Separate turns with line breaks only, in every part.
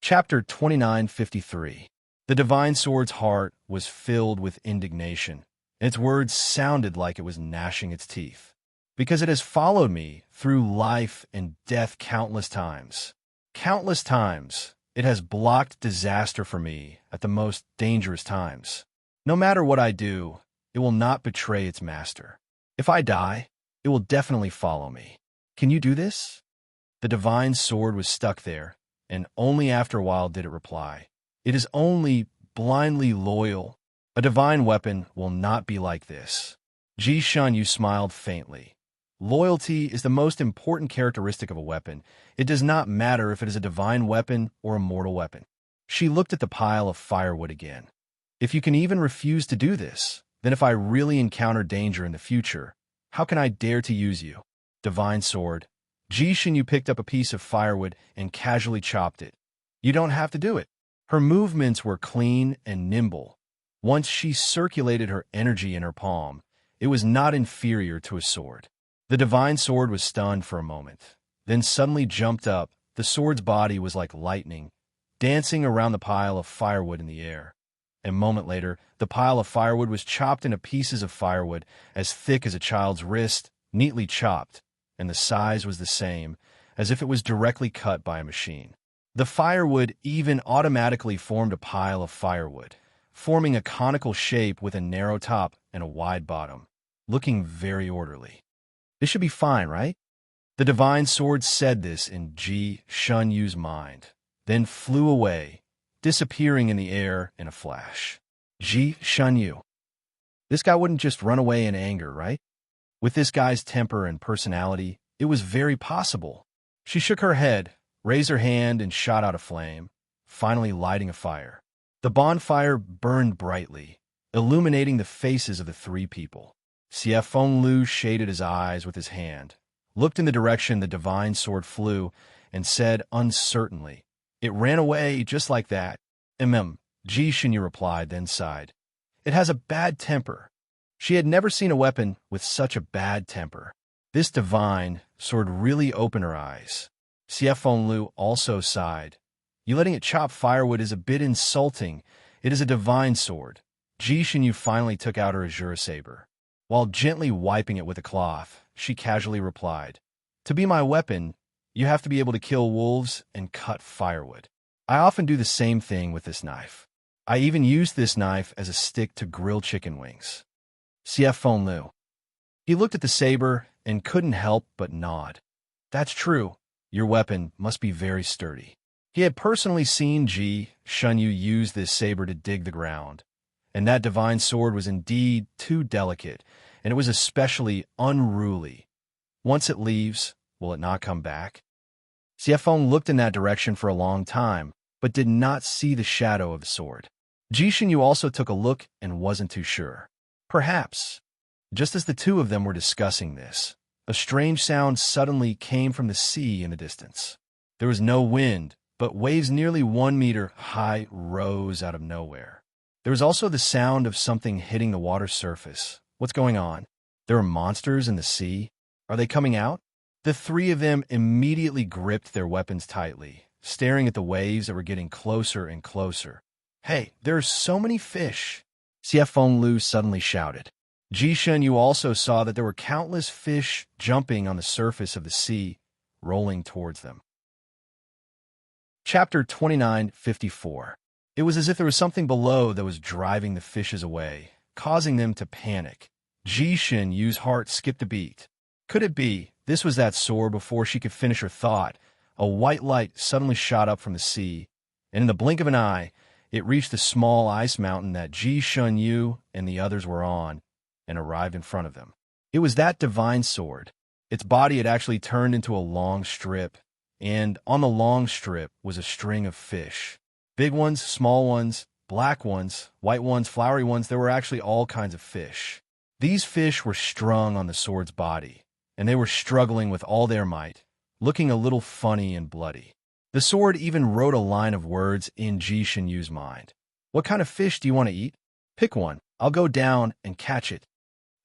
Chapter 2953. The divine sword's heart was filled with indignation, and its words sounded like it was gnashing its teeth. Because it has followed me through life and death countless times. Countless times, it has blocked disaster for me at the most dangerous times. No matter what I do, it will not betray its master. If I die, it will definitely follow me. Can you do this? The divine sword was stuck there, and only after a while did it reply. It is only blindly loyal. A divine weapon will not be like this. Ji Shun Yu smiled faintly. Loyalty is the most important characteristic of a weapon. It does not matter if it is a divine weapon or a mortal weapon. She looked at the pile of firewood again. If you can even refuse to do this, then if I really encounter danger in the future, how can I dare to use you? Divine sword. Ji Shun Yu picked up a piece of firewood and casually chopped it. You don't have to do it. Her movements were clean and nimble. Once she circulated her energy in her palm, it was not inferior to a sword. The divine sword was stunned for a moment, then suddenly jumped up. The sword's body was like lightning, dancing around the pile of firewood in the air. A moment later, the pile of firewood was chopped into pieces of firewood as thick as a child's wrist, neatly chopped, and the size was the same, as if it was directly cut by a machine. The firewood even automatically formed a pile of firewood, forming a conical shape with a narrow top and a wide bottom, looking very orderly. This should be fine, right? The divine sword said this in Ji Shun Yu's mind, then flew away, disappearing in the air in a flash. Ji Shun Yu. This guy wouldn't just run away in anger, right? With this guy's temper and personality, it was very possible. She shook her head, raised her hand, and shot out a flame, finally lighting a fire. The bonfire burned brightly, illuminating the faces of the three people. Xie Fenglu shaded his eyes with his hand, looked in the direction the divine sword flew, and said uncertainly, "It ran away just like that." Ji Shun Yu replied, then sighed. "It has a bad temper." She had never seen a weapon with such a bad temper. This divine sword really opened her eyes. Xie Fenglu also sighed. "You letting it chop firewood is a bit insulting. It is a divine sword." Ji Shun Yu finally took out her azure saber. While gently wiping it with a cloth, she casually replied, "To be my weapon, you have to be able to kill wolves and cut firewood. I often do the same thing with this knife. I even use this knife as a stick to grill chicken wings." Xie Fenglu. He looked at the saber and couldn't help but nod. "That's true. Your weapon must be very sturdy." He had personally seen Ji Shun Yu use this saber to dig the ground, and that divine sword was indeed too delicate, and it was especially unruly. Once it leaves, will it not come back? Xie Feng looked in that direction for a long time, but did not see the shadow of the sword. Ji Shun Yu also took a look and wasn't too sure. Perhaps. Just as the two of them were discussing this, a strange sound suddenly came from the sea in the distance. There was no wind, but waves nearly 1 meter high rose out of nowhere. There was also the sound of something hitting the water surface. What's going on? There are monsters in the sea? Are they coming out? The three of them immediately gripped their weapons tightly, staring at the waves that were getting closer and closer. "Hey, there are so many fish!" Xie Fenglu suddenly shouted. Ji Shun Yu also saw that there were countless fish jumping on the surface of the sea, rolling towards them. Chapter 2954. It was as if there was something below that was driving the fishes away, causing them to panic. Ji Shun Yu's heart skipped a beat. Could it be this was that sword? Before she could finish her thought, a white light suddenly shot up from the sea, and in the blink of an eye, it reached the small ice mountain that Ji Shun Yu and the others were on, and arrived in front of them. It was that divine sword. Its body had actually turned into a long strip, and on the long strip was a string of fish. Big ones, small ones, black ones, white ones, flowery ones. There were actually all kinds of fish. These fish were strung on the sword's body, and they were struggling with all their might, looking a little funny and bloody. The sword even wrote a line of words in Ji Shun Yu's mind. "What kind of fish do you want to eat? Pick one. I'll go down and catch it."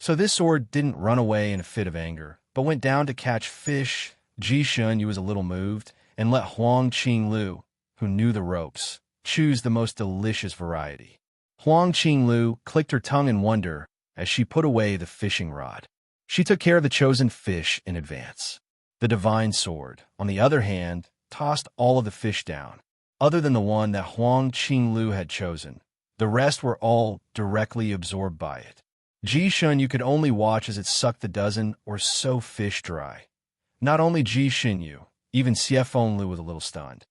So this sword didn't run away in a fit of anger, but went down to catch fish. Ji Shun Yu was a little moved and let Huang Qinglu, who knew the ropes, choose the most delicious variety. Huang Qinglu clicked her tongue in wonder as she put away the fishing rod. She took care of the chosen fish in advance. The divine sword, on the other hand, tossed all of the fish down, other than the one that Huang Qinglu had chosen. The rest were all directly absorbed by it. Ji Shunyu could only watch as it sucked the dozen or so fish dry. Not only Ji Shunyu, even Xiefeng Lu was a little stunned.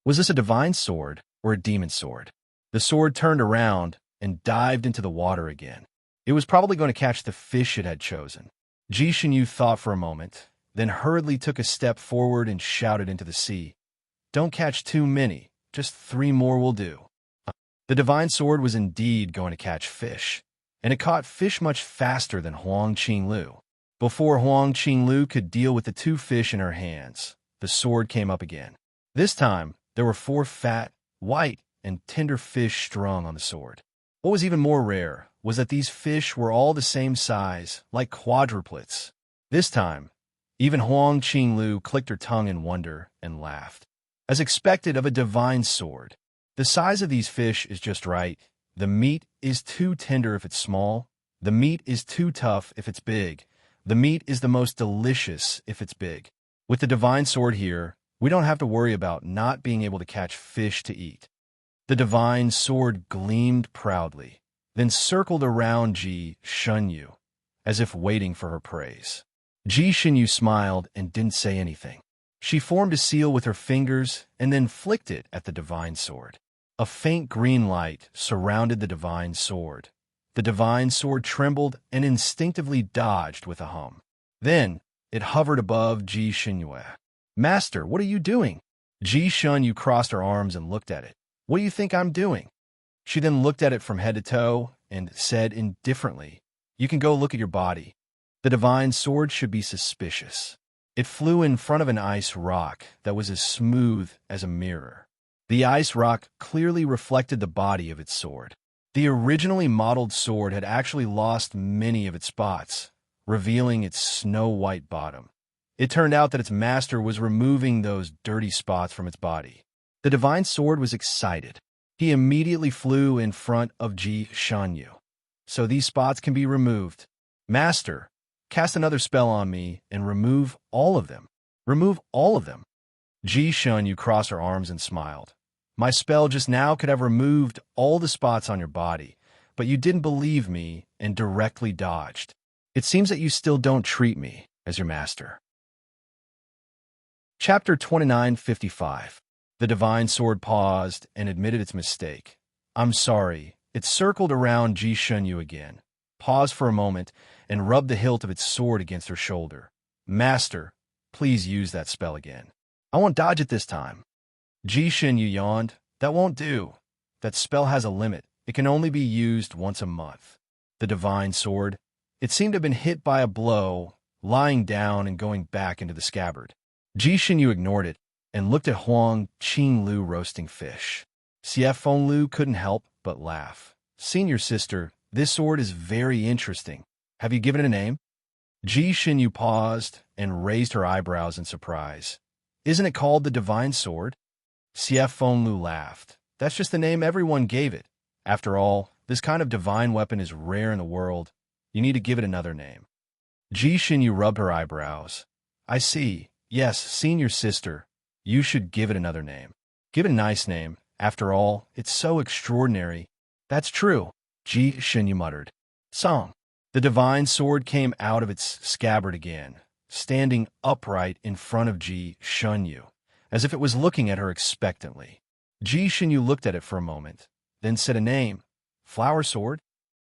Was this a divine sword or a demon sword? The sword turned around and dived into the water again. It was probably going to catch the fish it had chosen. Ji Shunyu thought for a moment, then hurriedly took a step forward and shouted into the sea, "Don't catch too many, just 3 more will do." The divine sword was indeed going to catch fish, and it caught fish much faster than Huang Qinglu. Before Huang Qinglu could deal with the 2 fish in her hands, the sword came up again. This time, there were 4 fat, white, and tender fish strung on the sword. What was even more rare was that these fish were all the same size, like quadruplets. This time, even Huang Qinglu clicked her tongue in wonder and laughed. As expected of a divine sword, the size of these fish is just right. The meat is too tender if it's small. The meat is too tough if it's big. The meat is the most delicious if it's big. With the divine sword here, we don't have to worry about not being able to catch fish to eat. The divine sword gleamed proudly, then circled around Ji Shunyu, as if waiting for her praise. Ji Shunyu smiled and didn't say anything. She formed a seal with her fingers and then flicked it at the divine sword. A faint green light surrounded the divine sword. The divine sword trembled and instinctively dodged with a hum. Then, it hovered above Ji Shunyu. "Master, what are you doing?" Ji Shunyu crossed her arms and looked at it. "What do you think I'm doing?" She then looked at it from head to toe and said indifferently, "You can go look at your body." The divine sword should be suspicious. It flew in front of an ice rock that was as smooth as a mirror. The ice rock clearly reflected the body of its sword. The originally modeled sword had actually lost many of its spots, revealing its snow-white bottom. It turned out that its master was removing those dirty spots from its body. The divine sword was excited. He immediately flew in front of Ji Shunyu. "So these spots can be removed. Master, cast another spell on me and remove all of them. Remove all of them." Ji Shunyu crossed her arms and smiled. "My spell just now could have removed all the spots on your body, but you didn't believe me and directly dodged. It seems that you still don't treat me as your master." Chapter 2955. The divine sword paused and admitted its mistake. "I'm sorry." It circled around Ji Shunyu again, paused for a moment, and rubbed the hilt of its sword against her shoulder. "Master, please use that spell again. I won't dodge it this time." Ji Shunyu yawned. "That won't do. That spell has a limit. It can only be used once a month." The divine sword. It seemed to have been hit by a blow, lying down and going back into the scabbard. Ji Shunyu ignored it and looked at Huang Qinglu roasting fish. Xiefeng Lu couldn't help but laugh. "Senior sister, this sword is very interesting. Have you given it a name?" Ji Shunyu paused and raised her eyebrows in surprise. "Isn't it called the divine sword?" Xiefeng Lu laughed. "That's just the name everyone gave it. After all, this kind of divine weapon is rare in the world. You need to give it another name." Ji Shunyu rubbed her eyebrows. "I see. Yes, senior sister. You should give it another name. Give it a nice name. After all, it's so extraordinary." "That's true," Ji Shunyu muttered. "Song." The divine sword came out of its scabbard again, standing upright in front of Ji Shunyu, as if it was looking at her expectantly. Ji Shunyu looked at it for a moment, then said a name. "Flower sword?"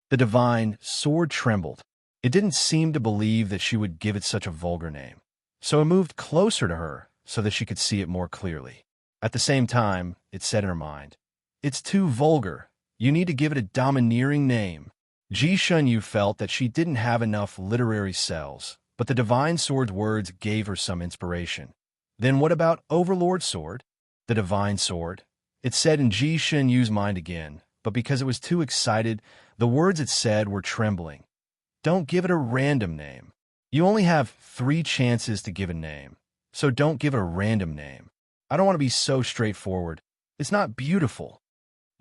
The divine sword trembled. It didn't seem to believe that she would give it such a vulgar name, so it moved closer to her so that she could see it more clearly. At the same time, it said in her mind, "It's too vulgar. You need to give it a domineering name." Ji Shunyu felt that she didn't have enough literary cells, but the divine sword's words gave her some inspiration. "Then what about Overlord Sword?" The divine sword. It said in Ji Shunyu's mind again, but because it was too excited, the words it said were trembling. "Don't give it a random name. You only have 3 chances to give a name, so don't give it a random name. I don't want to be so straightforward. It's not beautiful.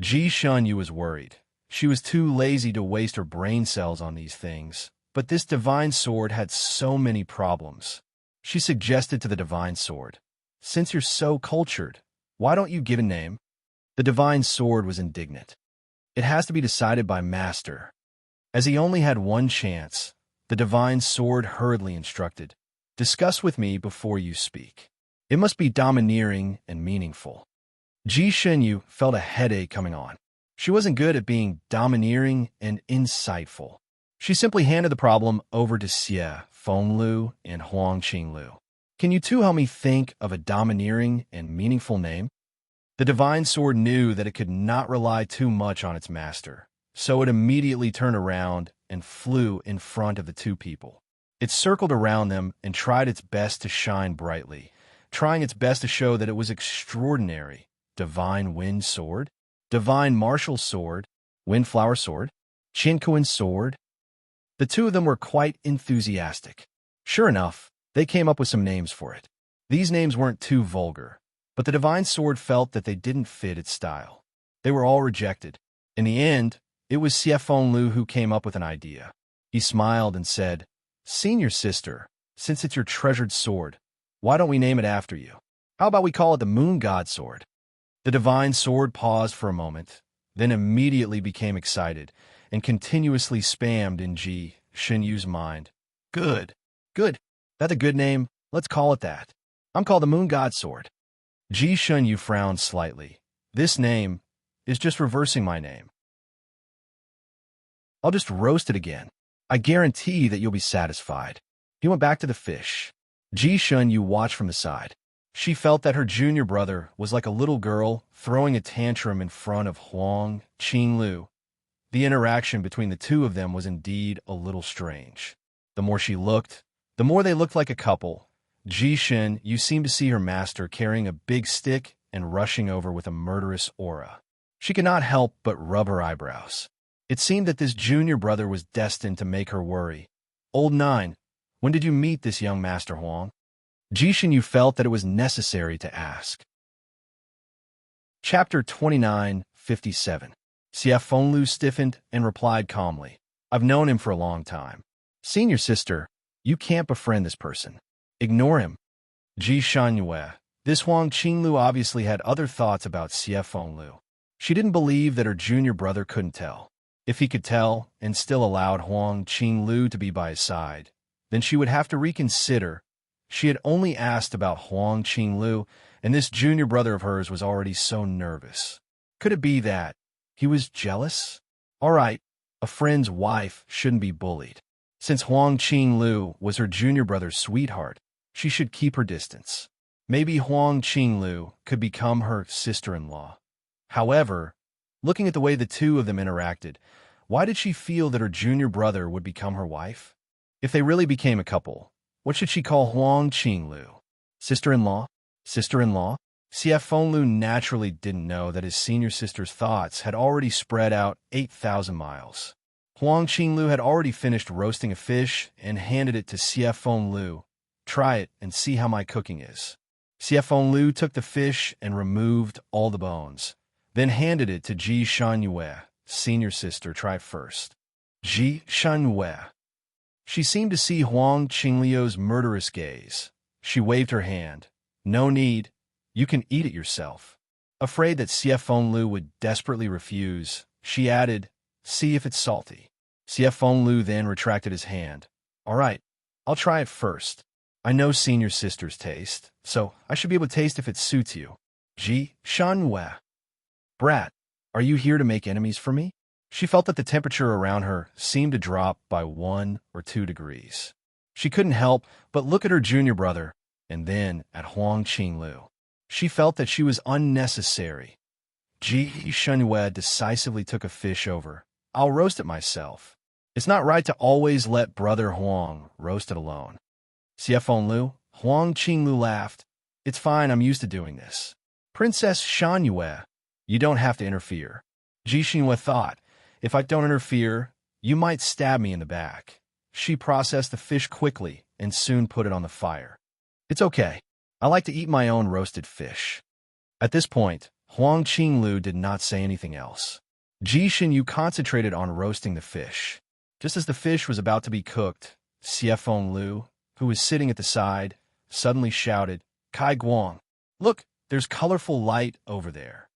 Ji Shunyu was worried. She was too lazy to waste her brain cells on these things. But this divine sword had so many problems. She suggested to the divine sword, "Since you're so cultured, why don't you give a name?" The divine sword was indignant. "It has to be decided by master." As he only had one chance, the divine sword hurriedly instructed, "Discuss with me before you speak. It must be domineering and meaningful." Ji Shunyu felt a headache coming on. She wasn't good at being domineering and insightful. She simply handed the problem over to Xie Fenglu and Huang Qinglu. "Can you two help me think of a domineering and meaningful name?" The divine sword knew that it could not rely too much on its master, so it immediately turned around and flew in front of the two people. It circled around them and tried its best to shine brightly, trying its best to show that it was extraordinary. Divine wind sword, divine martial sword, windflower sword, Qinkuan sword. The two of them were quite enthusiastic. Sure enough, they came up with some names for it. These names weren't too vulgar, but the divine sword felt that they didn't fit its style. They were all rejected. In the end, it was Xie Fenglu who came up with an idea. He smiled and said, "Senior sister, since it's your treasured sword, why don't we name it after you? How about we call it the Moon God Sword?" The divine sword paused for a moment, then immediately became excited and continuously spammed in Ji Shunyu's mind. Good. That's a good name. Let's call it that. I'm called the Moon God Sword." Ji Shunyu frowned slightly. "This name is just reversing my name. I'll just roast it again. I guarantee that you'll be satisfied." He went back to the fish. Ji Shunyu watched from the side. She felt that her junior brother was like a little girl throwing a tantrum in front of Huang Qinglu. The interaction between the two of them was indeed a little strange. The more she looked, the more they looked like a couple. Ji Shunyu seemed to see her master carrying a big stick and rushing over with a murderous aura. She could not help but rub her eyebrows. It seemed that this junior brother was destined to make her worry. "Old Nine, when did you meet this young Master Huang?" Ji Shunyu felt that it was necessary to ask. Chapter 29:57. Xie Fenglu stiffened and replied calmly, "I've known him for a long time. Senior sister, you can't befriend this person. Ignore him." Ji Shunyu. This Huang Qinglu obviously had other thoughts about Xie Fenglu. She didn't believe that her junior brother couldn't tell. If he could tell and still allowed Huang Qinglu to be by his side, then she would have to reconsider. She had only asked about Huang Qinglu, and this junior brother of hers was already so nervous. Could it be that he was jealous? All right, a friend's wife shouldn't be bullied. Since Huang Qinglu was her junior brother's sweetheart, she should keep her distance. Maybe Huang Qinglu could become her sister-in-law. However, looking at the way the two of them interacted, why did she feel that her junior brother would become her wife? If they really became a couple, what should she call Huang Qinglu? Sister-in-law? Sister-in-law? Xie Fenglu naturally didn't know that his senior sister's thoughts had already spread out 8,000 miles. Huang Qinglu had already finished roasting a fish and handed it to Xie Fenglu. "Try it and see how my cooking is." Xie Fenglu took the fish and removed all the bones, then handed it to Ji Shunyu. "Senior sister, try it first." Ji Shunyu. She seemed to see Huang Qinglu's murderous gaze. She waved her hand. "No need. You can eat it yourself." Afraid that Xie Fenglu would desperately refuse, she added, "See if it's salty." Xie Fenglu then retracted his hand. "All right, I'll try it first. I know senior sister's taste, so I should be able to taste if it suits you." Ji Shunyu. "Brat, are you here to make enemies for me?" She felt that the temperature around her seemed to drop by 1 or 2 degrees. She couldn't help but look at her junior brother, and then at Huang Qinglu. She felt that she was unnecessary. Ji Shunyu decisively took a fish over. "I'll roast it myself. It's not right to always let brother Huang roast it alone." Xie Fenglu. Huang Qinglu laughed. "It's fine, I'm used to doing this." Princess Shunyu. "You don't have to interfere." Ji Shunyu thought, "If I don't interfere, you might stab me in the back." She processed the fish quickly and soon put it on the fire. "It's okay. I like to eat my own roasted fish. At this point, Huang Qinglu did not say anything else. Ji Xinyu concentrated on roasting the fish. Just as the fish was about to be cooked, Xie Fenglu, who was sitting at the side, suddenly shouted, "Kai Guang, look, there's colorful light over there."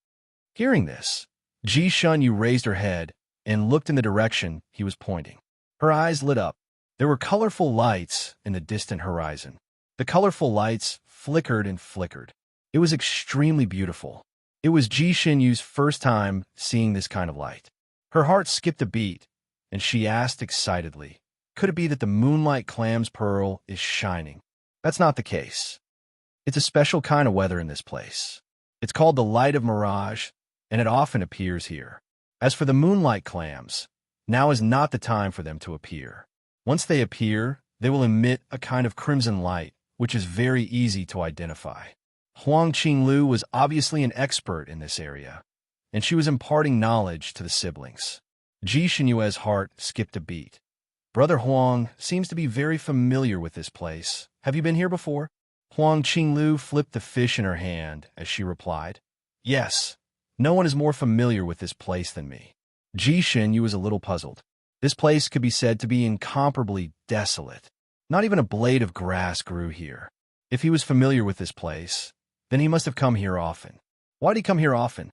Hearing this, Ji Xinyu raised her head and looked in the direction he was pointing. Her eyes lit up. There were colorful lights in the distant horizon. The colorful lights flickered and flickered. It was extremely beautiful. It was Ji Xinyu's first time seeing this kind of light. Her heart skipped a beat, and she asked excitedly, "Could it be that the moonlight clam's pearl is shining?" That's not the case. It's a special kind of weather in this place. It's called the light of mirage, and it often appears here. As for the moonlight clams, now is not the time for them to appear. Once they appear, they will emit a kind of crimson light, which is very easy to identify. Huang Qinglu was obviously an expert in this area, and she was imparting knowledge to the siblings. Ji Xinyu's heart skipped a beat. Brother Huang seems to be very familiar with this place. Have you been here before? Huang Qinglu flipped the fish in her hand as she replied, "Yes, no one is more familiar with this place than me." Ji Xinyu was a little puzzled. This place could be said to be incomparably desolate. Not even a blade of grass grew here. If he was familiar with this place, then he must have come here often. Why'd he come here often?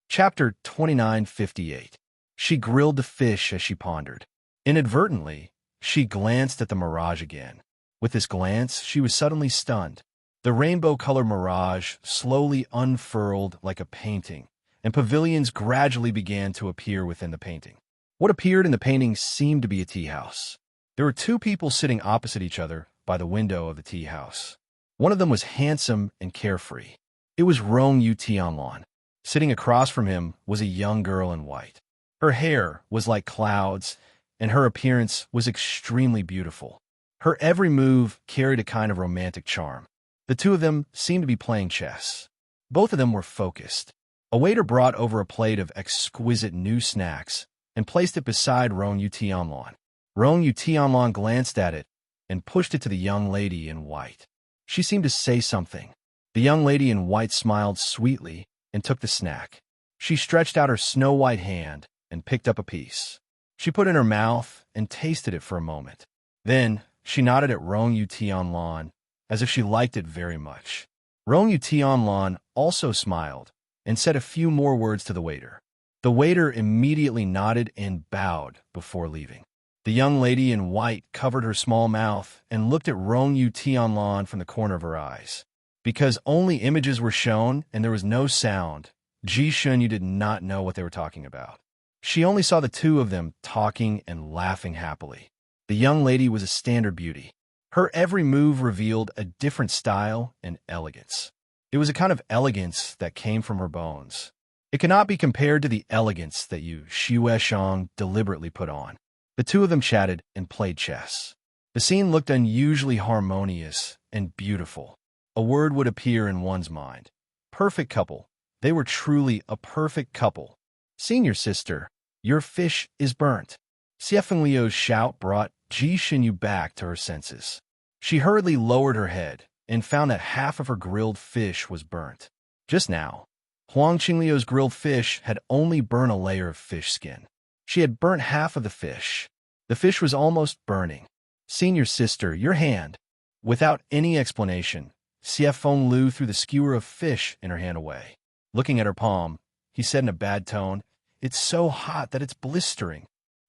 Chapter 2958. She grilled the fish as she pondered. Inadvertently, she glanced at the mirage again. With this glance, she was suddenly stunned. The rainbow-colored mirage slowly unfurled like a painting, and pavilions gradually began to appear within the painting. What appeared in the painting seemed to be a tea house. There were two people sitting opposite each other by the window of the tea house. One of them was handsome and carefree. It was Rong Yu Tianlan. Sitting across from him was a young girl in white. Her hair was like clouds, and her appearance was extremely beautiful. Her every move carried a kind of romantic charm. The two of them seemed to be playing chess. Both of them were focused. A waiter brought over a plate of exquisite new snacks and placed it beside Rong Yu Tianlan. Rong Yu Tianlan glanced at it and pushed it to the young lady in white. She seemed to say something. The young lady in white smiled sweetly and took the snack. She stretched out her snow-white hand and picked up a piece. She put it in her mouth and tasted it for a moment. Then she nodded at Rong Yu Tianlan as if she liked it very much. Rong Yu Tianlan also smiled and said a few more words to the waiter. The waiter immediately nodded and bowed before leaving. The young lady in white covered her small mouth and looked at Rong Yu Tianlan from the corner of her eyes. Because only images were shown and there was no sound, Ji Xinyu did not know what they were talking about. She only saw the two of them talking and laughing happily. The young lady was a standard beauty. Her every move revealed a different style and elegance. It was a kind of elegance that came from her bones. It cannot be compared to the elegance that Yu Xueshang deliberately put on. The two of them chatted and played chess. The scene looked unusually harmonious and beautiful. A word would appear in one's mind. Perfect couple. They were truly a perfect couple. "Senior sister, your fish is burnt." Xie Fengliu's shout brought Ji Xinyu back to her senses. She hurriedly lowered her head and found that half of her grilled fish was burnt. Just now, Huang Qingliu's grilled fish had only burnt a layer of fish skin. She had burnt half of the fish. The fish was almost burning. "Senior sister, your hand." Without any explanation, Xie Fenglu threw the skewer of fish in her hand away. Looking at her palm, he said in a bad tone, "It's so hot that it's blistering."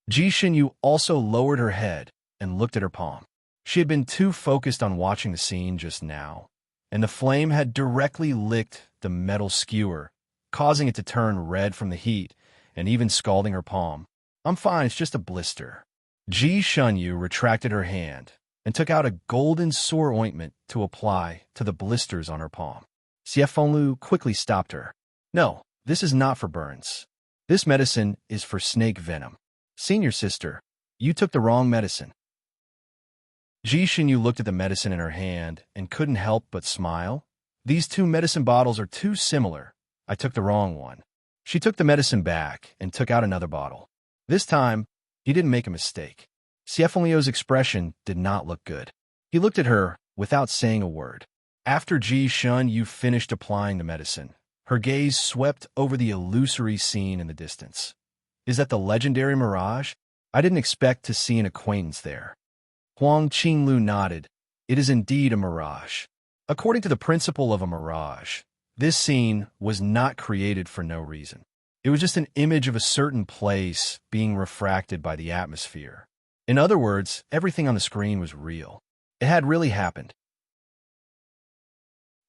Ji Xinyu also lowered her head and looked at her palm. She had been too focused on watching the scene just now, and the flame had directly licked the metal skewer, causing it to turn red from the heat and even scalding her palm. "I'm fine, it's just a blister." Ji Xinyu retracted her hand and took out a golden sore ointment to apply to the blisters on her palm. Xie Fenglu quickly stopped her. "No, this is not for burns. This medicine is for snake venom. Senior sister, you took the wrong medicine." Ji Xinyu looked at the medicine in her hand and couldn't help but smile. "These two medicine bottles are too similar. I took the wrong one." She took the medicine back and took out another bottle. This time, he didn't make a mistake. Xie Fengliu's expression did not look good. He looked at her without saying a word. After Ji Shun Yu finished applying the medicine, her gaze swept over the illusory scene in the distance. Is that the legendary mirage? I didn't expect to see an acquaintance there. Huang Qinglu nodded. It is indeed a mirage. According to the principle of a mirage, this scene was not created for no reason. It was just an image of a certain place being refracted by the atmosphere. In other words, everything on the screen was real. It had really happened.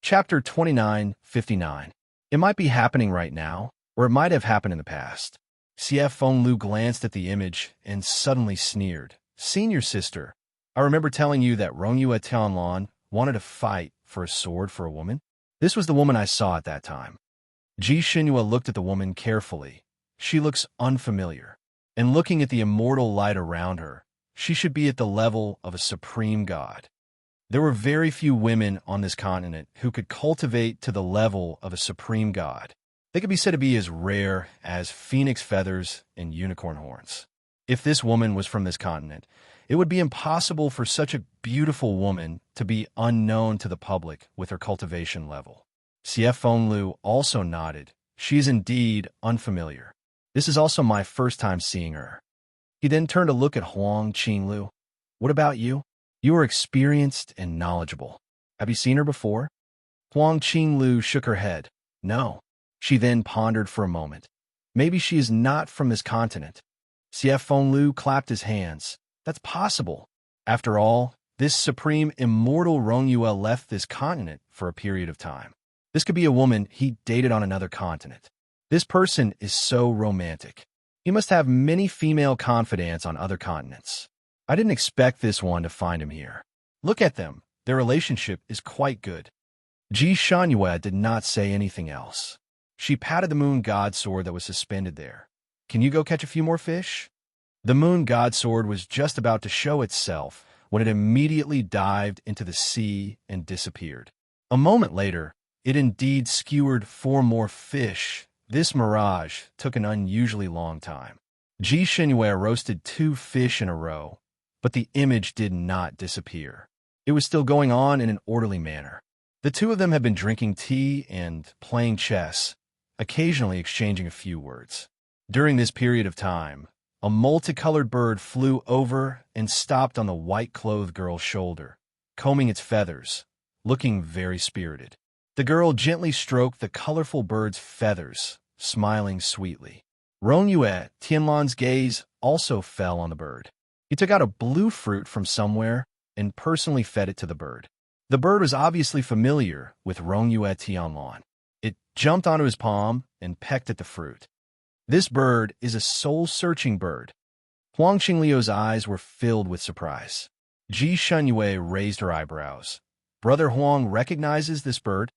Chapter 29:59. It might be happening right now, or it might have happened in the past. CF Fenglu glanced at the image and suddenly sneered. Senior sister, I remember telling you that Rongyue Tianlan wanted to fight for a sword for a woman. This was the woman I saw at that time. Ji Xinhua looked at the woman carefully. She looks unfamiliar. And looking at the immortal light around her, she should be at the level of a supreme god. There were very few women on this continent who could cultivate to the level of a supreme god. They could be said to be as rare as phoenix feathers and unicorn horns. If this woman was from this continent, it would be impossible for such a beautiful woman to be unknown to the public with her cultivation level. CF Fenglu also nodded. She is indeed unfamiliar. This is also my first time seeing her. He then turned to look at Huang Qinglu. What about you? You are experienced and knowledgeable. Have you seen her before? Huang Qinglu shook her head. No. She then pondered for a moment. Maybe she is not from this continent. CF Fenglu clapped his hands. That's possible. After all, this supreme immortal Rongyue left this continent for a period of time. This could be a woman he dated on another continent. This person is so romantic. He must have many female confidants on other continents. I didn't expect this one to find him here. Look at them. Their relationship is quite good. Ji Shanyue did not say anything else. She patted the moon god sword that was suspended there. Can you go catch a few more fish? The moon god sword was just about to show itself when it immediately dived into the sea and disappeared. A moment later, it indeed skewered 4 more fish. This mirage took an unusually long time. Ji Xinhua roasted 2 fish in a row, but the image did not disappear. It was still going on in an orderly manner. The 2 of them had been drinking tea and playing chess, occasionally exchanging a few words. During this period of time, a multicolored bird flew over and stopped on the white-clothed girl's shoulder, combing its feathers, looking very spirited. The girl gently stroked the colorful bird's feathers, smiling sweetly. Rongyue Tianlan's gaze also fell on the bird. He took out a blue fruit from somewhere and personally fed it to the bird. The bird was obviously familiar with Rongyue Tianlan. It jumped onto his palm and pecked at the fruit. This bird is a soul-searching bird. Huang Qingliu's eyes were filled with surprise. Ji Shanyue raised her eyebrows. Brother Huang recognizes this bird?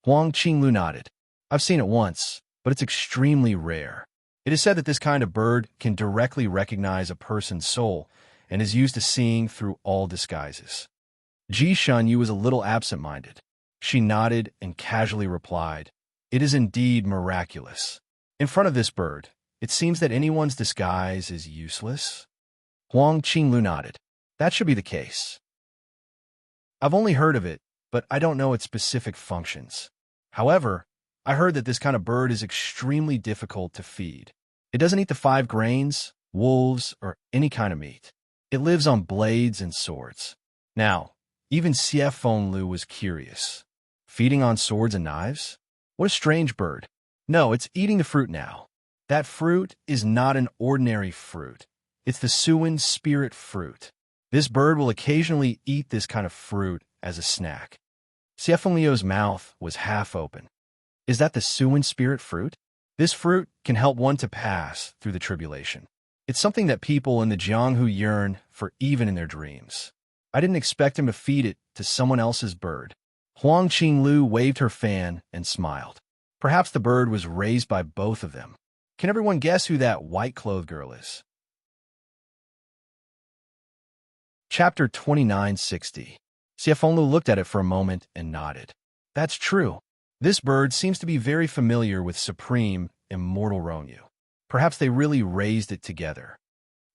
Huang Qinglu nodded. I've seen it once, but it's extremely rare. It is said that this kind of bird can directly recognize a person's soul and is used to seeing through all disguises. Ji Shunyu was a little absent-minded. She nodded and casually replied, It is indeed miraculous. In front of this bird, it seems that anyone's disguise is useless. Huang Qinglu nodded. That should be the case. I've only heard of it, but I don't know its specific functions. However, I heard that this kind of bird is extremely difficult to feed. It doesn't eat the 5 grains, wolves, or any kind of meat. It lives on blades and swords. Now, even CF Fenglu was curious. Feeding on swords and knives? What a strange bird. No, it's eating the fruit now. That fruit is not an ordinary fruit. It's the Suin spirit fruit. This bird will occasionally eat this kind of fruit as a snack. Xiefenlio's mouth was half open. Is that the Suin spirit fruit? This fruit can help one to pass through the tribulation. It's something that people in the Jianghu yearn for even in their dreams. I didn't expect him to feed it to someone else's bird. Huang Qinglu waved her fan and smiled. Perhaps the bird was raised by both of them. Can everyone guess who that white-clothed girl is? Chapter 2960. Xiefenglu looked at it for a moment and nodded. That's true. This bird seems to be very familiar with supreme, immortal Ronyu. Perhaps they really raised it together.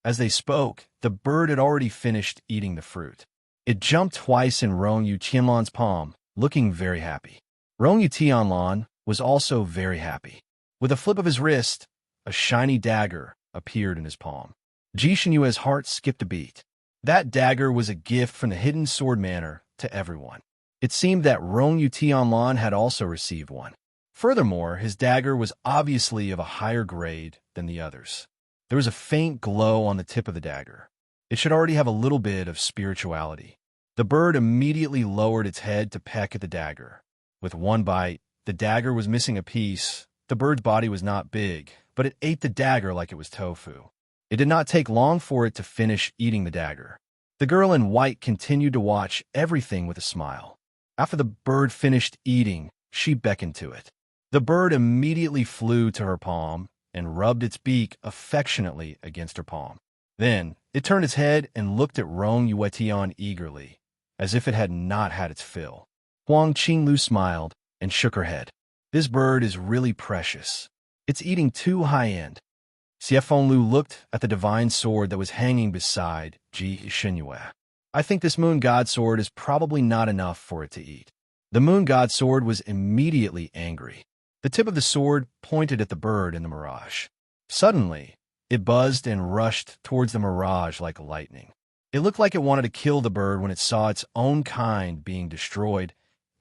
As they spoke, the bird had already finished eating the fruit. It jumped twice in Rong Yu Tianlan's palm, looking very happy. Rong Yu Tianlan was also very happy. With a flip of his wrist, a shiny dagger appeared in his palm. Ji Xinyue's heart skipped a beat. That dagger was a gift from the Hidden Sword Manor to everyone. It seemed that Rong Yu Tianlan had also received one. Furthermore, his dagger was obviously of a higher grade than the others. There was a faint glow on the tip of the dagger. It should already have a little bit of spirituality. The bird immediately lowered its head to peck at the dagger. With one bite, the dagger was missing a piece. The bird's body was not big, but it ate the dagger like it was tofu. It did not take long for it to finish eating the dagger. The girl in white continued to watch everything with a smile. After the bird finished eating, she beckoned to it. The bird immediately flew to her palm and rubbed its beak affectionately against her palm. Then, it turned its head and looked at Rong Yuetian eagerly, as if it had not had its fill. Huang Qinglu smiled and shook her head. This bird is really precious. It's eating too high-end. Xie Fenglu looked at the divine sword that was hanging beside Ji Xinyue. I think this moon god sword is probably not enough for it to eat. The moon god sword was immediately angry. The tip of the sword pointed at the bird in the mirage. Suddenly, it buzzed and rushed towards the mirage like lightning. It looked like it wanted to kill the bird when it saw its own kind being destroyed.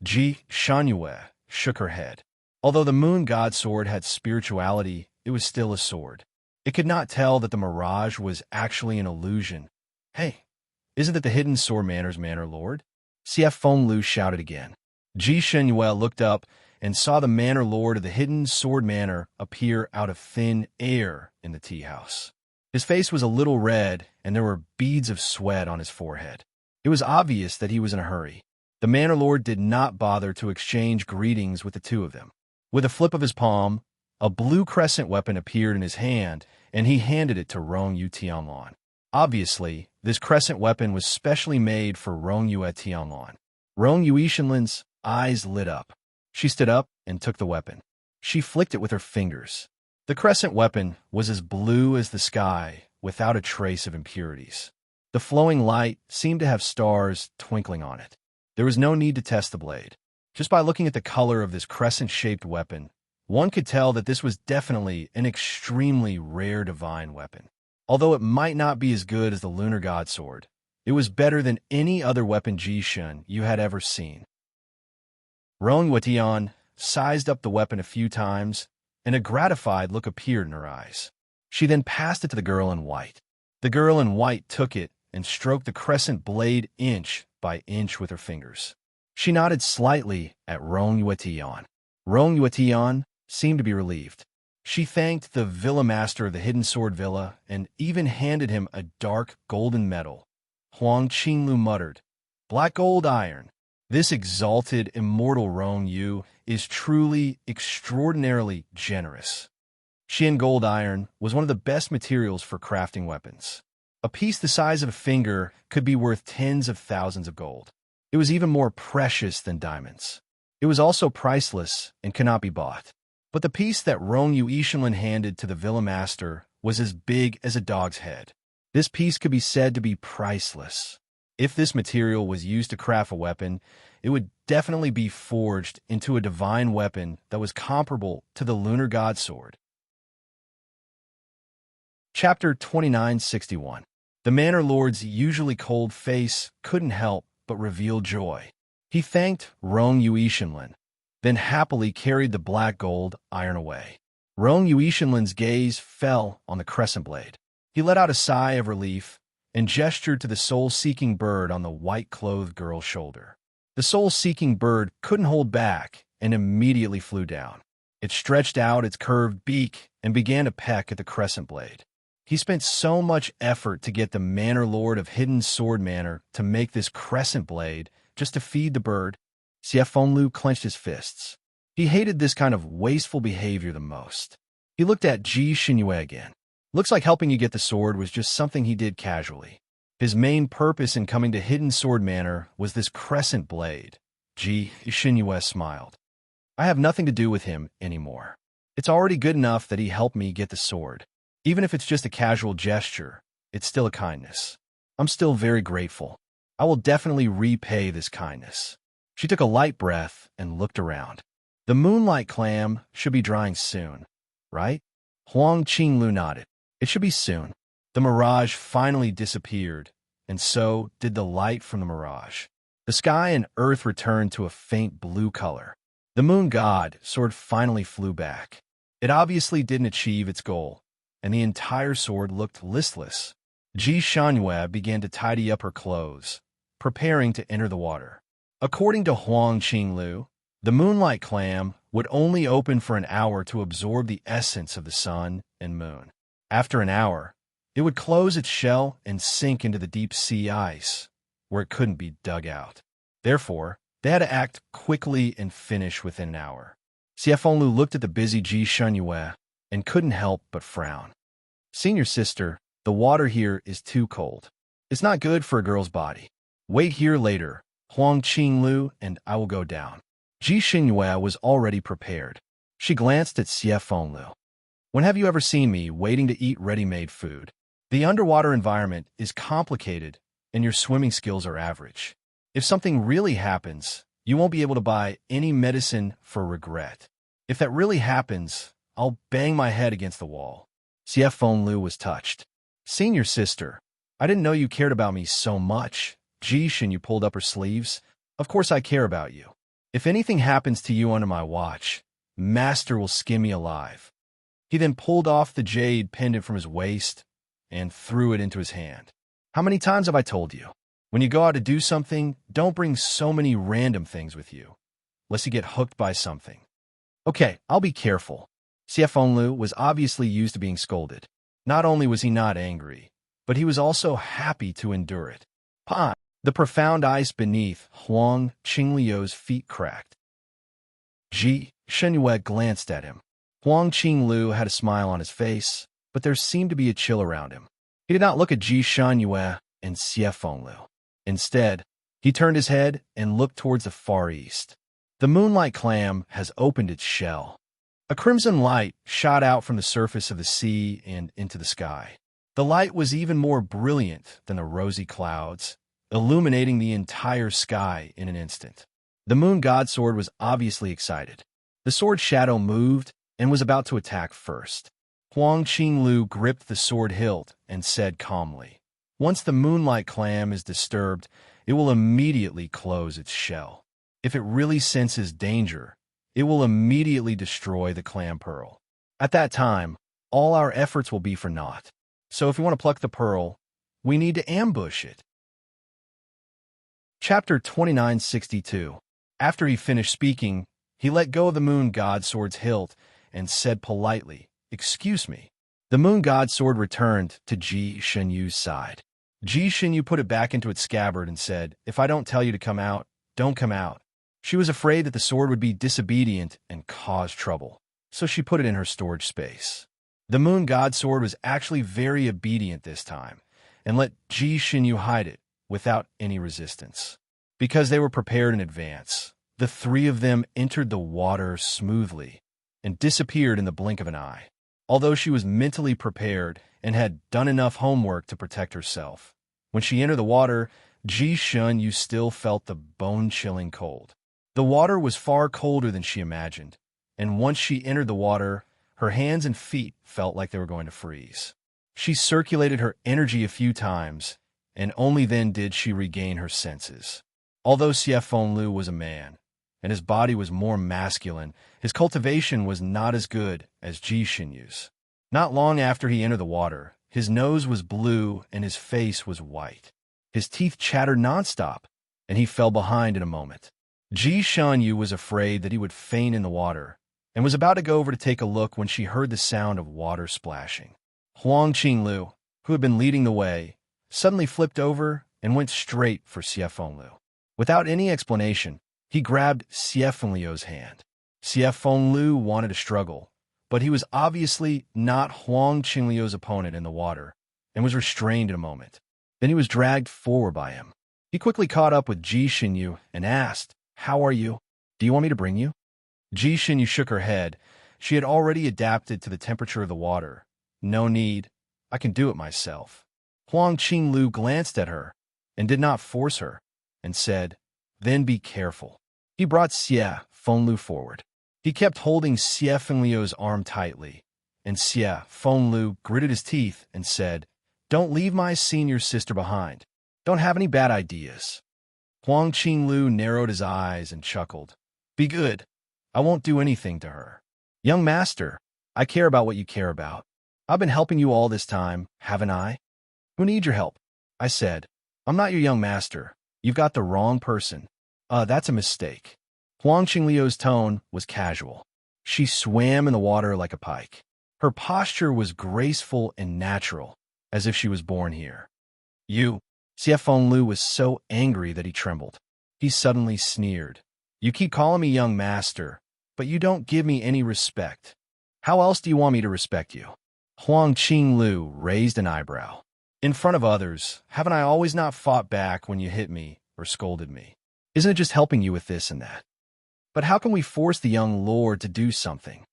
Ji Xinyue shook her head. Although the moon god sword had spirituality, it was still a sword. It could not tell that the mirage was actually an illusion. Hey, isn't it the Hidden Sword Manor's Manor Lord? CF Fenglu shouted again. Ji Xinyue looked up and saw the Manor Lord of the Hidden Sword Manor appear out of thin air in the tea house. His face was a little red, and there were beads of sweat on his forehead. It was obvious that he was in a hurry. The Manor Lord did not bother to exchange greetings with the two of them. With a flip of his palm, a blue crescent weapon appeared in his hand, and he handed it to Rong Yu Tianlan. Obviously, this crescent weapon was specially made for Rong Yu Tianlan. Rong Yu Ishanlin's eyes lit up. She stood up and took the weapon. She flicked it with her fingers. The crescent weapon was as blue as the sky, without a trace of impurities. The flowing light seemed to have stars twinkling on it. There was no need to test the blade. Just by looking at the color of this crescent-shaped weapon, one could tell that this was definitely an extremely rare divine weapon. Although it might not be as good as the Lunar God Sword, it was better than any other weapon Jishin you had ever seen. Rong Yuetian sized up the weapon a few times, and a gratified look appeared in her eyes. She then passed it to the girl in white. The girl in white took it and stroked the crescent blade inch by inch with her fingers. She nodded slightly at Rong Yuetian. Rong Yuetian seemed to be relieved. She thanked the Villa Master of the Hidden Sword Villa and even handed him a dark golden medal. Huang Qinglu muttered, "Black gold iron. This exalted, immortal Rong Yu is truly extraordinarily generous." Qian gold iron was one of the best materials for crafting weapons. A piece the size of a finger could be worth tens of thousands of gold. It was even more precious than diamonds. It was also priceless and cannot be bought. But the piece that Rong Yu Ishanlin handed to the Villa Master was as big as a dog's head. This piece could be said to be priceless. If this material was used to craft a weapon, it would definitely be forged into a divine weapon that was comparable to the Lunar God Sword. Chapter 2961. The Manor Lord's usually cold face couldn't help but reveal joy. He thanked Rong Yu Ishanlin, then happily carried the black gold iron away. Rong Yu Ishanlin's gaze fell on the crescent blade. He let out a sigh of relief and gestured to the soul-seeking bird on the white-clothed girl's shoulder. The soul-seeking bird couldn't hold back and immediately flew down. It stretched out its curved beak and began to peck at the crescent blade. He spent so much effort to get the Manor Lord of Hidden Sword Manor to make this crescent blade just to feed the bird. Xie Fenglu clenched his fists. He hated this kind of wasteful behavior the most. He looked at Ji Xinyue again. Looks like helping you get the sword was just something he did casually. His main purpose in coming to Hidden Sword Manor was this crescent blade. Ji Xinyue smiled. I have nothing to do with him anymore. It's already good enough that he helped me get the sword. Even if it's just a casual gesture, it's still a kindness. I'm still very grateful. I will definitely repay this kindness. She took a light breath and looked around. The moonlight clam should be drying soon, right? Huang Qinglu nodded. It should be soon. The mirage finally disappeared, and so did the light from the mirage. The sky and earth returned to a faint blue color. The moon god sword finally flew back. It obviously didn't achieve its goal, and the entire sword looked listless. Ji Shunyue began to tidy up her clothes, preparing to enter the water. According to Huang Qinglu, the moonlight clam would only open for an hour to absorb the essence of the sun and moon. After an hour, it would close its shell and sink into the deep sea ice, where it couldn't be dug out. Therefore, they had to act quickly and finish within an hour. Xiefenglu looked at the busy Ji Shunyue and couldn't help but frown. Senior sister, the water here is too cold. It's not good for a girl's body. Wait here later, Huang Qinglu, and I will go down. Ji Shunyue was already prepared. She glanced at Xiefenglu. When have you ever seen me waiting to eat ready-made food? The underwater environment is complicated, and your swimming skills are average. If something really happens, you won't be able to buy any medicine for regret. If that really happens, I'll bang my head against the wall. Xiefenglu was touched. Senior sister, I didn't know you cared about me so much. Ji Shunyue pulled up her sleeves. Of course I care about you. If anything happens to you under my watch, Master will skin me alive. He then pulled off the jade pendant from his waist and threw it into his hand. How many times have I told you? When you go out to do something, don't bring so many random things with you, lest you get hooked by something. Okay, I'll be careful. Xiefenglu was obviously used to being scolded. Not only was he not angry, but he was also happy to endure it. Pah! The profound ice beneath Huang Qinglu's feet cracked. Ji Shunyue glanced at him. Huang Qinglu had a smile on his face, but there seemed to be a chill around him. He did not look at Ji Shunyue and Xiefenglu. Instead, he turned his head and looked towards the far east. The moonlight clam has opened its shell. A crimson light shot out from the surface of the sea and into the sky. The light was even more brilliant than the rosy clouds, illuminating the entire sky in an instant. The moon god sword was obviously excited. The sword shadow moved and was about to attack first. Huang Qinglu gripped the sword hilt and said calmly, "Once the moonlight clam is disturbed, it will immediately close its shell. If it really senses danger, it will immediately destroy the clam pearl. At that time, all our efforts will be for naught. So if we want to pluck the pearl, we need to ambush it." Chapter 2962. After he finished speaking, he let go of the moon god sword's hilt and said politely, "Excuse me." The moon god sword returned to Ji Shunyu's side. Ji Shunyue put it back into its scabbard and said, "If I don't tell you to come out, don't come out." She was afraid that the sword would be disobedient and cause trouble, so she put it in her storage space. The moon god sword was actually very obedient this time, and let Ji Shunyue hide it without any resistance. Because they were prepared in advance, the three of them entered the water smoothly and disappeared in the blink of an eye. Although she was mentally prepared and had done enough homework to protect herself, when she entered the water, Ji Shunyue still felt the bone-chilling cold. The water was far colder than she imagined, and once she entered the water, her hands and feet felt like they were going to freeze. She circulated her energy a few times, and only then did she regain her senses. Although Xiefenglu was a man, and his body was more masculine, his cultivation was not as good as Ji Shunyu's. Not long after he entered the water, his nose was blue and his face was white. His teeth chattered nonstop, and he fell behind in a moment. Ji Shunyue was afraid that he would faint in the water, and was about to go over to take a look when she heard the sound of water splashing. Huang Qinglu, who had been leading the way, suddenly flipped over and went straight for Xiefenglu. Without any explanation, he grabbed Xiefenglu's hand. Xiefenglu wanted to struggle, but he was obviously not Huang Qinglu's opponent in the water, and was restrained in a moment. Then he was dragged forward by him. He quickly caught up with Ji Shunyue and asked, "How are you? Do you want me to bring you?" Ji Shunyue shook her head. She had already adapted to the temperature of the water. "No need. I can do it myself." Huang Qinglu glanced at her and did not force her, and said, "Then be careful." He brought Xie Fenglu forward. He kept holding Xie Fengliu's arm tightly, and Xie Fenglu gritted his teeth and said, "Don't leave my senior sister behind. Don't have any bad ideas." Huang Qinglu narrowed his eyes and chuckled. "Be good. I won't do anything to her." "Young master, I care about what you care about. I've been helping you all this time, haven't I?" "Who needs your help?" I said. "I'm not your young master. You've got the wrong person." That's a mistake." Huang Qingliu's tone was casual. She swam in the water like a pike. Her posture was graceful and natural, as if she was born here. "You." Xie Fenglu was so angry that he trembled. He suddenly sneered. "You keep calling me young master, but you don't give me any respect. How else do you want me to respect you?" Huang Qinglu raised an eyebrow. "In front of others, haven't I always not fought back when you hit me or scolded me? Isn't it just helping you with this and that? But how can we force the young lord to do something?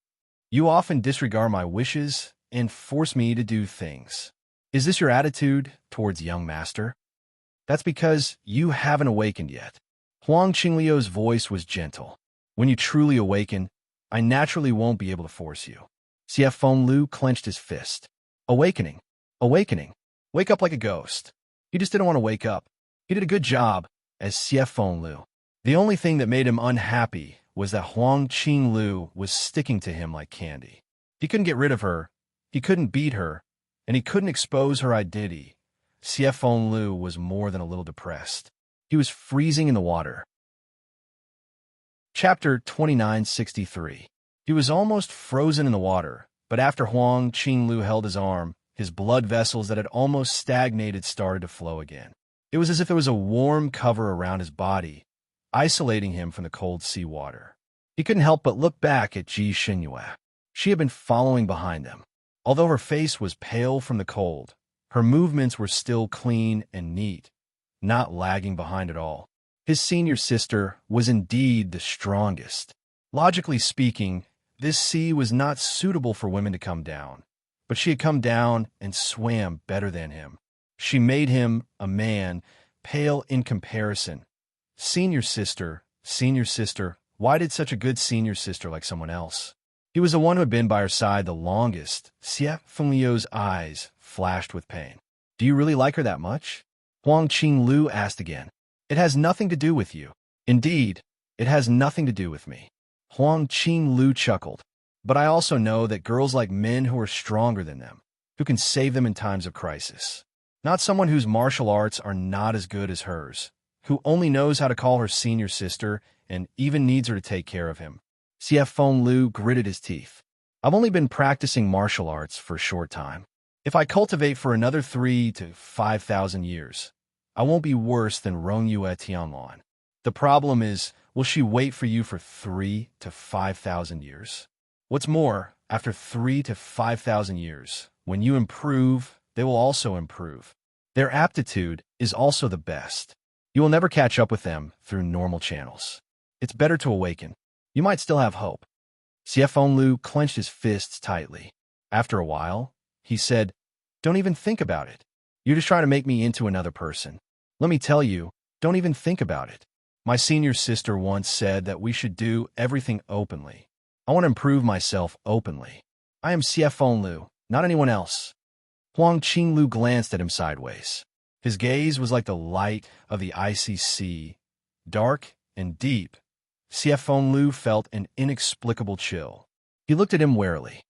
You often disregard my wishes and force me to do things. Is this your attitude towards young master? That's because you haven't awakened yet." Huang Qingliu's voice was gentle. "When you truly awaken, I naturally won't be able to force you." Xie Fenglu clenched his fist. "Awakening. Awakening. Wake up like a ghost." He just didn't want to wake up. He did a good job as Xie Fenglu. The only thing that made him unhappy was that Huang Qinglu was sticking to him like candy. He couldn't get rid of her, he couldn't beat her, and he couldn't expose her identity. Xie Fenglu was more than a little depressed. He was freezing in the water. Chapter 2963. He was almost frozen in the water, but after Huang Qinglu held his arm, his blood vessels that had almost stagnated started to flow again. It was as if there was a warm cover around his body, isolating him from the cold sea water. He couldn't help but look back at Ji Xinyue. She had been following behind them. Although her face was pale from the cold, her movements were still clean and neat, not lagging behind at all. His senior sister was indeed the strongest. Logically speaking, this sea was not suitable for women to come down, but she had come down and swam better than him. She made him a man, pale in comparison. Senior sister, why did such a good senior sister like someone else? He was the one who had been by her side the longest. Xie Fengliu's eyes flashed with pain. "Do you really like her that much?" Huang Qinglu asked again. "It has nothing to do with you." "Indeed, it has nothing to do with me." Huang Qinglu chuckled. "But I also know that girls like men who are stronger than them, who can save them in times of crisis. Not someone whose martial arts are not as good as hers, who only knows how to call her senior sister and even needs her to take care of him." Xie Fenglu gritted his teeth. "I've only been practicing martial arts for a short time. If I cultivate for another 3,000 to 5,000 years, I won't be worse than Rongyue Tianlan. The problem is, will she wait for you for 3,000 to 5,000 years? What's more, after 3,000 to 5,000 years, when you improve, they will also improve. Their aptitude is also the best. You will never catch up with them through normal channels. It's better to awaken. You might still have hope." Xie Fenglu clenched his fists tightly. After a while, he said, "Don't even think about it. You're just trying to make me into another person. Let me tell you, don't even think about it. My senior sister once said that we should do everything openly. I want to improve myself openly. I am Xie Fenglu, not anyone else." Huang Qinglu glanced at him sideways. His gaze was like the light of the icy sea, dark and deep. Xie Fenglu felt an inexplicable chill. He looked at him warily.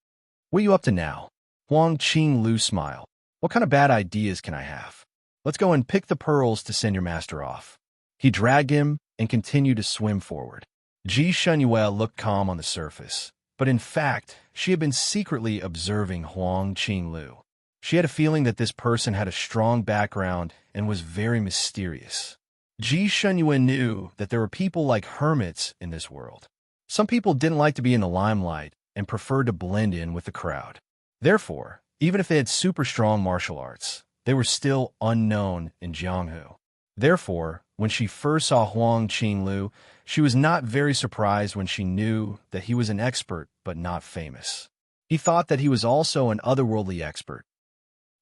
"What are you up to now?" Huang Qinglu smiled. "What kind of bad ideas can I have? Let's go and pick the pearls to send your master off." He dragged him and continued to swim forward. Ji Xinyue looked calm on the surface, but in fact, she had been secretly observing Huang Qinglu. She had a feeling that this person had a strong background and was very mysterious. Ji Xinyue knew that there were people like hermits in this world. Some people didn't like to be in the limelight and preferred to blend in with the crowd. Therefore, even if they had super strong martial arts, they were still unknown in Jianghu. Therefore, when she first saw Huang Qinglu, she was not very surprised when she knew that he was an expert but not famous. He thought that he was also an otherworldly expert.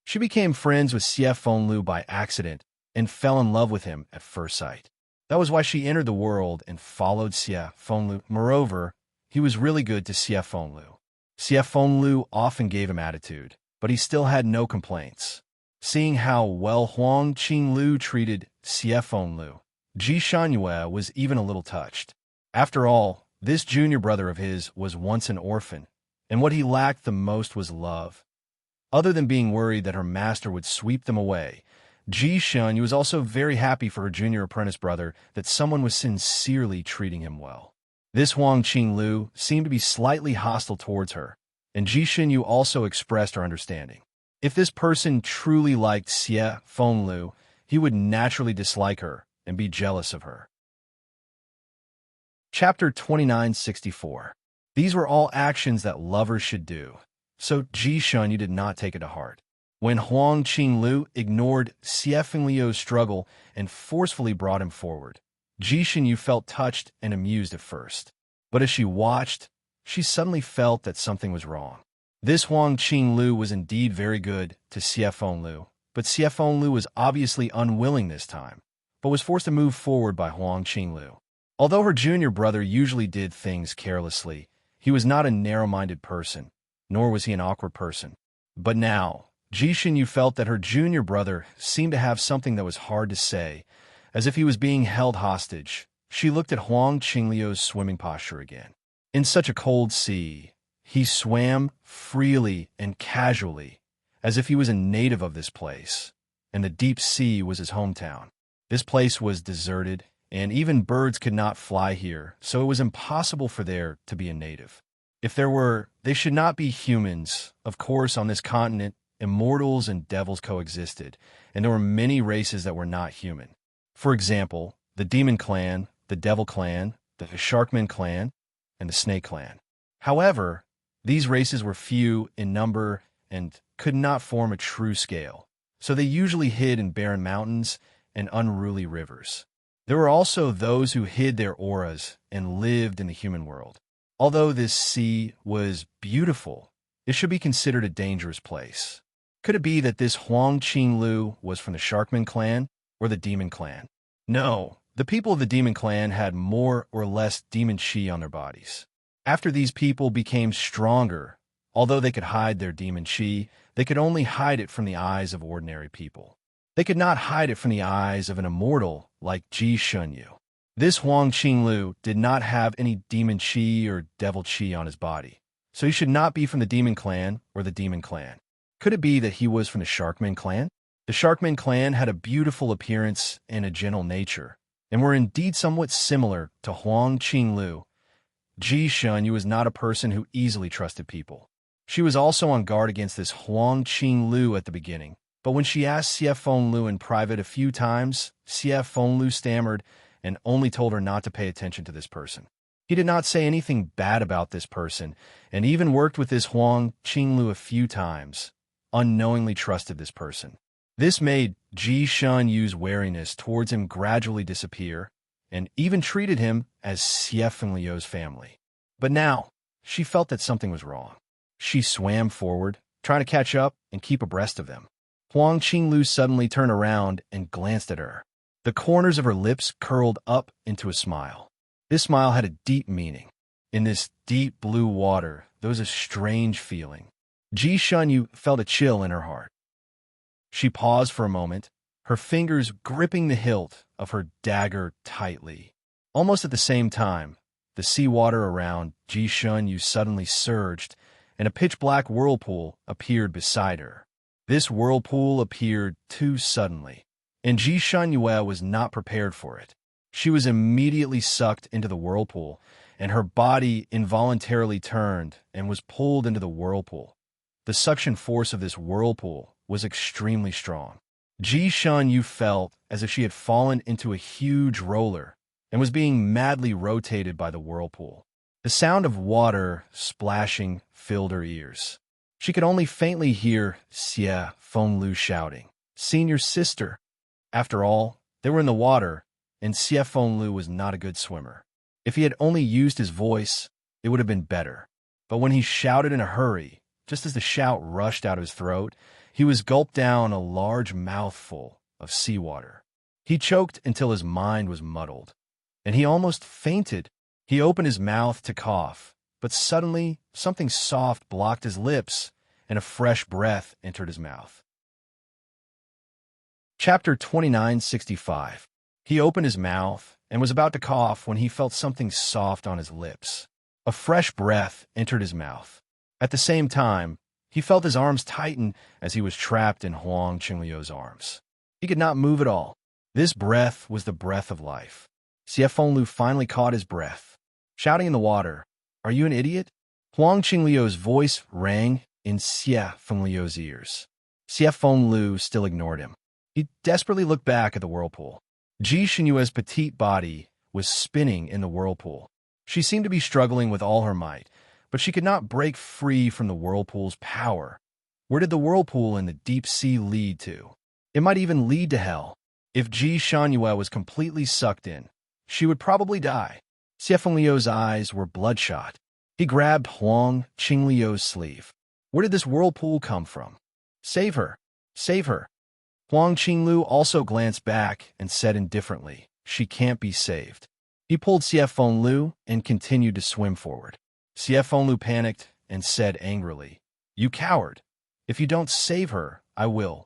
She became friends with Xie Fenglu by accident and fell in love with him at first sight. That was why she entered the world and followed Xie Fenglu. Moreover, he was really good to Xie Fenglu. Xie Fenglu often gave him attitude, but he still had no complaints. Seeing how well Huang Qinglu treated Xie Fenglu, Ji Shunyue was even a little touched. After all, this junior brother of his was once an orphan, and what he lacked the most was love. Other than being worried that her master would sweep them away, Ji Shunyue was also very happy for her junior apprentice brother that someone was sincerely treating him well. This Huang Qinglu seemed to be slightly hostile towards her, and Ji Shunyue also expressed her understanding. If this person truly liked Xie Fenglu, he would naturally dislike her and be jealous of her. Chapter 2964. These were all actions that lovers should do, so Ji Shunyue did not take it to heart. When Huang Qinglu ignored Xie Fengliu's struggle and forcefully brought him forward, Ji Shunyue felt touched and amused at first. But as she watched, she suddenly felt that something was wrong. This Huang Qinglu was indeed very good to Xie Fenglu, but Xie Fenglu was obviously unwilling this time, but was forced to move forward by Huang Qinglu. Although her junior brother usually did things carelessly, he was not a narrow-minded person, nor was he an awkward person. But now, Ji Shunyue felt that her junior brother seemed to have something that was hard to say, as if he was being held hostage. She looked at Huang Qingliu's swimming posture again. In such a cold sea, he swam freely and casually, as if he was a native of this place, and the deep sea was his hometown. This place was deserted, and even birds could not fly here, so it was impossible for there to be a native. If there were, they should not be humans. Of course, on this continent, immortals and devils coexisted, and there were many races that were not human. For example, the Demon Clan, the Devil Clan, the Sharkman Clan, and the Snake Clan. However, these races were few in number and could not form a true scale, so they usually hid in barren mountains and unruly rivers. There were also those who hid their auras and lived in the human world. Although this sea was beautiful, it should be considered a dangerous place. Could it be that this Huang Qinglu was from the Sharkman Clan or the Demon Clan? No, the people of the Demon Clan had more or less demon chi on their bodies. After these people became stronger, although they could hide their demon chi, they could only hide it from the eyes of ordinary people. They could not hide it from the eyes of an immortal like Ji Shunyue. This Huang Qinglu did not have any demon chi or devil chi on his body, so he should not be from the Demon Clan or the Demon Clan. Could it be that he was from the Sharkman Clan? The Sharkman Clan had a beautiful appearance and a gentle nature, and were indeed somewhat similar to Huang Qinglu. Ji Shunyue was not a person who easily trusted people. She was also on guard against this Huang Qinglu at the beginning, but when she asked Xie Fenglu in private a few times, Xie Fenglu stammered and only told her not to pay attention to this person. He did not say anything bad about this person, and even worked with this Huang Qinglu a few times, unknowingly trusted this person. This made Ji Shunyue's wariness towards him gradually disappear, and even treated him as Xie Fengliu's family. But now, she felt that something was wrong. She swam forward, trying to catch up and keep abreast of them. Huang Qinglu suddenly turned around and glanced at her. The corners of her lips curled up into a smile. This smile had a deep meaning. In this deep blue water, there was a strange feeling. Ji Shunyue felt a chill in her heart. She paused for a moment, her fingers gripping the hilt of her dagger tightly. Almost at the same time, the seawater around Ji Shunyue suddenly surged, and a pitch-black whirlpool appeared beside her. This whirlpool appeared too suddenly, and Ji Shunyue was not prepared for it. She was immediately sucked into the whirlpool, and her body involuntarily turned and was pulled into the whirlpool. The suction force of this whirlpool was extremely strong. Ji Shunyue felt as if she had fallen into a huge roller and was being madly rotated by the whirlpool. The sound of water splashing filled her ears. She could only faintly hear Xie Fenglu shouting, "Senior sister!" After all, they were in the water, and Xie Fenglu was not a good swimmer. If he had only used his voice, it would have been better. But when he shouted in a hurry, just as the shout rushed out of his throat, he was gulped down a large mouthful of seawater. He choked until his mind was muddled, and he almost fainted. He opened his mouth to cough, but suddenly something soft blocked his lips, and a fresh breath entered his mouth. Chapter 2965. He opened his mouth and was about to cough when he felt something soft on his lips. A fresh breath entered his mouth. At the same time, he felt his arms tighten as he was trapped in Huang Qingliu's arms. He could not move at all. This breath was the breath of life. Xie Fenglu finally caught his breath. Shouting in the water, "Are you an idiot?" Huang Qingliu's voice rang in Xie Fengliu's ears. Xie Fenglu still ignored him. He desperately looked back at the whirlpool. Ji Xinyue's petite body was spinning in the whirlpool. She seemed to be struggling with all her might, but she could not break free from the whirlpool's power. Where did the whirlpool in the deep sea lead to? It might even lead to hell. If Ji Xinyue was completely sucked in, she would probably die. Xie Fengliu's eyes were bloodshot. He grabbed Huang Qingliu's sleeve. Where did this whirlpool come from? Save her! Save her! Huang Qingliu also glanced back and said indifferently, "She can't be saved." He pulled Xie Fenglu and continued to swim forward. Xie Fenglu panicked and said angrily, "You coward! If you don't save her, I will."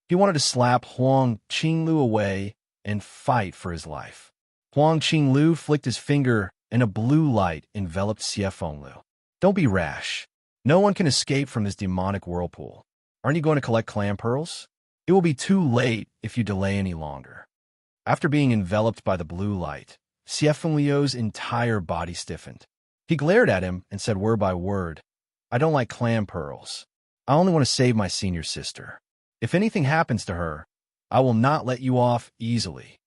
He wanted to slap Huang Qingliu away and fight for his life. Huang Qingliu flicked his finger and a blue light enveloped Xie Fenglu. "Don't be rash. No one can escape from this demonic whirlpool. Aren't you going to collect clam pearls? It will be too late if you delay any longer." After being enveloped by the blue light, Xie Fengliu's entire body stiffened. He glared at him and said word by word, "I don't like clam pearls. I only want to save my senior sister. If anything happens to her, I will not let you off easily."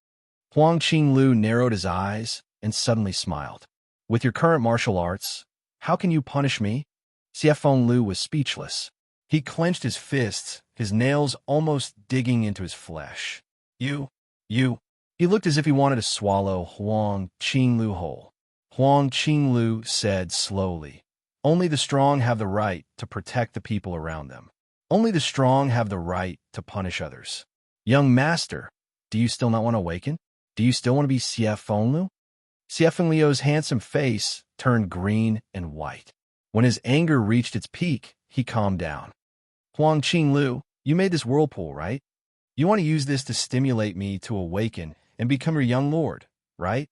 Huang Qingliu narrowed his eyes and suddenly smiled. "With your current martial arts, how can you punish me?" Xie Fenglu was speechless. He clenched his fists, his nails almost digging into his flesh. You. He looked as if he wanted to swallow Huang Qingliu whole. Huang Qingliu said slowly, "Only the strong have the right to protect the people around them. Only the strong have the right to punish others. Young master, do you still not want to awaken? Do you still want to be Xie Fenglu?" Xie Fengliu's handsome face turned green and white. When his anger reached its peak, he calmed down. "Huang Qingliu, you made this whirlpool, right? You want to use this to stimulate me to awaken and become your young lord, right?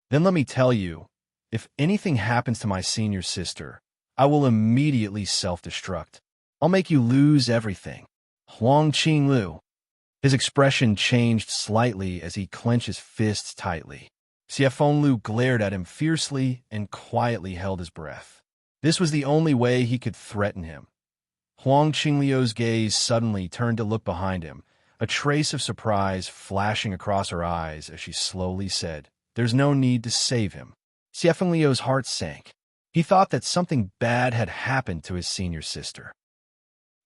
Then let me tell you, if anything happens to my senior sister, I will immediately self-destruct. I'll make you lose everything." Huang Qingliu. His expression changed slightly as he clenched his fists tightly. Xie Fenglu glared at him fiercely and quietly held his breath. This was the only way he could threaten him. Huang Qingliu's gaze suddenly turned to look behind him, a trace of surprise flashing across her eyes as she slowly said, "There's no need to save him." Xie Fengliu's heart sank. He thought that something bad had happened to his senior sister.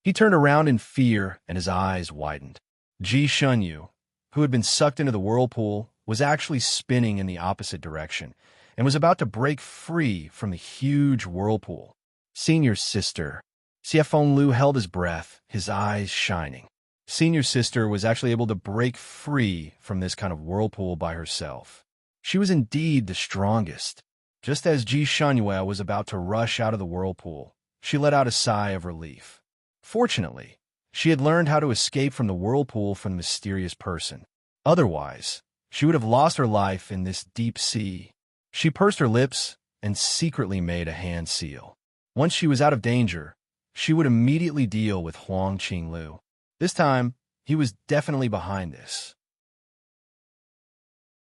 He turned around in fear and his eyes widened. Ji Shunyu, who had been sucked into the whirlpool, was actually spinning in the opposite direction and was about to break free from the huge whirlpool. "Senior sister." Xie Fenglu held his breath, his eyes shining. Senior sister was actually able to break free from this kind of whirlpool by herself. She was indeed the strongest. Just as Ji Shunyue was about to rush out of the whirlpool, she let out a sigh of relief. Fortunately, she had learned how to escape from the whirlpool from the mysterious person. Otherwise, she would have lost her life in this deep sea. She pursed her lips and secretly made a hand seal. Once she was out of danger, she would immediately deal with Huang Qingliu. This time, he was definitely behind this.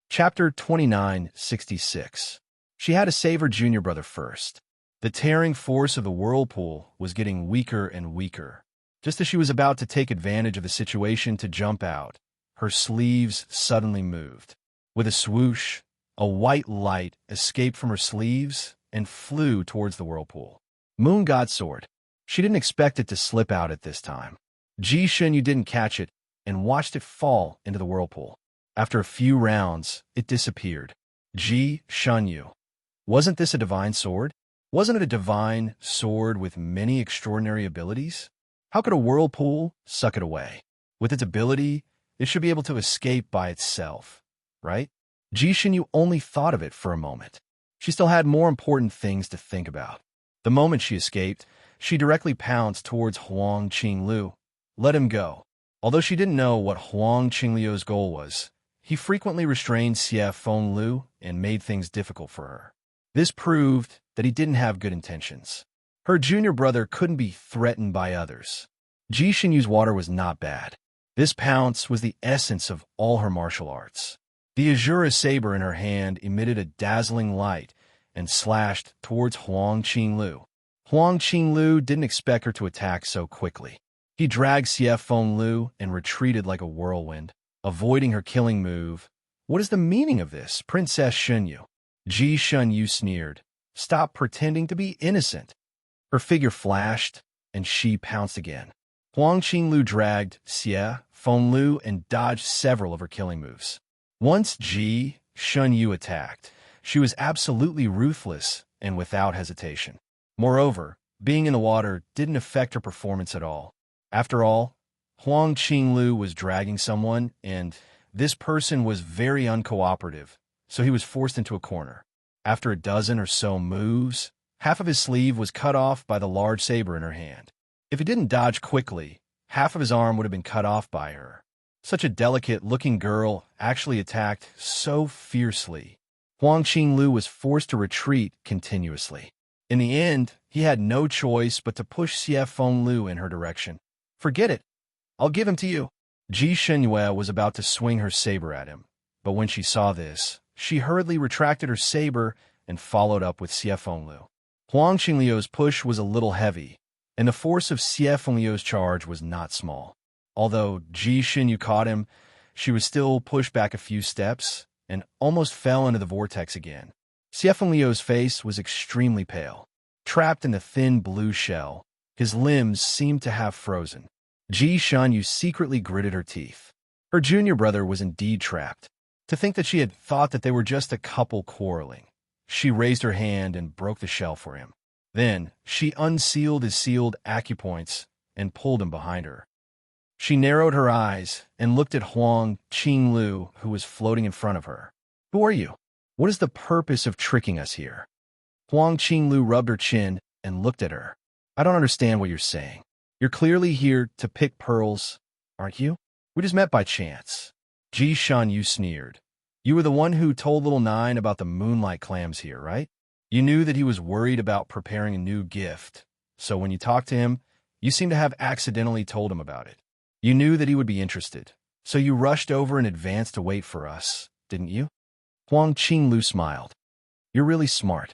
Chapter 2966. She had to save her junior brother first. The tearing force of the whirlpool was getting weaker and weaker. Just as she was about to take advantage of the situation to jump out, her sleeves suddenly moved. With a swoosh, a white light escaped from her sleeves and flew towards the whirlpool. Moon God Sword. She didn't expect it to slip out at this time. Ji Shunyu didn't catch it and watched it fall into the whirlpool. After a few rounds, it disappeared. Ji Shunyu. Wasn't this a divine sword? Wasn't it a divine sword with many extraordinary abilities? How could a whirlpool suck it away? With its ability, It should be able to escape by itself, right? Ji Shinyu only thought of it for a moment. She still had more important things to think about. The moment she escaped, she directly pounced towards Huang Qinglu. Let him go. Although she didn't know what Huang Qingliu's goal was, he frequently restrained Xie Fenglu and made things difficult for her. This proved that he didn't have good intentions. Her junior brother couldn't be threatened by others. Ji Xinyu's water was not bad. This pounce was the essence of all her martial arts. The Azura saber in her hand emitted a dazzling light and slashed towards Huang Qinglu. Huang Qinglu didn't expect her to attack so quickly. He dragged Xie Fenglu and retreated like a whirlwind, avoiding her killing move. What is the meaning of this, Princess Xinyu? Ji Shenyu sneered. Stop pretending to be innocent. Her figure flashed, and she pounced again. Huang Qinglu dragged Xie Fenglu and dodged several of her killing moves. Once Ji Shenyu attacked, she was absolutely ruthless and without hesitation. Moreover, being in the water didn't affect her performance at all. After all, Huang Qinglu was dragging someone, and this person was very uncooperative, so he was forced into a corner. After a dozen or so moves, half of his sleeve was cut off by the large saber in her hand. If he didn't dodge quickly, half of his arm would have been cut off by her. Such a delicate-looking girl actually attacked so fiercely. Huang Qinglu was forced to retreat continuously. In the end, he had no choice but to push Xie Fenglu in her direction. Forget it. I'll give him to you. Ji Shenyu was about to swing her saber at him, but when she saw this, she hurriedly retracted her saber and followed up with Xie Fenglu. Huang Qingliu's push was a little heavy, and the force of Xie Fengliu's charge was not small. Although Ji Shinyu caught him, she was still pushed back a few steps and almost fell into the vortex again. Xie Fengliu's face was extremely pale. Trapped in the thin blue shell, his limbs seemed to have frozen. Ji Shanyu secretly gritted her teeth. Her junior brother was indeed trapped. To think that she had thought that they were just a couple quarreling. She raised her hand and broke the shell for him. Then, she unsealed his sealed acupoints and pulled him behind her. She narrowed her eyes and looked at Huang Qinglu, who was floating in front of her. Who are you? What is the purpose of tricking us here? Huang Qinglu rubbed her chin and looked at her. I don't understand what you're saying. You're clearly here to pick pearls, aren't you? We just met by chance. Ji Shanyu sneered. You were the one who told little Nine about the moonlight clams here, right? You knew that he was worried about preparing a new gift, so when you talked to him, you seem to have accidentally told him about it. You knew that he would be interested, so you rushed over in advance to wait for us, didn't you? Huang Qinglu smiled. You're really smart.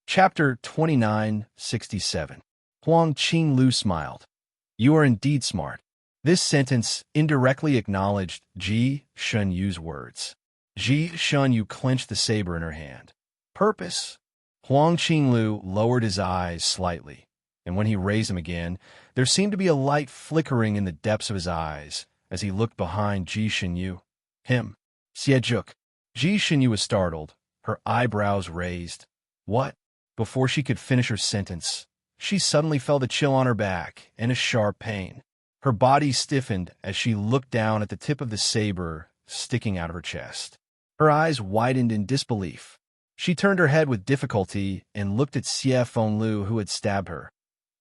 Chapter 2967. Huang Qinglu smiled. You are indeed smart. This sentence indirectly acknowledged Ji Shenyu's words. Ji Shenyu clenched the saber in her hand. Purpose? Huang Qinglu lowered his eyes slightly, and when he raised them again, there seemed to be a light flickering in the depths of his eyes as he looked behind Ji Shenyu. Him. Xiejuk. Ji Shenyu was startled, her eyebrows raised. What? Before she could finish her sentence, she suddenly felt a chill on her back and a sharp pain. Her body stiffened as she looked down at the tip of the saber sticking out of her chest. Her eyes widened in disbelief. She turned her head with difficulty and looked at Xie Fenglu, who had stabbed her.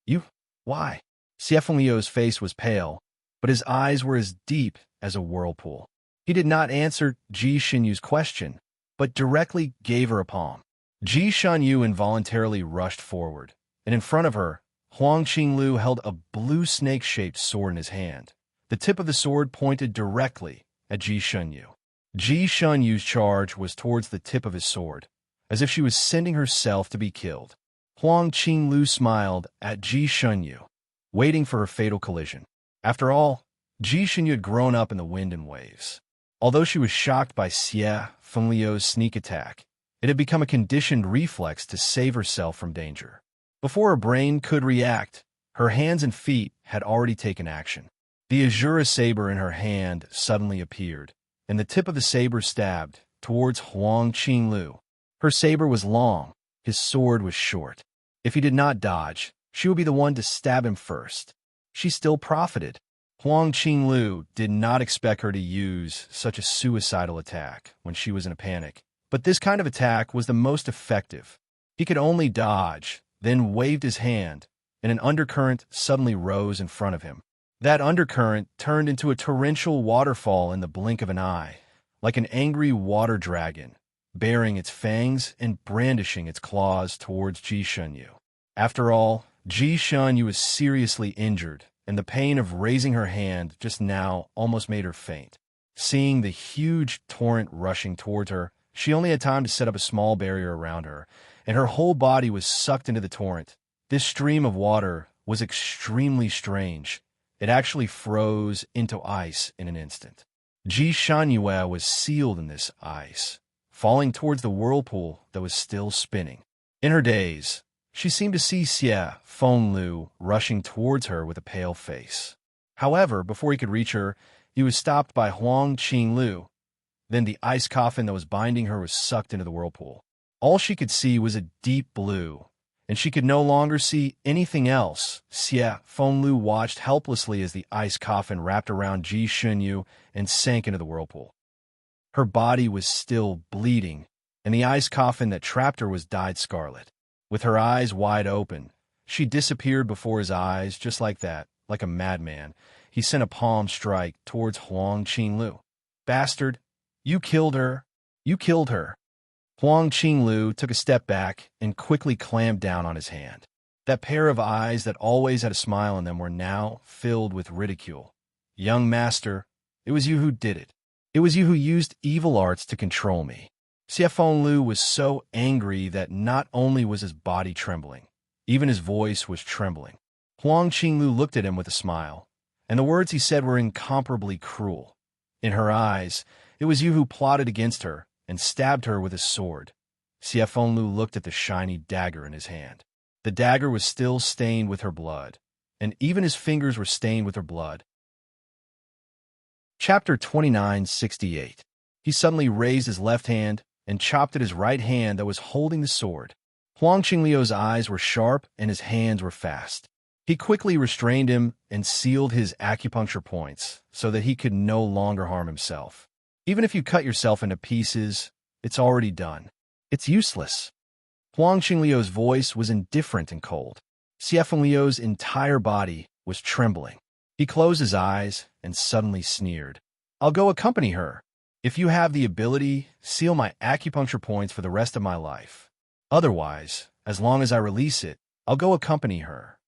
You? Why? Xie Fengliu's face was pale, but his eyes were as deep as a whirlpool. He did not answer Ji Shenyu's question, but directly gave her a palm. Ji Shenyu involuntarily rushed forward, and in front of her, Huang Qinglu held a blue snake-shaped sword in his hand. The tip of the sword pointed directly at Ji Shenyu. Ji Shenyu's charge was towards the tip of his sword, as if she was sending herself to be killed. Huang Qinglu smiled at Ji Shenyu, waiting for her fatal collision. After all, Ji Shenyu had grown up in the wind and waves. Although she was shocked by Xie Fengliu's sneak attack, it had become a conditioned reflex to save herself from danger. Before her brain could react, her hands and feet had already taken action. The Azura saber in her hand suddenly appeared, and the tip of the saber stabbed towards Huang Qinglu. Her saber was long, his sword was short. If he did not dodge, she would be the one to stab him first. She still profited. Huang Qinglu did not expect her to use such a suicidal attack when she was in a panic, but this kind of attack was the most effective. He could only dodge, then waved his hand, and an undercurrent suddenly rose in front of him. That undercurrent turned into a torrential waterfall in the blink of an eye, like an angry water dragon, baring its fangs and brandishing its claws towards Ji Shunyu. After all, Ji Shunyu was seriously injured, and the pain of raising her hand just now almost made her faint. Seeing the huge torrent rushing towards her, she only had time to set up a small barrier around her, and her whole body was sucked into the torrent. This stream of water was extremely strange. It actually froze into ice in an instant. Ji Shanyue was sealed in this ice, falling towards the whirlpool that was still spinning. In her daze, she seemed to see Xie Fenglu rushing towards her with a pale face. However, before he could reach her, he was stopped by Huang Qinglu. Then the ice coffin that was binding her was sucked into the whirlpool. All she could see was a deep blue, and she could no longer see anything else. Xie Fenglu watched helplessly as the ice coffin wrapped around Ji Shunyu and sank into the whirlpool. Her body was still bleeding, and the ice coffin that trapped her was dyed scarlet. With her eyes wide open, she disappeared before his eyes just like that, like a madman. He sent a palm strike towards Huang Qinglu. "Bastard! You killed her! You killed her!" Huang Qinglu took a step back and quickly clammed down on his hand. That pair of eyes that always had a smile in them were now filled with ridicule. "Young master, it was you who did it. It was you who used evil arts to control me." Xie Fenglu was so angry that not only was his body trembling, even his voice was trembling. Huang Qinglu looked at him with a smile, and the words he said were incomparably cruel. In her eyes, it was you who plotted against her and stabbed her with his sword. Xie Fenglu looked at the shiny dagger in his hand. The dagger was still stained with her blood, and even his fingers were stained with her blood. Chapter 2968. He suddenly raised his left hand and chopped at his right hand that was holding the sword. Huang Qingliu's eyes were sharp and his hands were fast. He quickly restrained him and sealed his acupuncture points so that he could no longer harm himself. Even if you cut yourself into pieces, it's already done. It's useless. Huang Qingliu's voice was indifferent and cold. Xie Fengliu's entire body was trembling. He closed his eyes and suddenly sneered. "I'll go accompany her. If you have the ability, seal my acupuncture points for the rest of my life. Otherwise, as long as I release it, I'll go accompany her."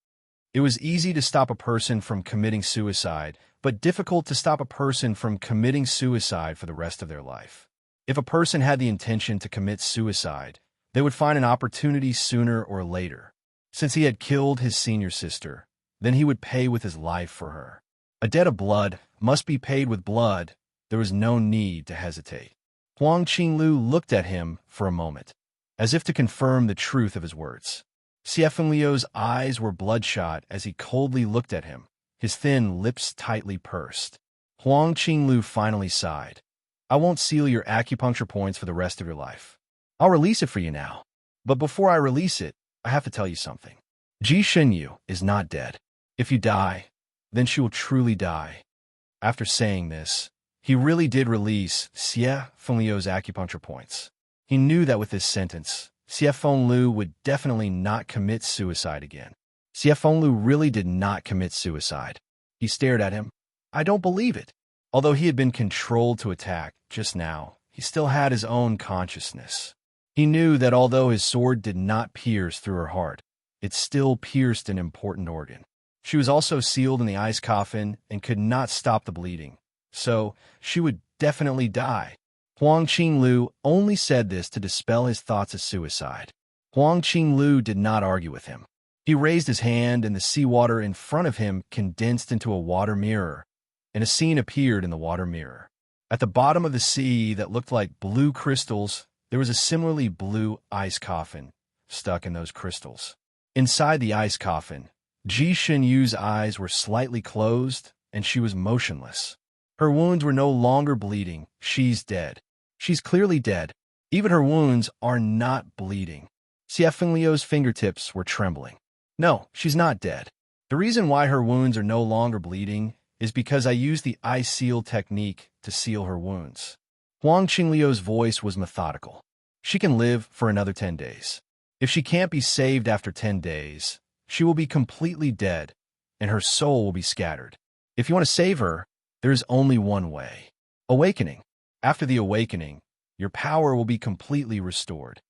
It was easy to stop a person from committing suicide, but difficult to stop a person from committing suicide for the rest of their life. If a person had the intention to commit suicide, they would find an opportunity sooner or later. Since he had killed his senior sister, then he would pay with his life for her. A debt of blood must be paid with blood. There was no need to hesitate. Huang Qinglu looked at him for a moment, as if to confirm the truth of his words. Xie Fengliu's eyes were bloodshot as he coldly looked at him, his thin lips tightly pursed. Huang Qinglu finally sighed. "I won't seal your acupuncture points for the rest of your life. I'll release it for you now. But before I release it, I have to tell you something. Ji Shunyu is not dead. If you die, then she will truly die." After saying this, he really did release Xie Fengliu's acupuncture points. He knew that with this sentence, Xie Fenglu would definitely not commit suicide again. Xie Fenglu really did not commit suicide. He stared at him. "I don't believe it." Although he had been controlled to attack just now, he still had his own consciousness. He knew that although his sword did not pierce through her heart, it still pierced an important organ. She was also sealed in the ice coffin and could not stop the bleeding, so she would definitely die. Huang Qinglu only said this to dispel his thoughts of suicide. Huang Qinglu did not argue with him. He raised his hand and the seawater in front of him condensed into a water mirror, and a scene appeared in the water mirror. At the bottom of the sea that looked like blue crystals, there was a similarly blue ice coffin stuck in those crystals. Inside the ice coffin, Ji Shunyu's eyes were slightly closed, and she was motionless. Her wounds were no longer bleeding. She's dead. She's clearly dead. Even her wounds are not bleeding. Xie Fengliu's fingertips were trembling. No, she's not dead. The reason why her wounds are no longer bleeding is because I use the eye seal technique to seal her wounds. Huang Qingliu's voice was methodical. She can live for another 10 days. If she can't be saved after 10 days, she will be completely dead, and her soul will be scattered. If you want to save her, there is only one way. Awakening. After the awakening, your power will be completely restored.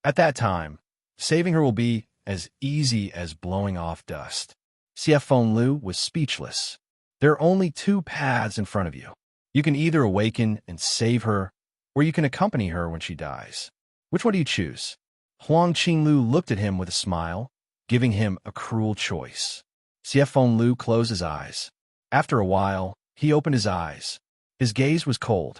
At that time, saving her will be as easy as blowing off dust. CF Feng Lu was speechless. There are only two paths in front of you. You can either awaken and save her, or you can accompany her when she dies. Which one do you choose? Huang Qingliu looked at him with a smile, giving him a cruel choice. CF Feng Lu closed his eyes. After a while, he opened his eyes. His gaze was cold.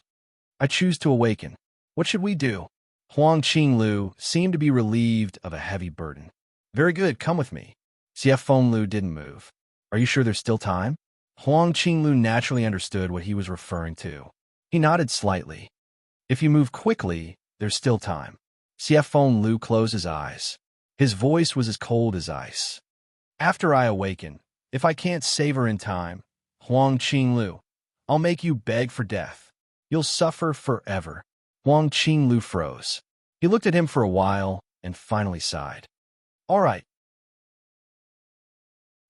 I choose to awaken. What should we do? Huang Qingliu seemed to be relieved of a heavy burden. Very good, come with me. CF Feng Lu didn't move. Are you sure there's still time? Huang Qingliu naturally understood what he was referring to. He nodded slightly. If you move quickly, there's still time. CF Feng Lu closed his eyes. His voice was as cold as ice. After I awaken, if I can't save her in time, Huang Qingliu, I'll make you beg for death. You'll suffer forever. Huang Qingliu froze. He looked at him for a while and finally sighed. All right.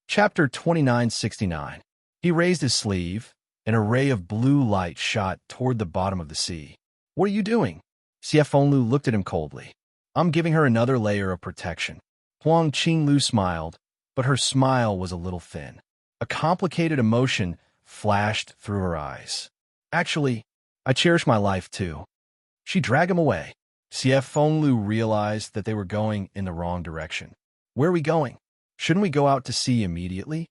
Chapter 2969. He raised his sleeve. An ray of blue light shot toward the bottom of the sea. What are you doing? CF Feng Lu looked at him coldly. I'm giving her another layer of protection. Huang Qingliu smiled, but her smile was a little thin. A complicated emotion flashed through her eyes. Actually, I cherish my life too. She dragged him away. CF Feng Lu realized that they were going in the wrong direction. Where are we going? Shouldn't we go out to sea immediately?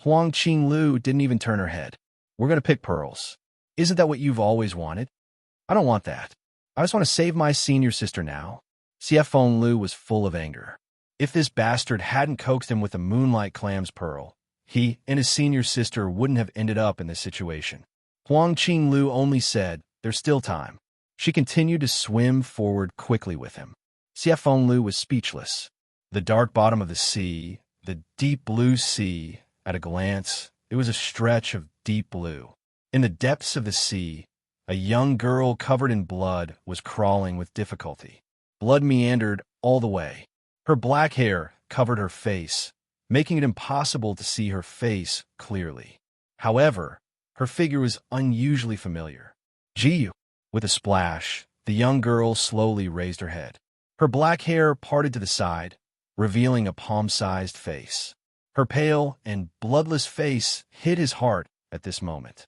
Huang Qingliu didn't even turn her head. We're going to pick pearls. Isn't that what you've always wanted? I don't want that. I just want to save my senior sister now. CF Feng Lu was full of anger. If this bastard hadn't coaxed him with a moonlight clam's pearl, he and his senior sister wouldn't have ended up in this situation. Huang Qingliu only said, there's still time. She continued to swim forward quickly with him. CF Feng Lu was speechless. The dark bottom of the sea, the deep blue sea, at a glance, it was a stretch of deep blue. In the depths of the sea, a young girl covered in blood was crawling with difficulty. Blood meandered all the way. Her black hair covered her face, making it impossible to see her face clearly. However, her figure was unusually familiar. Jiyu. With a splash, the young girl slowly raised her head. Her black hair parted to the side, revealing a palm-sized face. Her pale and bloodless face hit his heart at this moment.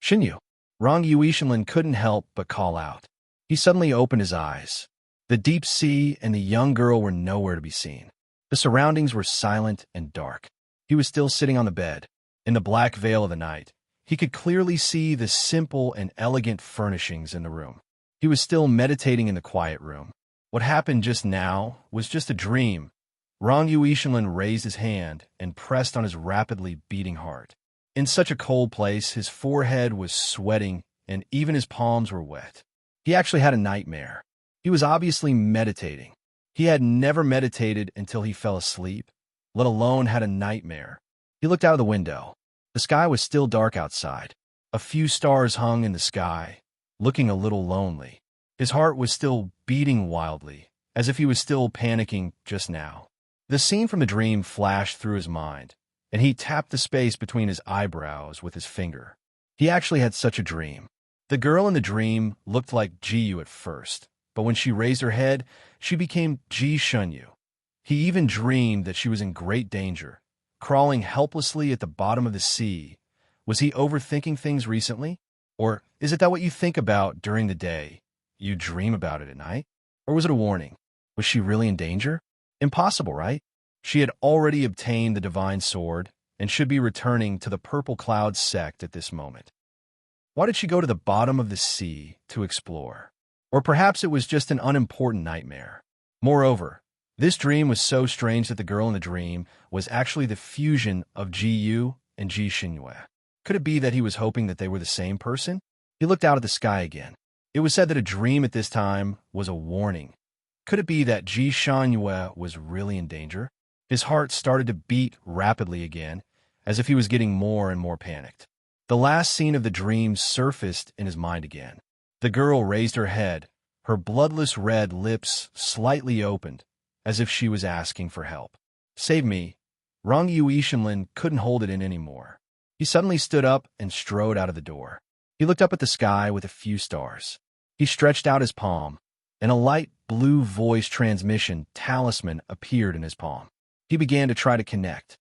Xinyu. Rong Yuishenlin couldn't help but call out. He suddenly opened his eyes. The deep sea and the young girl were nowhere to be seen. The surroundings were silent and dark. He was still sitting on the bed. In the black veil of the night, he could clearly see the simple and elegant furnishings in the room. He was still meditating in the quiet room. What happened just now was just a dream. Rong Yuishenlin raised his hand and pressed on his rapidly beating heart. In such a cold place, his forehead was sweating and even his palms were wet. He actually had a nightmare. He was obviously meditating. He had never meditated until he fell asleep, let alone had a nightmare. He looked out of the window. The sky was still dark outside. A few stars hung in the sky, looking a little lonely. His heart was still beating wildly, as if he was still panicking just now. The scene from the dream flashed through his mind, and he tapped the space between his eyebrows with his finger. He actually had such a dream. The girl in the dream looked like Jiyu at first, but when she raised her head, she became Ji Shunyu. He even dreamed that she was in great danger, crawling helplessly at the bottom of the sea. Was he overthinking things recently? Or is it that what you think about during the day, you dream about it at night? Or was it a warning? Was she really in danger? Impossible, right? She had already obtained the divine sword and should be returning to the Purple Cloud sect at this moment. Why did she go to the bottom of the sea to explore? Or perhaps it was just an unimportant nightmare. Moreover, this dream was so strange that the girl in the dream was actually the fusion of Ji Yu and Ji Xinyu. Could it be that he was hoping that they were the same person? He looked out at the sky again. It was said that a dream at this time was a warning. Could it be that Ji Shangyue was really in danger? His heart started to beat rapidly again, as if he was getting more and more panicked. The last scene of the dream surfaced in his mind again. The girl raised her head, her bloodless red lips slightly opened, as if she was asking for help. "Save me." Rong Yuishinlin couldn't hold it in anymore. He suddenly stood up and strode out of the door. He looked up at the sky with a few stars. He stretched out his palm, and a light blue voice transmission talisman appeared in his palm. He began to try to connect.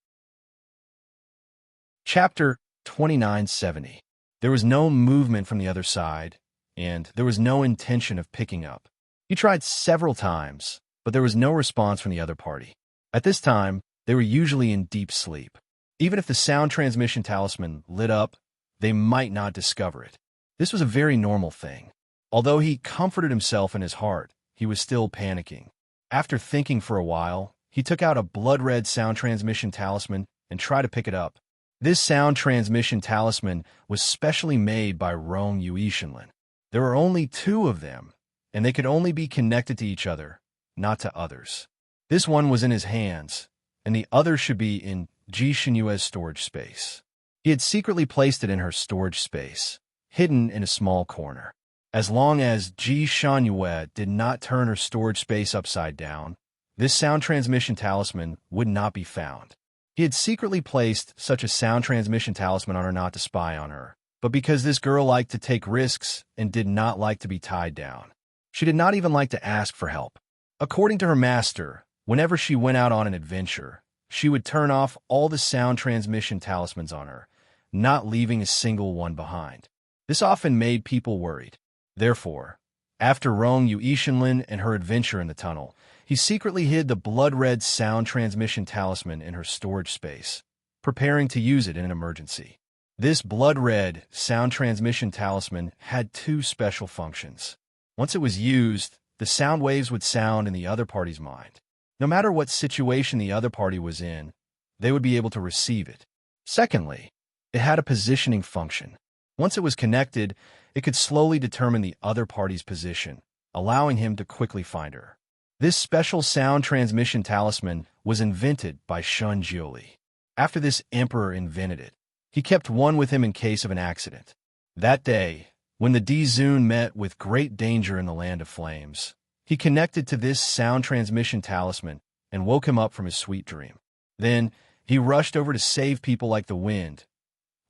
Chapter 2970. There was no movement from the other side, and there was no intention of picking up. He tried several times, but there was no response from the other party. At this time, they were usually in deep sleep. Even if the sound transmission talisman lit up, they might not discover it. This was a very normal thing. Although he comforted himself in his heart, he was still panicking. After thinking for a while, he took out a blood-red sound transmission talisman and tried to pick it up. This sound transmission talisman was specially made by Rong Yuishinlin. There were only 2 of them, and they could only be connected to each other, not to others. This one was in his hands, and the other should be in Ji Xinyue's storage space. He had secretly placed it in her storage space, hidden in a small corner. As long as Ji Xinyue did not turn her storage space upside down, this sound transmission talisman would not be found. He had secretly placed such a sound transmission talisman on her not to spy on her, but because this girl liked to take risks and did not like to be tied down. She did not even like to ask for help. According to her master, whenever she went out on an adventure, she would turn off all the sound transmission talismans on her, not leaving a single one behind. This often made people worried. Therefore, after Rong Yuishinlin and her adventure in the tunnel, he secretly hid the blood-red sound transmission talisman in her storage space, preparing to use it in an emergency. This blood-red sound transmission talisman had 2 special functions. Once it was used, the sound waves would sound in the other party's mind. No matter what situation the other party was in, they would be able to receive it. Secondly, it had a positioning function. Once it was connected, it could slowly determine the other party's position, allowing him to quickly find her. This special sound transmission talisman was invented by Shun Jiuli. After this emperor invented it, he kept one with him in case of an accident. That day, when the Dizun met with great danger in the Land of Flames, he connected to this sound transmission talisman and woke him up from his sweet dream. Then, he rushed over to save people like the wind.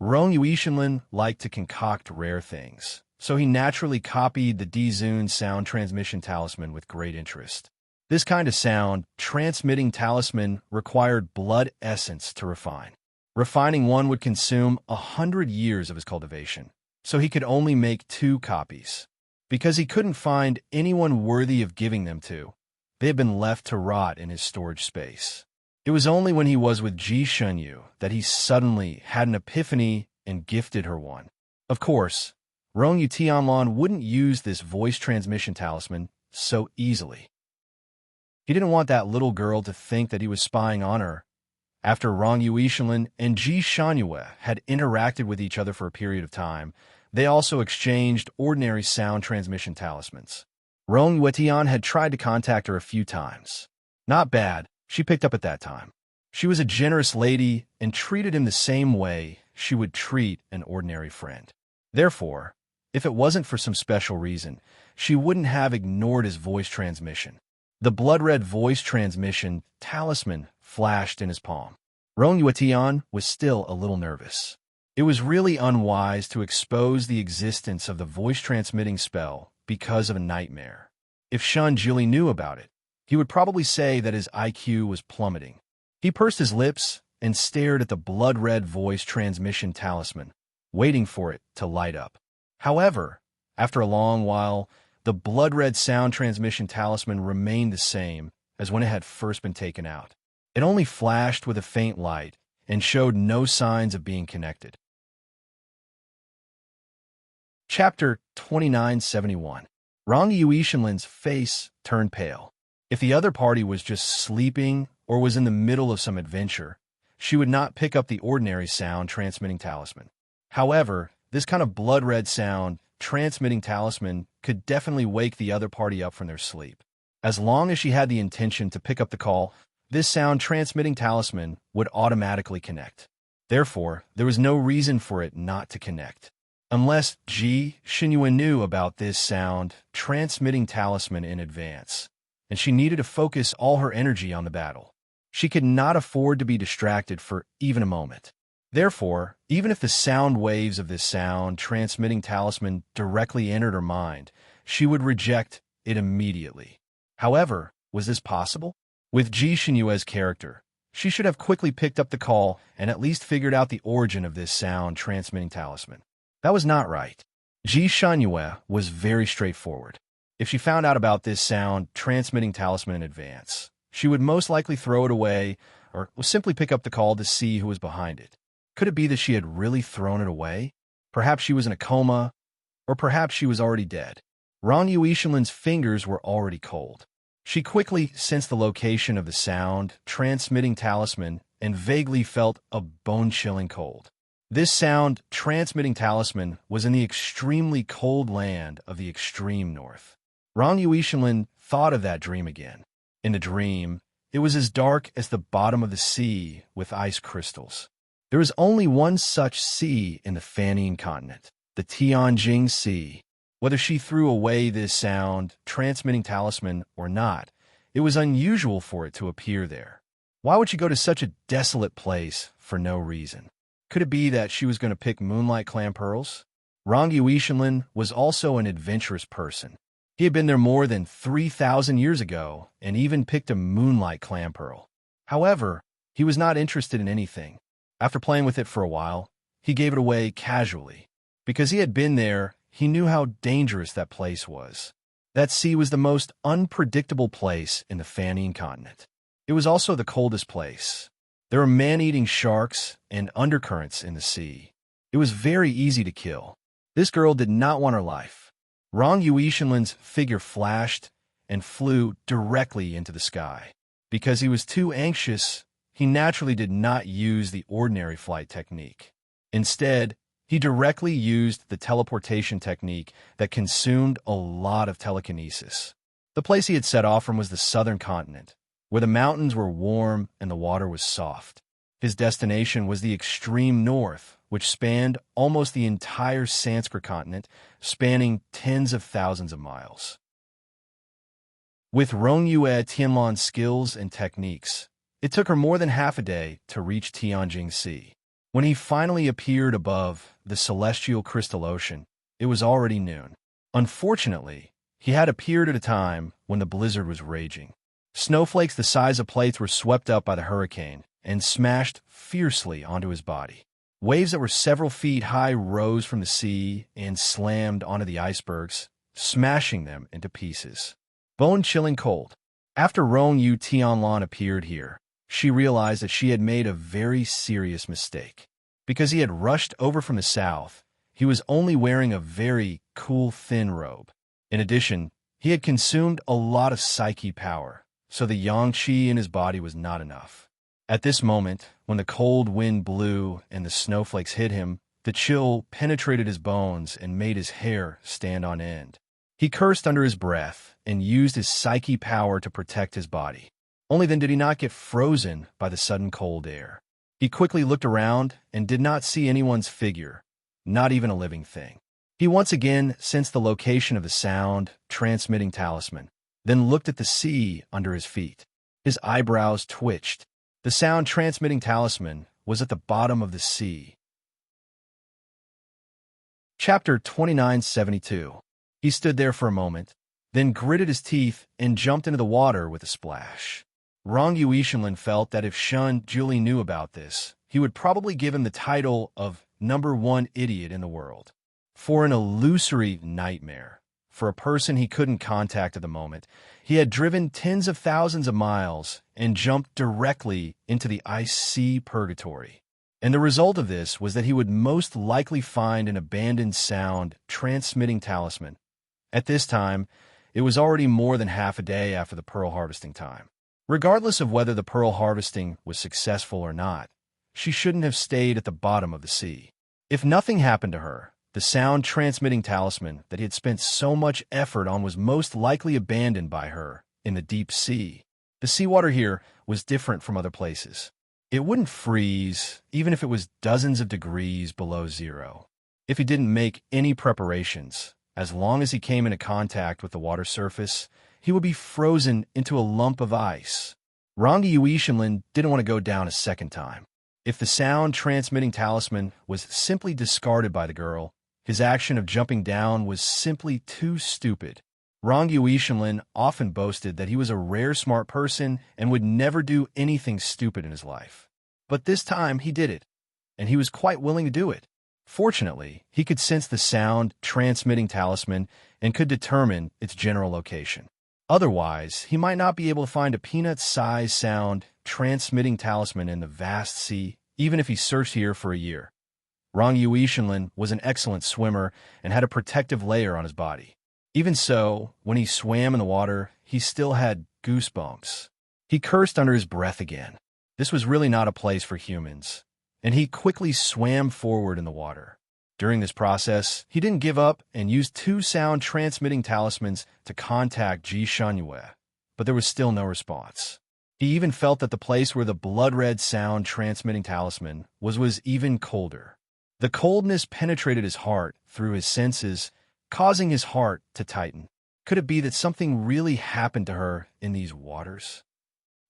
Rong Yuishinlin liked to concoct rare things, so he naturally copied the Dizun sound transmission talisman with great interest. This kind of sound transmitting talisman required blood essence to refine. Refining one would consume 100 years of his cultivation, so he could only make 2 copies. Because he couldn't find anyone worthy of giving them to, they had been left to rot in his storage space. It was only when he was with Ji Shenyu that he suddenly had an epiphany and gifted her one. Of course, Rong Yu Tianlan wouldn't use this voice transmission talisman so easily. He didn't want that little girl to think that he was spying on her. After Rong Yuishinlin and Ji Shanyu had interacted with each other for a period of time, they also exchanged ordinary sound transmission talismans. Rong Yuetian had tried to contact her a few times. Not bad, she picked up at that time. She was a generous lady and treated him the same way she would treat an ordinary friend. Therefore, if it wasn't for some special reason, she wouldn't have ignored his voice transmission. The blood-red voice transmission talisman flashed in his palm. Rong Yuetian was still a little nervous. It was really unwise to expose the existence of the voice-transmitting spell because of a nightmare. If Shun Jili knew about it, he would probably say that his IQ was plummeting. He pursed his lips and stared at the blood-red voice transmission talisman, waiting for it to light up. However, after a long while, the blood-red sound transmission talisman remained the same as when it had first been taken out. It only flashed with a faint light and showed no signs of being connected. Chapter 2971. Rong Yuishinlin's face turned pale. If the other party was just sleeping or was in the middle of some adventure, she would not pick up the ordinary sound transmitting talisman. However, this kind of blood-red sound transmitting talisman could definitely wake the other party up from their sleep. As long as she had the intention to pick up the call, this sound transmitting talisman would automatically connect. Therefore, there was no reason for it not to connect. Unless Ji Xinyue knew about this sound transmitting talisman in advance, and she needed to focus all her energy on the battle. She could not afford to be distracted for even a moment. Therefore, even if the sound waves of this sound transmitting talisman directly entered her mind, she would reject it immediately. However, was this possible? With Ji Xinyue's character, she should have quickly picked up the call and at least figured out the origin of this sound transmitting talisman. That was not right. Ji Xinyue was very straightforward. If she found out about this sound transmitting talisman in advance, she would most likely throw it away or simply pick up the call to see who was behind it. Could it be that she had really thrown it away? Perhaps she was in a coma, or perhaps she was already dead. Rong Yuishinlin's fingers were already cold. She quickly sensed the location of the sound transmitting talisman and vaguely felt a bone-chilling cold. This sound transmitting talisman was in the extremely cold land of the extreme north. Rong Yuishinlin thought of that dream again. In the dream, it was as dark as the bottom of the sea with ice crystals. There is only one such sea in the Fanning continent, the Tianjing Sea. Whether she threw away this sound transmitting talisman or not, it was unusual for it to appear there. Why would she go to such a desolate place for no reason? Could it be that she was going to pick moonlight clam pearls? Rong Yuishinlin was also an adventurous person. He had been there more than 3,000 years ago and even picked a moonlight clam pearl. However, he was not interested in anything. After playing with it for a while, he gave it away casually. Because he had been there, he knew how dangerous that place was. That sea was the most unpredictable place in the Fanning continent. It was also the coldest place. There were man-eating sharks and undercurrents in the sea. It was very easy to kill. This girl did not want her life. Rong Yuishinlin's figure flashed and flew directly into the sky. Because he was too anxious, he naturally did not use the ordinary flight technique. Instead, he directly used the teleportation technique that consumed a lot of telekinesis. The place he had set off from was the southern continent, where the mountains were warm and the water was soft. His destination was the extreme north, which spanned almost the entire Sanskrit continent, spanning tens of thousands of miles. With Rong Yue Tianlan's skills and techniques, it took her more than half a day to reach Tianjing Sea. When he finally appeared above the celestial crystal ocean, it was already noon. Unfortunately, he had appeared at a time when the blizzard was raging. Snowflakes the size of plates were swept up by the hurricane and smashed fiercely onto his body. Waves that were several feet high rose from the sea and slammed onto the icebergs, smashing them into pieces. Bone-chilling cold. After Rong Yu Tianlan appeared here, she realized that she had made a very serious mistake. Because he had rushed over from the south, he was only wearing a very cool thin robe. In addition, he had consumed a lot of psyche power, so the yang qi in his body was not enough. At this moment, when the cold wind blew and the snowflakes hit him, the chill penetrated his bones and made his hair stand on end. He cursed under his breath and used his psyche power to protect his body. Only then did he not get frozen by the sudden cold air. He quickly looked around and did not see anyone's figure, not even a living thing. He once again sensed the location of the sound transmitting talisman, then looked at the sea under his feet. His eyebrows twitched. The sound transmitting talisman was at the bottom of the sea. Chapter 2972. He stood there for a moment, then gritted his teeth and jumped into the water with a splash. Rong Yuishinlin felt that if Shun Julie knew about this, he would probably give him the title of #1 idiot in the world. For an illusory nightmare, for a person he couldn't contact at the moment, he had driven tens of thousands of miles and jumped directly into the ice sea purgatory. And the result of this was that he would most likely find an abandoned sound transmitting talisman. At this time, it was already more than half a day after the pearl harvesting time. Regardless of whether the pearl harvesting was successful or not, she shouldn't have stayed at the bottom of the sea. If nothing happened to her, the sound-transmitting talisman that he had spent so much effort on was most likely abandoned by her in the deep sea. The seawater here was different from other places. It wouldn't freeze, even if it was dozens of degrees below zero. If he didn't make any preparations, as long as he came into contact with the water surface, he would be frozen into a lump of ice. Rangi Yuishinlin didn't want to go down a second time. If the sound-transmitting talisman was simply discarded by the girl, his action of jumping down was simply too stupid. Rangi Yuishinlin often boasted that he was a rare smart person and would never do anything stupid in his life. But this time he did it, and he was quite willing to do it. Fortunately, he could sense the sound-transmitting talisman and could determine its general location. Otherwise, he might not be able to find a peanut-sized sound-transmitting talisman in the vast sea, even if he searched here for a year. Rangi Yuishinlin was an excellent swimmer and had a protective layer on his body. Even so, when he swam in the water, he still had goosebumps. He cursed under his breath again. This was really not a place for humans, and he quickly swam forward in the water. During this process, he didn't give up and used 2 sound-transmitting talismans to contact Ji Shunyue, but there was still no response. He even felt that the place where the blood-red sound-transmitting talisman was even colder. The coldness penetrated his heart through his senses, causing his heart to tighten. Could it be that something really happened to her in these waters?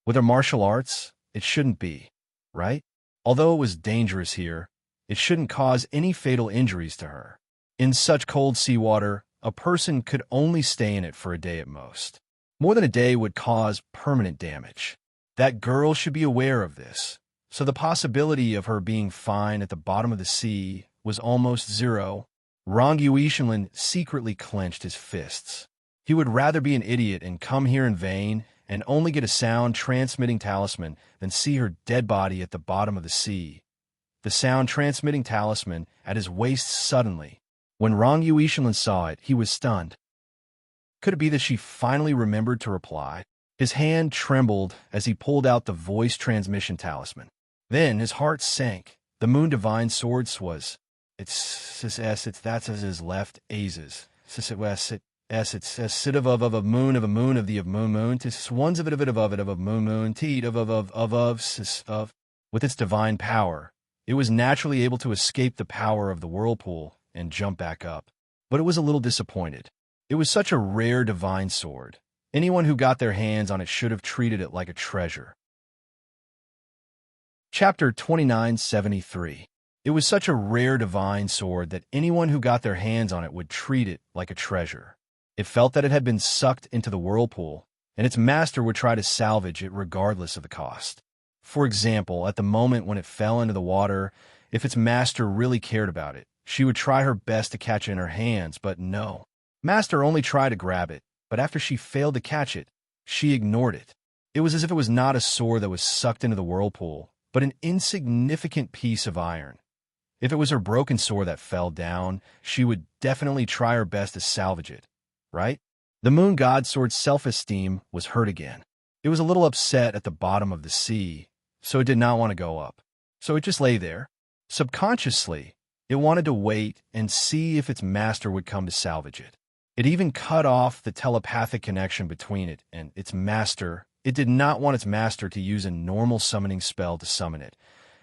With her martial arts, it shouldn't be, right? Although it was dangerous here, it shouldn't cause any fatal injuries to her. In such cold seawater, a person could only stay in it for a day at most. More than a day would cause permanent damage. That girl should be aware of this, so the possibility of her being fine at the bottom of the sea was almost zero. Rangi Yuishinlin secretly clenched his fists. He would rather be an idiot and come here in vain and only get a sound-transmitting talisman than see her dead body at the bottom of the sea. The sound-transmitting talisman at his waist suddenly. When Rangi Yuishinlin saw it, he was stunned. Could it be that she finally remembered to reply? His hand trembled as he pulled out the voice transmission talisman. Then his heart sank. The Moon Divine Sword was. That's his left A's. It's sit of a moon of the of moon tis ones of moon teed of. With its divine power, it was naturally able to escape the power of the whirlpool and jump back up. But it was a little disappointed. It was such a rare divine sword. Anyone who got their hands on it should have treated it like a treasure. Chapter 2973. It was such a rare divine sword that anyone who got their hands on it would treat it like a treasure. It felt that it had been sucked into the whirlpool, and its master would try to salvage it regardless of the cost. For example, at the moment when it fell into the water, if its master really cared about it, she would try her best to catch it in her hands, but no. Master only tried to grab it, but after she failed to catch it, she ignored it. It was as if it was not a sword that was sucked into the whirlpool, but an insignificant piece of iron. If it was her broken sword that fell down, she would definitely try her best to salvage it, right? The Moon God Sword's self-esteem was hurt again. It was a little upset at the bottom of the sea, so it did not want to go up. So it just lay there. Subconsciously, it wanted to wait and see if its master would come to salvage it. It even cut off the telepathic connection between it and its master. It did not want its master to use a normal summoning spell to summon it.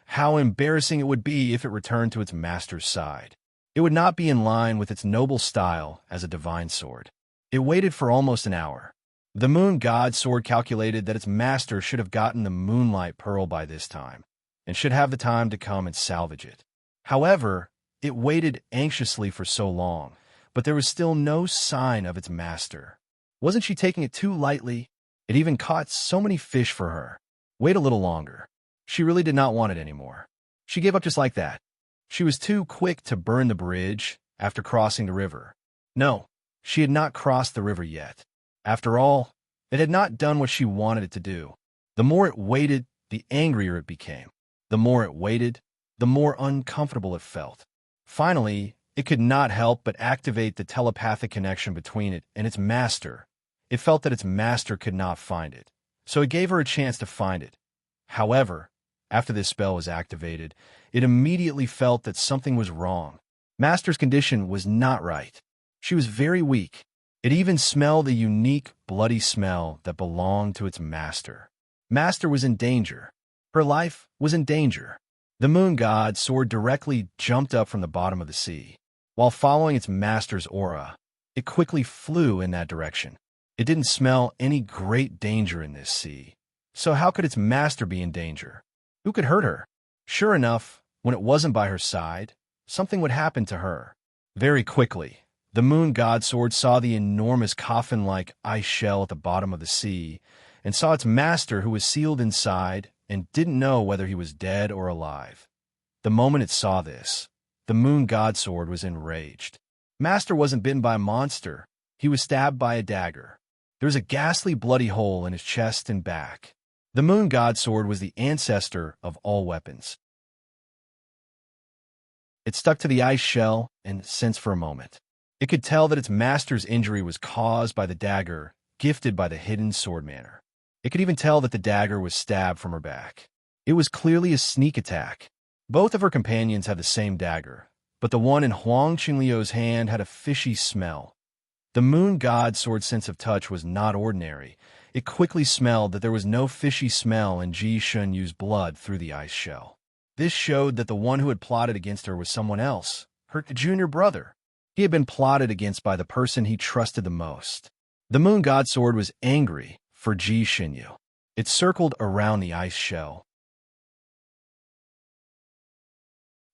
How embarrassing it would be if it returned to its master's side. It would not be in line with its noble style as a divine sword. It waited for almost an hour. The Moon God Sword calculated that its master should have gotten the Moonlight Pearl by this time, and should have the time to come and salvage it. However, it waited anxiously for so long, but there was still no sign of its master. Wasn't she taking it too lightly? It even caught so many fish for her. Wait a little longer. She really did not want it anymore. She gave up just like that. She was too quick to burn the bridge after crossing the river. No, she had not crossed the river yet. After all, it had not done what she wanted it to do. The more it waited, the angrier it became. The more it waited, the more uncomfortable it felt. Finally, it could not help but activate the telepathic connection between it and its master. It felt that its master could not find it, so it gave her a chance to find it. However, after this spell was activated, it immediately felt that something was wrong. Master's condition was not right. She was very weak. It even smelled the unique, bloody smell that belonged to its master. Master was in danger. Her life was in danger. The moon god sword directly jumped up from the bottom of the sea. While following its master's aura, it quickly flew in that direction. It didn't smell any great danger in this sea. So how could its master be in danger? Who could hurt her? Sure enough, when it wasn't by her side, something would happen to her. Very quickly, the moon god sword saw the enormous coffin-like ice shell at the bottom of the sea and saw its master who was sealed inside and didn't know whether he was dead or alive. The moment it saw this, the moon god sword was enraged. Master wasn't bitten by a monster. He was stabbed by a dagger. There was a ghastly bloody hole in his chest and back. The moon god sword was the ancestor of all weapons. It stuck to the ice shell and sensed for a moment. It could tell that its master's injury was caused by the dagger gifted by the hidden swordmaner. It could even tell that the dagger was stabbed from her back. It was clearly a sneak attack. Both of her companions had the same dagger, but the one in Huang Qingliu's hand had a fishy smell. The moon god sword's sense of touch was not ordinary. It quickly smelled that there was no fishy smell in Ji Xunyu's blood through the ice shell. This showed that the one who had plotted against her was someone else, her junior brother. He had been plotted against by the person he trusted the most. The moon god sword was angry for Ji Xunyu. It circled around the ice shell.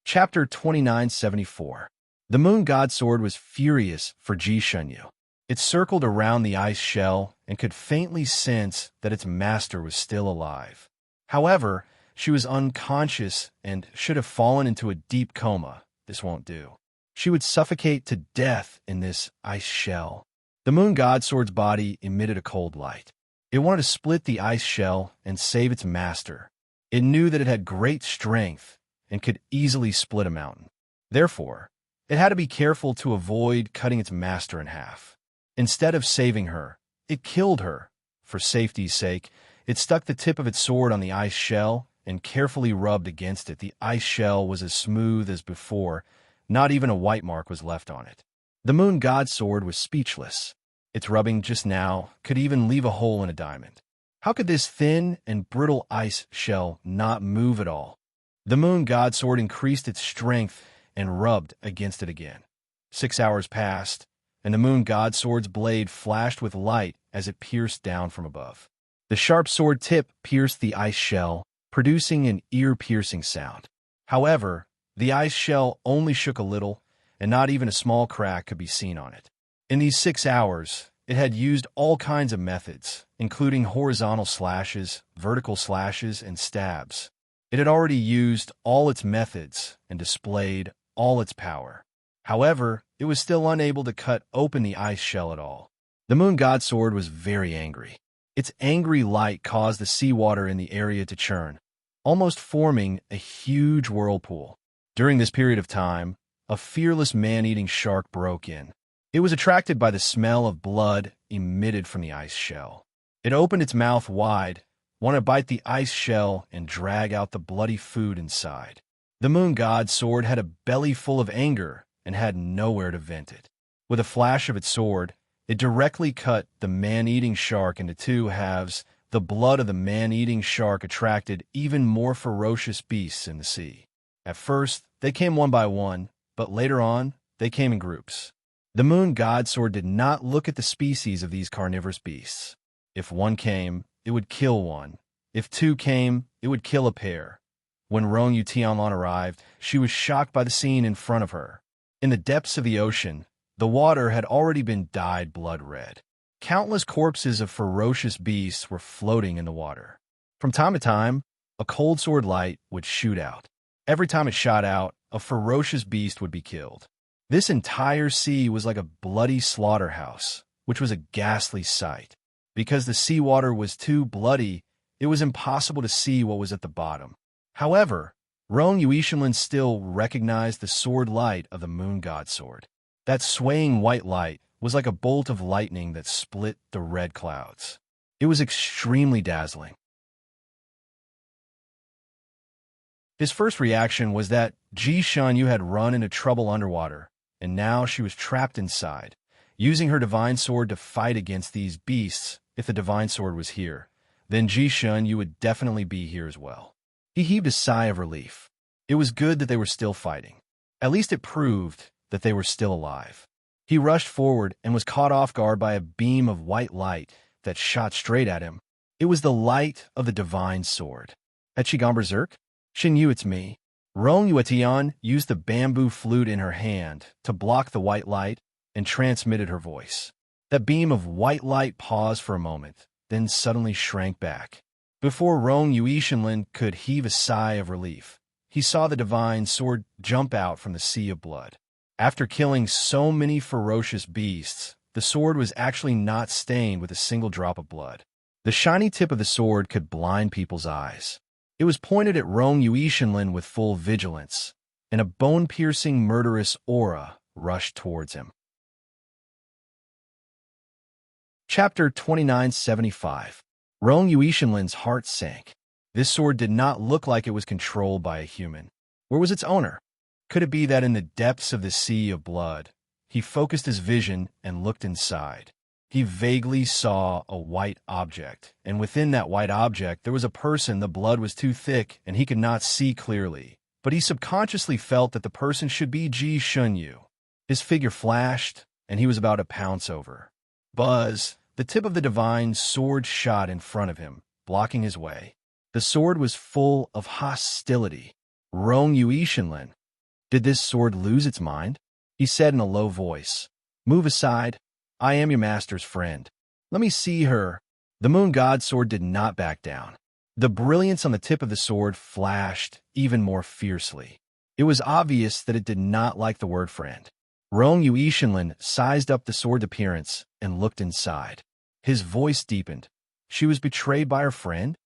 Chapter 2974. The moon god sword was furious for Ji Xunyu. It circled around the ice shell and could faintly sense that its master was still alive. However, she was unconscious and should have fallen into a deep coma. This won't do. She would suffocate to death in this ice shell. The moon god sword's body emitted a cold light. It wanted to split the ice shell and save its master. It knew that it had great strength and could easily split a mountain. Therefore, it had to be careful to avoid cutting its master in half. Instead of saving her, it killed her. For safety's sake, it stuck the tip of its sword on the ice shell and carefully rubbed against it. The ice shell was as smooth as before. Not even a white mark was left on it. The moon god sword was speechless. Its rubbing just now could even leave a hole in a diamond. How could this thin and brittle ice shell not move at all? The moon god sword increased its strength and rubbed against it again. 6 hours passed, and the moon god sword's blade flashed with light as it pierced down from above. The sharp sword tip pierced the ice shell, producing an ear-piercing sound. However, the ice shell only shook a little, and not even a small crack could be seen on it. In these 6 hours, it had used all kinds of methods, including horizontal slashes, vertical slashes, and stabs. It had already used all its methods and displayed all its power. However, it was still unable to cut open the ice shell at all. The moon god sword was very angry. Its angry light caused the seawater in the area to churn, almost forming a huge whirlpool. During this period of time, a fearless man-eating shark broke in. It was attracted by the smell of blood emitted from the ice shell. It opened its mouth wide, wanted to bite the ice shell and drag out the bloody food inside. The moon god sword had a belly full of anger and had nowhere to vent it. With a flash of its sword, it directly cut the man-eating shark into two halves. The blood of the man-eating shark attracted even more ferocious beasts in the sea. At first, they came one by one, but later on, they came in groups. The moon god sword did not look at the species of these carnivorous beasts. If one came, it would kill one. If two came, it would kill a pair. When Rong Yu Tianlan arrived, she was shocked by the scene in front of her. In the depths of the ocean, the water had already been dyed blood red. Countless corpses of ferocious beasts were floating in the water. From time to time, a cold sword light would shoot out. Every time it shot out, a ferocious beast would be killed. This entire sea was like a bloody slaughterhouse, which was a ghastly sight. Because the seawater was too bloody, it was impossible to see what was at the bottom. However, Rong Yuishinlin still recognized the sword light of the moon god sword. That swaying white light was like a bolt of lightning that split the red clouds. It was extremely dazzling. His first reaction was that Ji Xunyu had run into trouble underwater, and now she was trapped inside, using her divine sword to fight against these beasts. If the divine sword was here, then Ji Xunyu would definitely be here as well. He heaved a sigh of relief. It was good that they were still fighting. At least it proved that they were still alive. He rushed forward and was caught off guard by a beam of white light that shot straight at him. It was the light of the divine sword. Had she gone berserk? Shin Yu, it's me. Rong Yuetian used the bamboo flute in her hand to block the white light and transmitted her voice. That beam of white light paused for a moment, then suddenly shrank back. Before Rong Yuishinlin could heave a sigh of relief, he saw the divine sword jump out from the sea of blood. After killing so many ferocious beasts, the sword was actually not stained with a single drop of blood. The shiny tip of the sword could blind people's eyes. It was pointed at Rong Yuishinlin with full vigilance, and a bone-piercing murderous aura rushed towards him. Chapter 2975. Rong Yuishinlin's heart sank. This sword did not look like it was controlled by a human. Where was its owner? Could it be that in the depths of the sea of blood, he focused his vision and looked inside? He vaguely saw a white object, and within that white object there was a person. The blood was too thick and he could not see clearly, but he subconsciously felt that the person should be Ji Shunyu. His figure flashed, and he was about to pounce over. Buzz! The tip of the divine sword shot in front of him, blocking his way. The sword was full of hostility. Rong Yuishinlin. Did this sword lose its mind? He said in a low voice. Move aside. I am your master's friend. Let me see her. The moon god sword did not back down. The brilliance on the tip of the sword flashed even more fiercely. It was obvious that it did not like the word friend. Rong Yuishinlin sized up the sword's appearance and looked inside. His voice deepened. She was betrayed by her friend?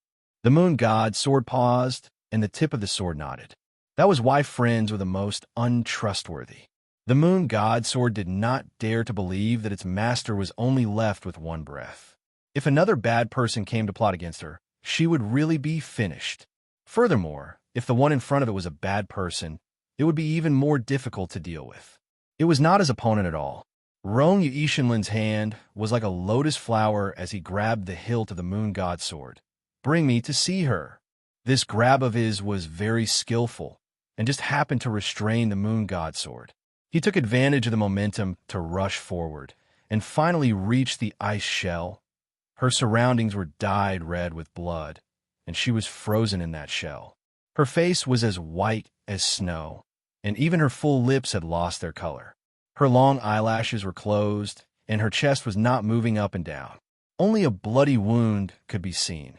The moon god sword paused, and the tip of the sword nodded. That was why friends were the most untrustworthy. The moon god sword did not dare to believe that its master was only left with one breath. If another bad person came to plot against her, she would really be finished. Furthermore, if the one in front of it was a bad person, it would be even more difficult to deal with. It was not his opponent at all. Rong Yuishinlin's hand was like a lotus flower as he grabbed the hilt of the moon god sword. Bring me to see her. This grab of his was very skillful, and just happened to restrain the moon god sword. He took advantage of the momentum to rush forward, and finally reached the ice shell. Her surroundings were dyed red with blood, and she was frozen in that shell. Her face was as white as snow, and even her full lips had lost their color. Her long eyelashes were closed, and her chest was not moving up and down. Only a bloody wound could be seen.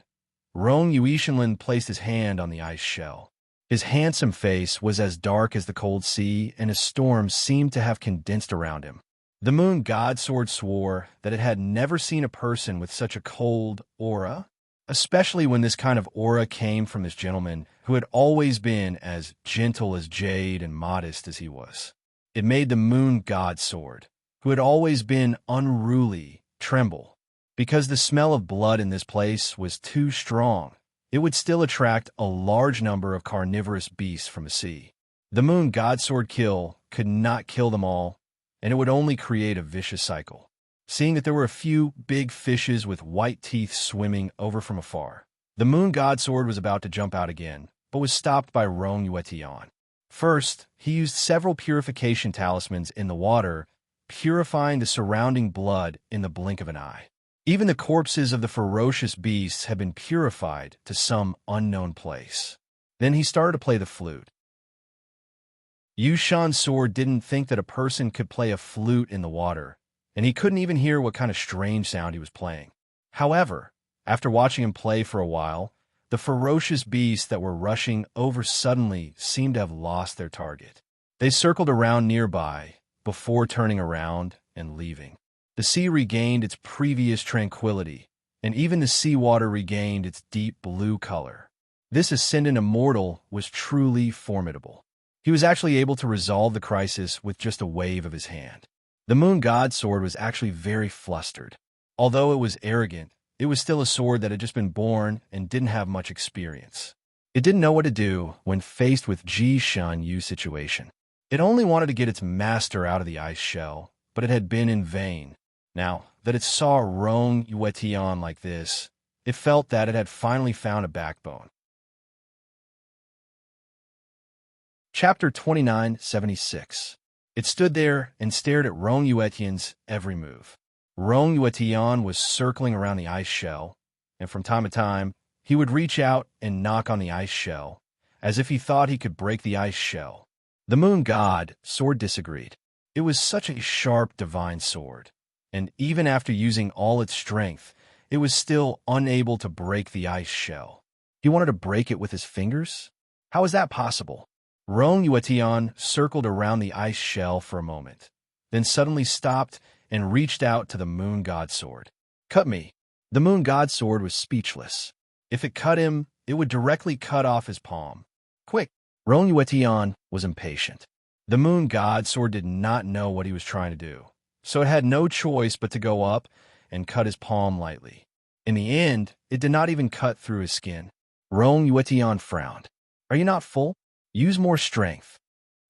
Rong Yuishinlin placed his hand on the ice shell. His handsome face was as dark as the cold sea, and a storm seemed to have condensed around him. The moon god sword swore that it had never seen a person with such a cold aura, especially when this kind of aura came from this gentleman who had always been as gentle as jade and modest as he was. It made the moon god sword, who had always been unruly, tremble. Because the smell of blood in this place was too strong, it would still attract a large number of carnivorous beasts from the sea. The moon god sword kill could not kill them all, and it would only create a vicious cycle. Seeing that there were a few big fishes with white teeth swimming over from afar, the moon god sword was about to jump out again, but was stopped by Rong Yuetian. First, he used several purification talismans in the water, purifying the surrounding blood in the blink of an eye. Even the corpses of the ferocious beasts had been purified to some unknown place. Then he started to play the flute. Yushan's sword didn't think that a person could play a flute in the water, and he couldn't even hear what kind of strange sound he was playing. However, after watching him play for a while, the ferocious beasts that were rushing over suddenly seemed to have lost their target. They circled around nearby before turning around and leaving. The sea regained its previous tranquility, and even the seawater regained its deep blue color. This ascendant immortal was truly formidable. He was actually able to resolve the crisis with just a wave of his hand. The moon god sword was actually very flustered. Although it was arrogant, it was still a sword that had just been born and didn't have much experience. It didn't know what to do when faced with Ji Shanyu's situation. It only wanted to get its master out of the ice shell, but it had been in vain. Now that it saw Rong Yuetian like this, it felt that it had finally found a backbone. Chapter 2976. It stood there and stared at Rong Yuetian's every move. Rong Yuetian was circling around the ice shell, and from time to time, he would reach out and knock on the ice shell, as if he thought he could break the ice shell. The moon god sword disagreed. It was such a sharp divine sword, and even after using all its strength, it was still unable to break the ice shell. He wanted to break it with his fingers? How is that possible? Rong Yuetian circled around the ice shell for a moment, then suddenly stopped and reached out to the moon god sword. Cut me. The moon god sword was speechless. If it cut him, it would directly cut off his palm. Quick! Rong Yuetian was impatient. The moon god sword did not know what he was trying to do, so it had no choice but to go up and cut his palm lightly. In the end, it did not even cut through his skin. Rong Yuetian frowned. Are you not full? Use more strength.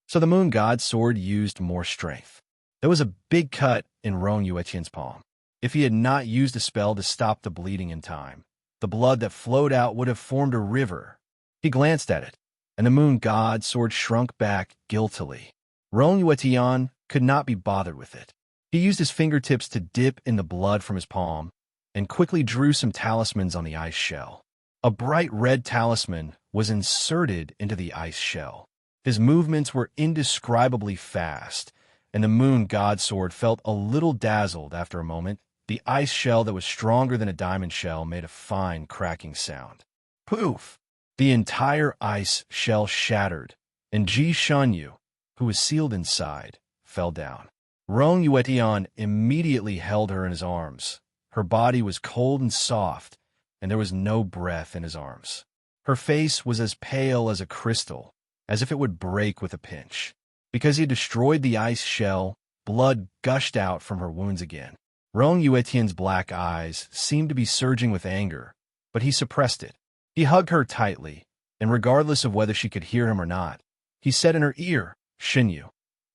So the moon god's sword used more strength. There was a big cut in Rong Yuetian's palm. If he had not used a spell to stop the bleeding in time, the blood that flowed out would have formed a river. He glanced at it, and the moon god's sword shrunk back guiltily. Rong Yuetian could not be bothered with it. He used his fingertips to dip in the blood from his palm and quickly drew some talismans on the ice shell. A bright red talisman was inserted into the ice shell. His movements were indescribably fast, and the moon god sword felt a little dazzled after a moment. The ice shell that was stronger than a diamond shell made a fine cracking sound. Poof! The entire ice shell shattered, and Ji Shunyu, who was sealed inside, fell down. Rong Yuetian immediately held her in his arms. Her body was cold and soft, and there was no breath in his arms. Her face was as pale as a crystal, as if it would break with a pinch. Because he had destroyed the ice shell, blood gushed out from her wounds again. Rong Yuetian's black eyes seemed to be surging with anger, but he suppressed it. He hugged her tightly, and regardless of whether she could hear him or not, he said in her ear, "Xinyu,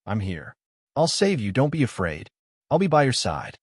I'm here. I'll save you, don't be afraid. I'll be by your side."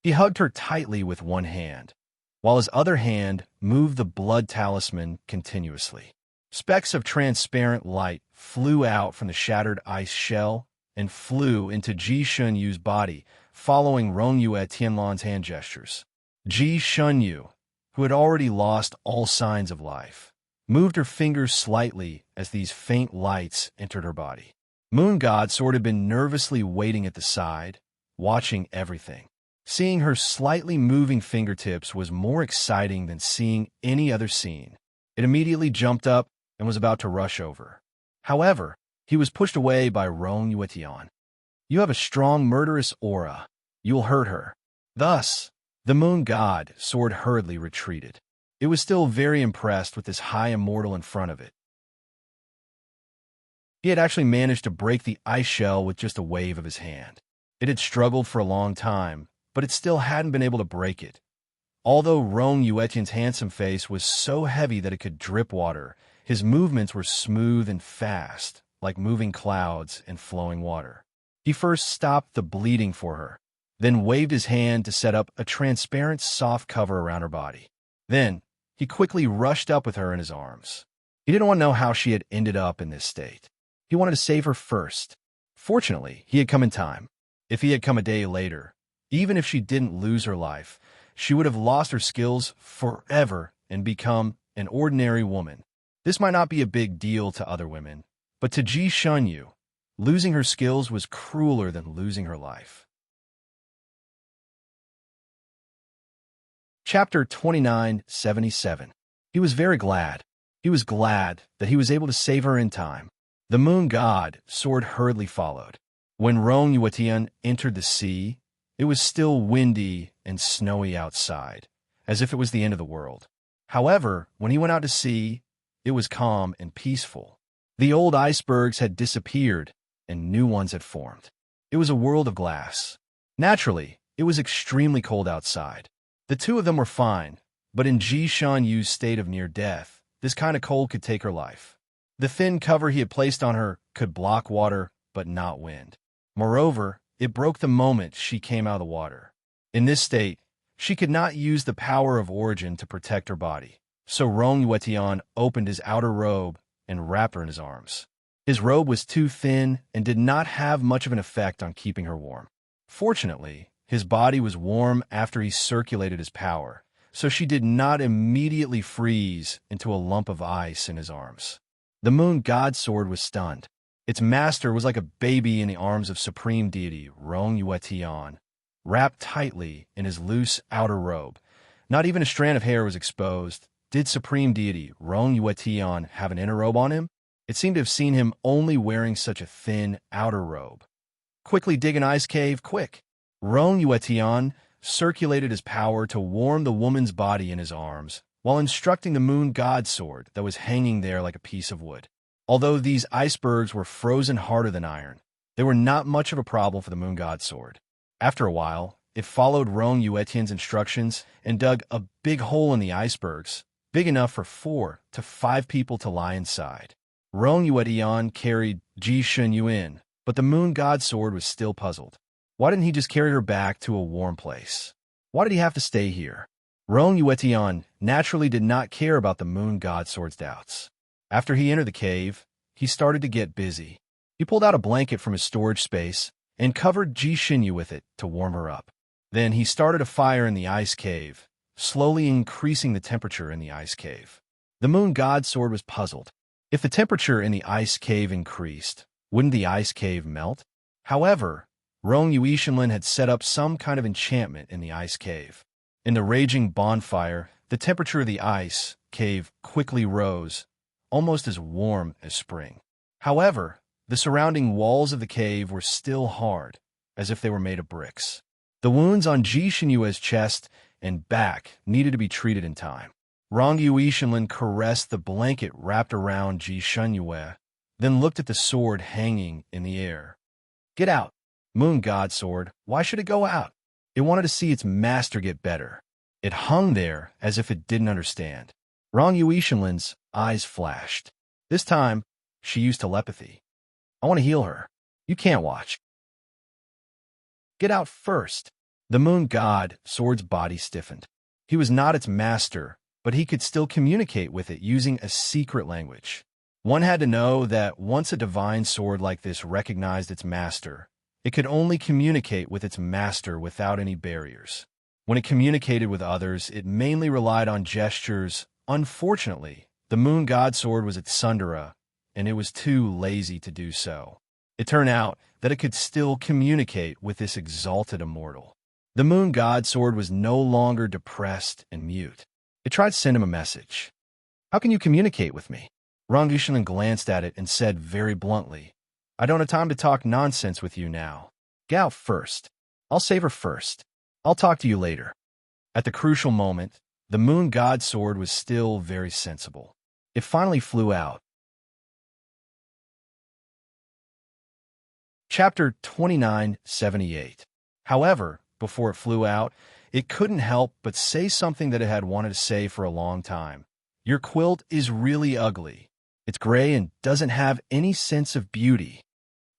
He hugged her tightly with one hand, while his other hand moved the blood talisman continuously. Specks of transparent light flew out from the shattered ice shell and flew into Ji Shunyu's body, following Rong Yuetian's hand gestures. Ji Shunyu, who had already lost all signs of life, moved her fingers slightly as these faint lights entered her body. Moon God sort of been nervously waiting at the side, watching everything. Seeing her slightly moving fingertips was more exciting than seeing any other scene. It immediately jumped up and was about to rush over. However, he was pushed away by Rong Yuetian. "You have a strong, murderous aura. You will hurt her." Thus, the moon god sword hurriedly retreated. It was still very impressed with this high immortal in front of it. He had actually managed to break the ice shell with just a wave of his hand. It had struggled for a long time, but it still hadn't been able to break it. Although Rong Yuetian's handsome face was so heavy that it could drip water, his movements were smooth and fast, like moving clouds and flowing water. He first stopped the bleeding for her, then waved his hand to set up a transparent soft cover around her body. Then, he quickly rushed up with her in his arms. He didn't want to know how she had ended up in this state. He wanted to save her first. Fortunately, he had come in time. If he had come a day later, even if she didn't lose her life, she would have lost her skills forever and become an ordinary woman. This might not be a big deal to other women, but to Ji Shunyu, losing her skills was crueler than losing her life. Chapter 2977. He was very glad. He was glad that he was able to save her in time. The moon god sword hurriedly followed. When Rong Yuetian entered the sea, it was still windy and snowy outside, as if it was the end of the world. However, when he went out to sea, it was calm and peaceful. The old icebergs had disappeared, and new ones had formed. It was a world of glass. Naturally, it was extremely cold outside. The two of them were fine, but in Ji Shunyu's state of near death, this kind of cold could take her life. The thin cover he had placed on her could block water, but not wind. Moreover, it broke the moment she came out of the water. In this state, she could not use the power of origin to protect her body. So Rong Yuetian opened his outer robe and wrapped her in his arms. His robe was too thin and did not have much of an effect on keeping her warm. Fortunately, his body was warm after he circulated his power, so she did not immediately freeze into a lump of ice in his arms. The moon god's sword was stunned. Its master was like a baby in the arms of supreme deity Rong Yuetian, wrapped tightly in his loose outer robe. Not even a strand of hair was exposed. Did supreme deity Rong Yuetian have an inner robe on him? It seemed to have seen him only wearing such a thin outer robe. Quickly dig an ice cave, quick! Rong Yuetian circulated his power to warm the woman's body in his arms, while instructing the moon god's sword that was hanging there like a piece of wood. Although these icebergs were frozen harder than iron, they were not much of a problem for the moon god's sword. After a while, it followed Rong Yuetian's instructions and dug a big hole in the icebergs, big enough for 4 to 5 people to lie inside. Rong Yuetian carried Ji Shunyu in, but the moon god's sword was still puzzled. Why didn't he just carry her back to a warm place? Why did he have to stay here? Rong Yuetian naturally did not care about the moon god's sword's doubts. After he entered the cave, he started to get busy. He pulled out a blanket from his storage space and covered Ji Shunyu with it to warm her up. Then he started a fire in the ice cave, slowly increasing the temperature in the ice cave. The moon god's sword was puzzled. If the temperature in the ice cave increased, wouldn't the ice cave melt? However, Rong Yuetian had set up some kind of enchantment in the ice cave. In the raging bonfire, the temperature of the ice cave quickly rose, almost as warm as spring. However, the surrounding walls of the cave were still hard, as if they were made of bricks. The wounds on Ji Shunyue's chest and back needed to be treated in time. Rong Yuetian caressed the blanket wrapped around Ji Shunyue, then looked at the sword hanging in the air. Get out, moon god sword. Why should it go out? It wanted to see its master get better. It hung there as if it didn't understand. Rong Yuetian's eyes flashed. This time, she used telepathy. I want to heal her. You can't watch. Get out first. The moon god sword's body stiffened. He was not its master, but he could still communicate with it using a secret language. One had to know that once a divine sword like this recognized its master, it could only communicate with its master without any barriers. When it communicated with others, it mainly relied on gestures. Unfortunately, the moon god sword was at Sundara, and it was too lazy to do so. It turned out that it could still communicate with this exalted immortal. The moon god sword was no longer depressed and mute. It tried to send him a message. How can you communicate with me? Rong Yuetian glanced at it and said very bluntly, I don't have time to talk nonsense with you now. Get out first. I'll save her first. I'll talk to you later. At the crucial moment, the moon god sword was still very sensible. It finally flew out. Chapter 2978. However, before it flew out, it couldn't help but say something that it had wanted to say for a long time. Your quilt is really ugly. It's gray and doesn't have any sense of beauty.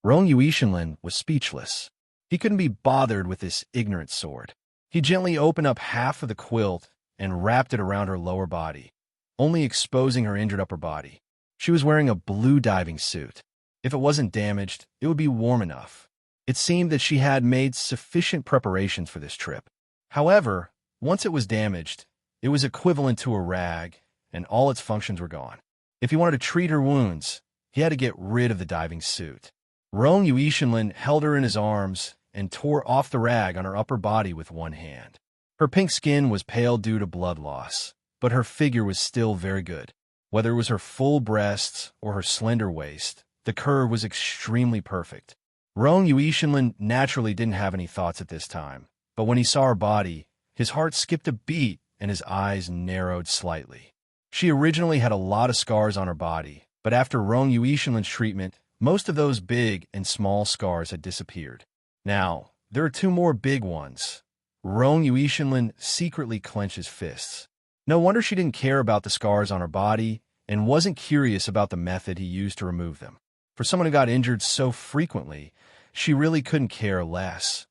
Rong Yuetian was speechless. He couldn't be bothered with this ignorant sword. He gently opened up half of the quilt and wrapped it around her lower body, only exposing her injured upper body. She was wearing a blue diving suit. If it wasn't damaged, it would be warm enough. It seemed that she had made sufficient preparations for this trip. However, once it was damaged, it was equivalent to a rag, and all its functions were gone. If he wanted to treat her wounds, he had to get rid of the diving suit. Rong Yuetian held her in his arms and tore off the rag on her upper body with one hand. Her pink skin was pale due to blood loss, but her figure was still very good. Whether it was her full breasts or her slender waist, the curve was extremely perfect. Rong Yuetian naturally didn't have any thoughts at this time, but when he saw her body, his heart skipped a beat and his eyes narrowed slightly. She originally had a lot of scars on her body, but after Rong Yuetian's treatment, most of those big and small scars had disappeared. Now, there are 2 more big ones. Rong Yuetian secretly clenched his fists. No wonder she didn't care about the scars on her body and wasn't curious about the method he used to remove them. For someone who got injured so frequently, she really couldn't care less.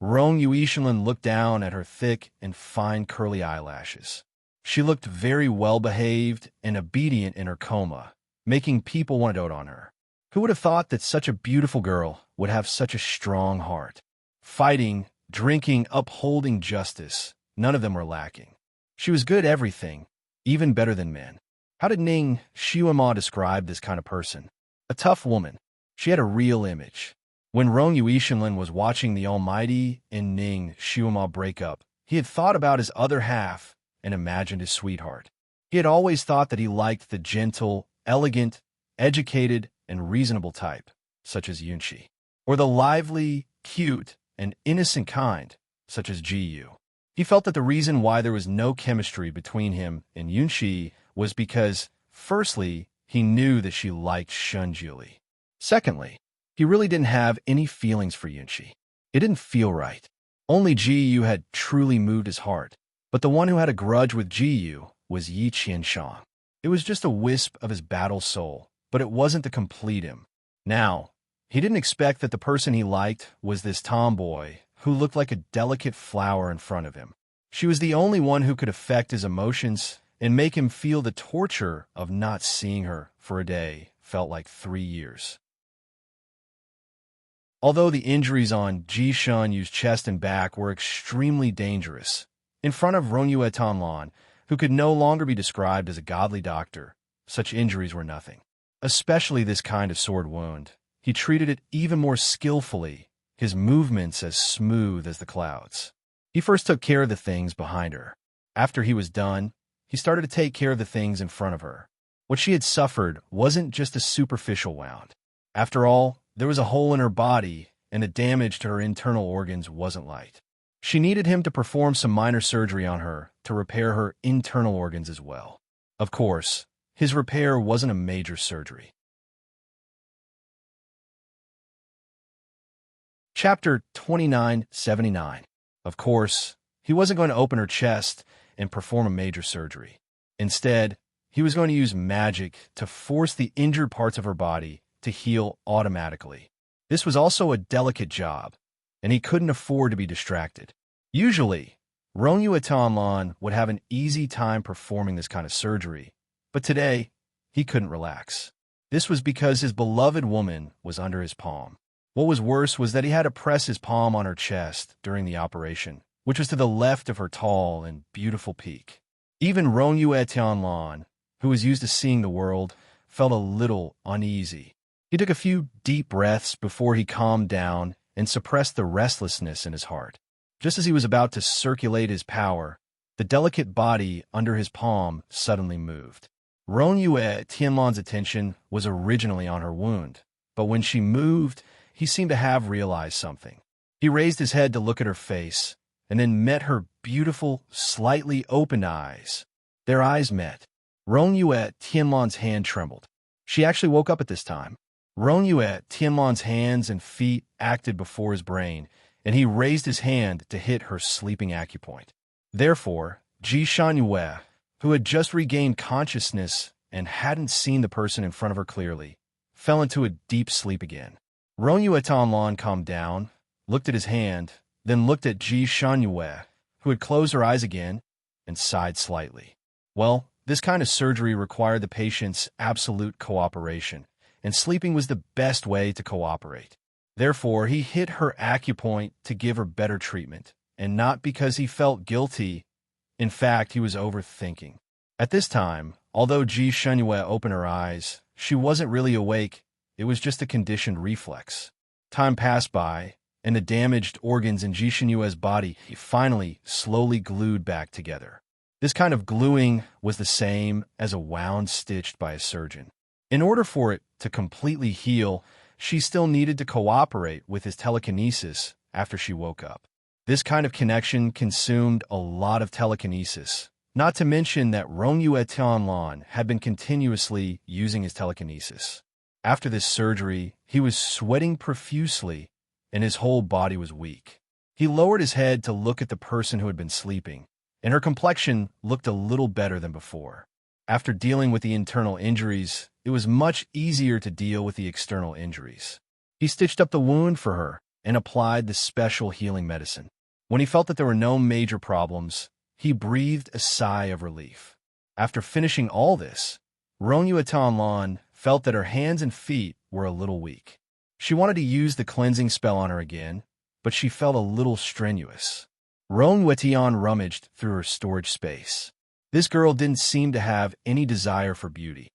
Rong Yuetian looked down at her thick and fine curly eyelashes. She looked very well-behaved and obedient in her coma, making people want to dote on her. Who would have thought that such a beautiful girl would have such a strong heart? Fighting, drinking, upholding justice, none of them were lacking. She was good at everything, even better than men. How did Ning Xiuema describe this kind of person? A tough woman. She had a real image. When Rong Yuishinlin was watching the Almighty and Ning Xiuema break up, he had thought about his other half and imagined his sweetheart. He had always thought that he liked the gentle, elegant, educated, and reasonable type, such as Yunqi, or the lively, cute, and innocent kind, such as Ji Yu. He felt that the reason why there was no chemistry between him and Yunqi was because, firstly, he knew that she liked Shunjuli. Secondly, he really didn't have any feelings for Yunqi. It didn't feel right. Only Ji Yu had truly moved his heart, but the one who had a grudge with Ji Yu was Yi Qianshang. It was just a wisp of his battle soul, but it wasn't to complete him. Now, he didn't expect that the person he liked was this tomboy who looked like a delicate flower in front of him. She was the only one who could affect his emotions and make him feel the torture of not seeing her for a day felt like 3 years. Although the injuries on Ji Shun Yu's chest and back were extremely dangerous, in front of Rongyue Tanlan, who could no longer be described as a godly doctor, such injuries were nothing. Especially this kind of sword wound. He treated it even more skillfully, his movements as smooth as the clouds. He first took care of the things behind her. After he was done, he started to take care of the things in front of her. What she had suffered wasn't just a superficial wound. After all, there was a hole in her body, and the damage to her internal organs wasn't light. She needed him to perform some minor surgery on her to repair her internal organs as well. Of course, his repair wasn't a major surgery. Chapter 2979. Of course, he wasn't going to open her chest and perform a major surgery. Instead, he was going to use magic to force the injured parts of her body to heal automatically. This was also a delicate job, and he couldn't afford to be distracted. Usually, Rongyue Tanlan would have an easy time performing this kind of surgery, but today, he couldn't relax. This was because his beloved woman was under his palm. What was worse was that he had to press his palm on her chest during the operation, which was to the left of her tall and beautiful peak. Even Rongyue Tanlan, who was used to seeing the world, felt a little uneasy. He took a few deep breaths before he calmed down and suppressed the restlessness in his heart. Just as he was about to circulate his power, the delicate body under his palm suddenly moved. Rongyue Tianlan's attention was originally on her wound, but when she moved, he seemed to have realized something. He raised his head to look at her face, and then met her beautiful, slightly opened eyes. Their eyes met. Rongyue Tianlan's hand trembled. She actually woke up at this time. Rongyue Tianlan's hands and feet acted before his brain, and he raised his hand to hit her sleeping acupoint. Therefore, Ji Shanyue, who had just regained consciousness and hadn't seen the person in front of her clearly, fell into a deep sleep again. Rongyue Tanlan calmed down, looked at his hand, then looked at Ji Shanyue, who had closed her eyes again, and sighed slightly. Well, this kind of surgery required the patient's absolute cooperation, and sleeping was the best way to cooperate. Therefore, he hit her acupoint to give her better treatment, and not because he felt guilty. In fact, he was overthinking. At this time, although Ji Shanyue opened her eyes, she wasn't really awake. It was just a conditioned reflex. Time passed by, and the damaged organs in Ji Shanyue's body finally slowly glued back together. This kind of gluing was the same as a wound stitched by a surgeon. In order for it to completely heal, she still needed to cooperate with his telekinesis after she woke up. This kind of connection consumed a lot of telekinesis, not to mention that Rongyue Tianlan had been continuously using his telekinesis. After this surgery, he was sweating profusely, and his whole body was weak. He lowered his head to look at the person who had been sleeping, and her complexion looked a little better than before. After dealing with the internal injuries, it was much easier to deal with the external injuries. He stitched up the wound for her and applied the special healing medicine. When he felt that there were no major problems, he breathed a sigh of relief. After finishing all this, Rongyue Tanlan felt that her hands and feet were a little weak. She wanted to use the cleansing spell on her again, but she felt a little strenuous. Rong Yuetian rummaged through her storage space. This girl didn't seem to have any desire for beauty.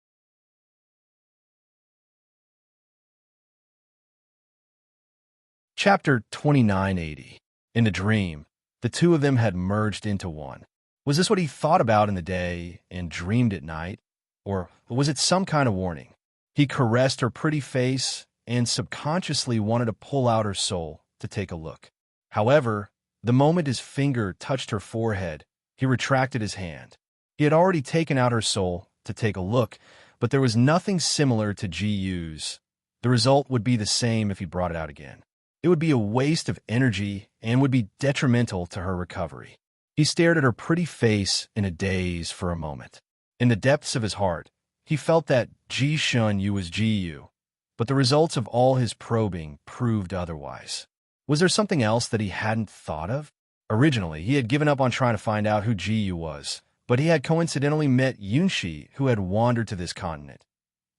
Chapter 2980. In a dream, the two of them had merged into one. Was this what he thought about in the day and dreamed at night? Or was it some kind of warning? He caressed her pretty face and subconsciously wanted to pull out her soul to take a look. However, the moment his finger touched her forehead, he retracted his hand. He had already taken out her soul to take a look, but there was nothing similar to GU's. The result would be the same if he brought it out again. It would be a waste of energy and would be detrimental to her recovery. He stared at her pretty face in a daze for a moment. In the depths of his heart, he felt that Ji Shun Yu was GU, but the results of all his probing proved otherwise. Was there something else that he hadn't thought of? Originally, he had given up on trying to find out who GU was, but he had coincidentally met Yunshi, who had wandered to this continent.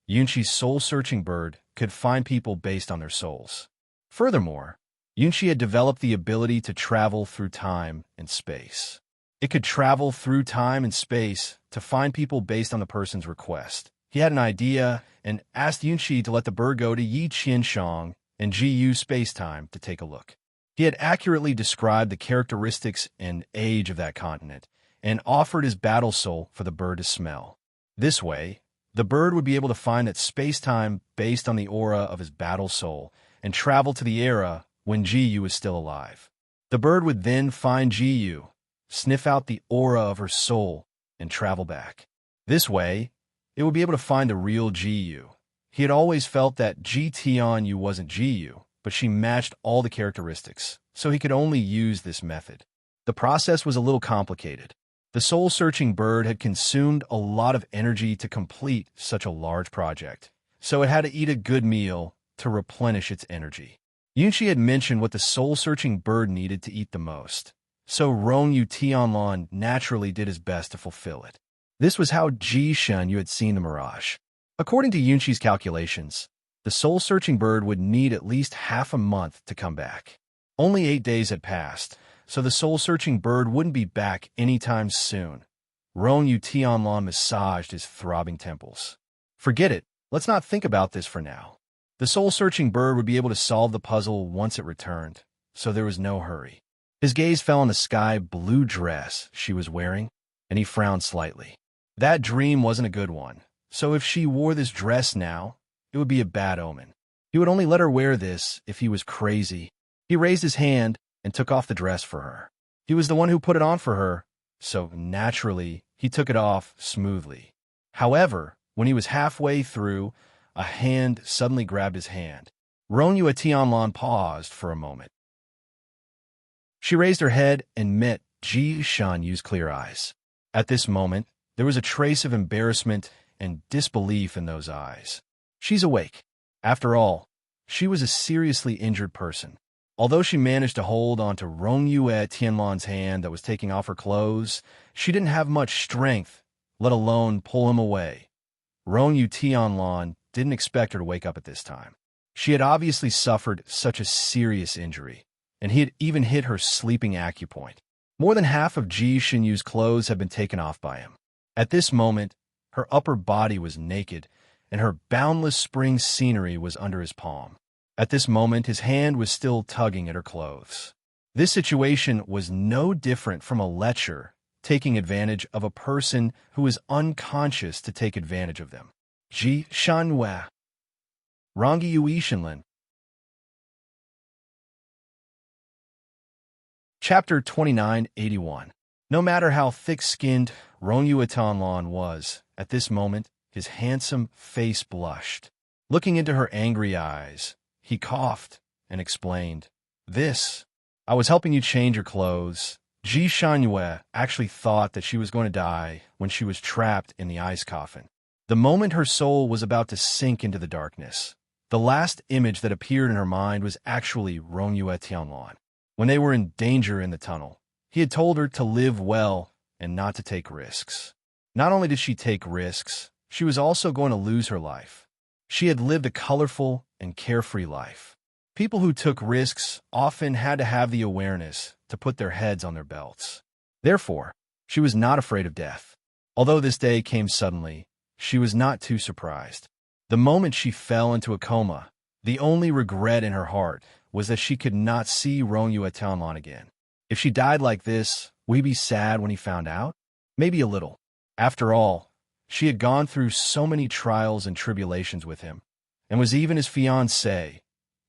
Yunshi's soul-searching bird could find people based on their souls. Furthermore, Yunshi had developed the ability to travel through time and space. It could travel through time and space to find people based on the person's request. He had an idea and asked Yunshi to let the bird go to Yi Qianshang and GU space-time to take a look. He had accurately described the characteristics and age of that continent and offered his battle soul for the bird to smell. This way, the bird would be able to find that space-time based on the aura of his battle soul and travel to the era when GU was still alive. The bird would then find GU, sniff out the aura of her soul, and travel back. This way, it would be able to find the real GU. He had always felt that Ji Tianyu wasn't GU, but she matched all the characteristics, so he could only use this method. The process was a little complicated. The soul-searching bird had consumed a lot of energy to complete such a large project, so it had to eat a good meal to replenish its energy. Yunshi had mentioned what the soul-searching bird needed to eat the most, so Rong Yu Tianlan naturally did his best to fulfill it. This was how Ji Shun Yu had seen the mirage. According to Yunshi's calculations, the soul-searching bird would need at least half a month to come back. Only 8 days had passed, so the soul-searching bird wouldn't be back anytime soon. Rong Yu Tianlan massaged his throbbing temples. Forget it. Let's not think about this for now. The soul-searching bird would be able to solve the puzzle once it returned, so there was no hurry. His gaze fell on the sky blue dress she was wearing, and he frowned slightly. That dream wasn't a good one, so if she wore this dress now, it would be a bad omen. He would only let her wear this if he was crazy. He raised his hand and took off the dress for her. He was the one who put it on for her, so naturally, he took it off smoothly. However, when he was halfway through, a hand suddenly grabbed his hand. Rong Yu Tianlan paused for a moment. She raised her head and met Ji Shun Yu's clear eyes. At this moment, there was a trace of embarrassment and disbelief in those eyes. She's awake. After all, she was a seriously injured person. Although she managed to hold onto Rong Yu Tianlan's hand that was taking off her clothes, she didn't have much strength, let alone pull him away. Rong Yu Tianlan didn't expect her to wake up at this time. She had obviously suffered such a serious injury, and he had even hit her sleeping acupoint. More than half of Ji Shun Yu's clothes had been taken off by him. At this moment, her upper body was naked, and her boundless spring scenery was under his palm. At this moment, his hand was still tugging at her clothes. This situation was no different from a lecher taking advantage of a person who is unconscious to take advantage of them. Ji Shanhua. Rangi Yui Shinlin. Chapter 2981. No matter how thick-skinned Rong Yu Tianlan was, at this moment, his handsome face blushed. Looking into her angry eyes, he coughed and explained, I was helping you change your clothes. Ji Shanhua actually thought that she was going to die when she was trapped in the ice coffin. The moment her soul was about to sink into the darkness, the last image that appeared in her mind was actually Rong Yu Tianlan. When they were in danger in the tunnel, he had told her to live well and not to take risks. Not only did she take risks, she was also going to lose her life. She had lived a colorful and carefree life. People who took risks often had to have the awareness to put their heads on their belts. Therefore, she was not afraid of death. Although this day came suddenly, she was not too surprised. The moment she fell into a coma, the only regret in her heart was that she could not see Rongyu Tianlan again. If she died like this, would he be sad when he found out? Maybe a little. After all, she had gone through so many trials and tribulations with him, and was even his fiancée.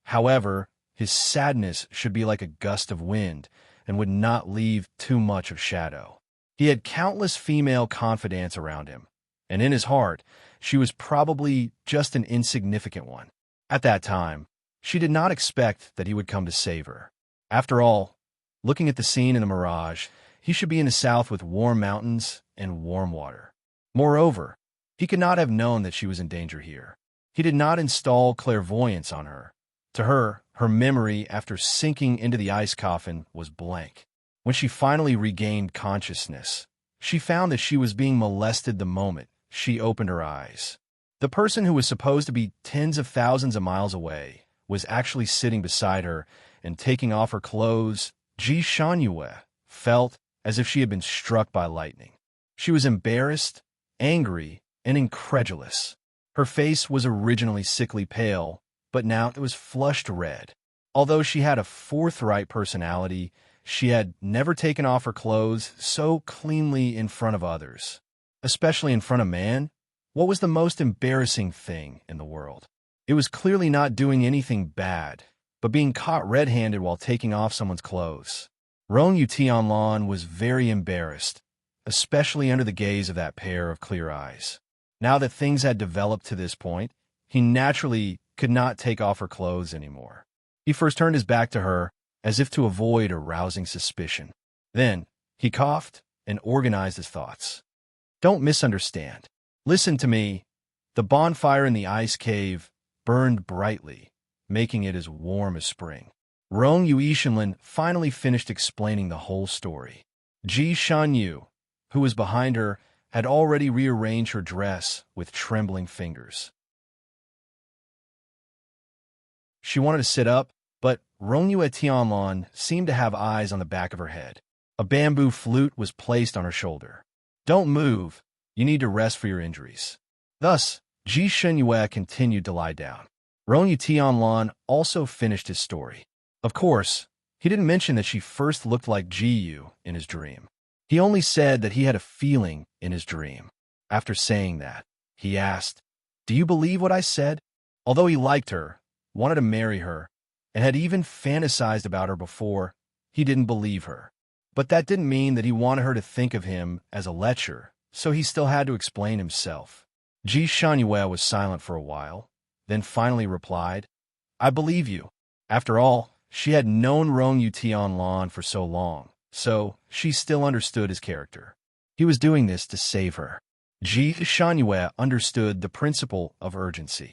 However, his sadness should be like a gust of wind and would not leave too much of shadow. He had countless female confidants around him, and in his heart, she was probably just an insignificant one. At that time, she did not expect that he would come to save her. After all, looking at the scene in the mirage, he should be in the south with warm mountains and warm water. Moreover, he could not have known that she was in danger here. He did not install clairvoyance on her. To her, her memory after sinking into the ice coffin was blank. When she finally regained consciousness, she found that she was being molested the moment she opened her eyes. The person who was supposed to be tens of thousands of miles away was actually sitting beside her and taking off her clothes. Ji Shunyue felt as if she had been struck by lightning. She was embarrassed, angry, and incredulous. Her face was originally sickly pale, but now it was flushed red. Although she had a forthright personality, she had never taken off her clothes so cleanly in front of others. Especially in front of man. What was the most embarrassing thing in the world? It was clearly not doing anything bad, but being caught red-handed while taking off someone's clothes. Rongyu Tianlan was very embarrassed, especially under the gaze of that pair of clear eyes. Now that things had developed to this point, he naturally could not take off her clothes anymore. He first turned his back to her, as if to avoid arousing suspicion. Then, he coughed and organized his thoughts. Don't misunderstand. Listen to me. The bonfire in the ice cave burned brightly, making it as warm as spring. Rongyu Ishanlin finally finished explaining the whole story. Ji Shanyu, who was behind her, had already rearranged her dress with trembling fingers. She wanted to sit up, but Rongyu Tianlan seemed to have eyes on the back of her head. A bamboo flute was placed on her shoulder. Don't move. You need to rest for your injuries. Thus, Ji Shunyue continued to lie down. Rongyu Tianlan also finished his story. Of course, he didn't mention that she first looked like Ji Yu in his dream. He only said that he had a feeling in his dream. After saying that, he asked, "Do you believe what I said?" Although he liked her, wanted to marry her, and had even fantasized about her before, he didn't believe her. But that didn't mean that he wanted her to think of him as a lecher, so he still had to explain himself. Ji Shunyue was silent for a while, then finally replied, "I believe you." After all, she had known Rongyu Tianlan for so long, so she still understood his character. He was doing this to save her. Ji Shunyue understood the principle of urgency.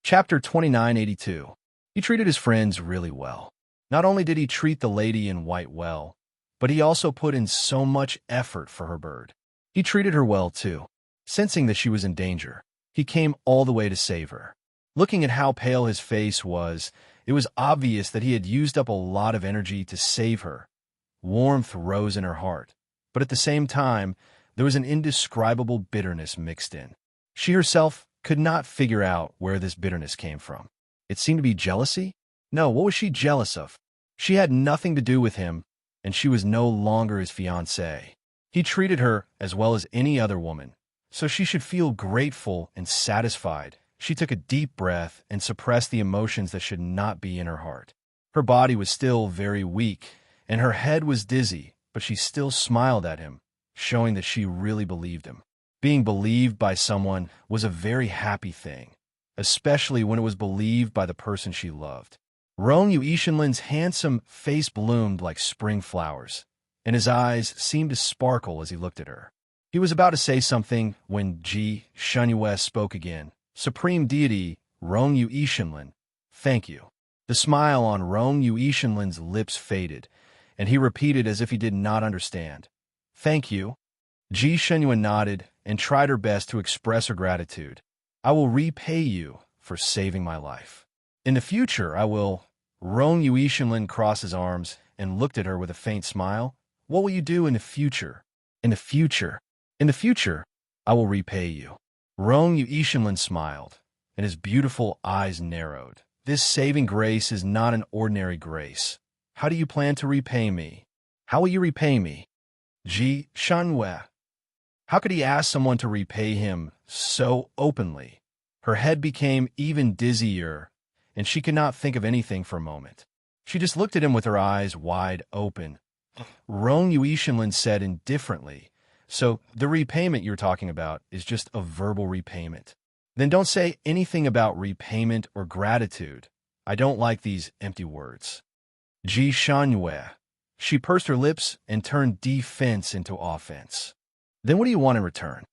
Chapter 2982. He treated his friends really well. Not only did he treat the lady in white well, but he also put in so much effort for her bird. He treated her well, too. Sensing that she was in danger, he came all the way to save her. Looking at how pale his face was, it was obvious that he had used up a lot of energy to save her. Warmth rose in her heart, but at the same time, there was an indescribable bitterness mixed in. She herself could not figure out where this bitterness came from. It seemed to be jealousy? No, what was she jealous of? She had nothing to do with him, and she was no longer his fiancée. He treated her as well as any other woman, so she should feel grateful and satisfied. She took a deep breath and suppressed the emotions that should not be in her heart. Her body was still very weak, and her head was dizzy, but she still smiled at him, showing that she really believed him. Being believed by someone was a very happy thing, especially when it was believed by the person she loved. Rongyu Ishanlin's handsome face bloomed like spring flowers, and his eyes seemed to sparkle as he looked at her. He was about to say something when Ji Shunyue spoke again. "Supreme Deity, Rongyu Ishanlin, thank you." The smile on Rongyu Ishanlin's lips faded, and he repeated as if he did not understand. "Thank you." Ji Shunyue nodded and tried her best to express her gratitude. I will repay you for saving my life. In the future, I will... Rong Yuishinlin crossed his arms and looked at her with a faint smile. What will you do in the future? In the future. In the future, I will repay you. Rong Yuishinlin smiled, and his beautiful eyes narrowed. This saving grace is not an ordinary grace. How do you plan to repay me? How will you repay me? Ji Shanwei. How could he ask someone to repay him so openly? Her head became even dizzier, and she could not think of anything for a moment. She just looked at him with her eyes wide open. Rong Yuishinlin said indifferently, "So the repayment you're talking about is just a verbal repayment. Then don't say anything about repayment or gratitude. I don't like these empty words." Ji Shanwei. She pursed her lips and turned defense into offense. Then what do you want in return?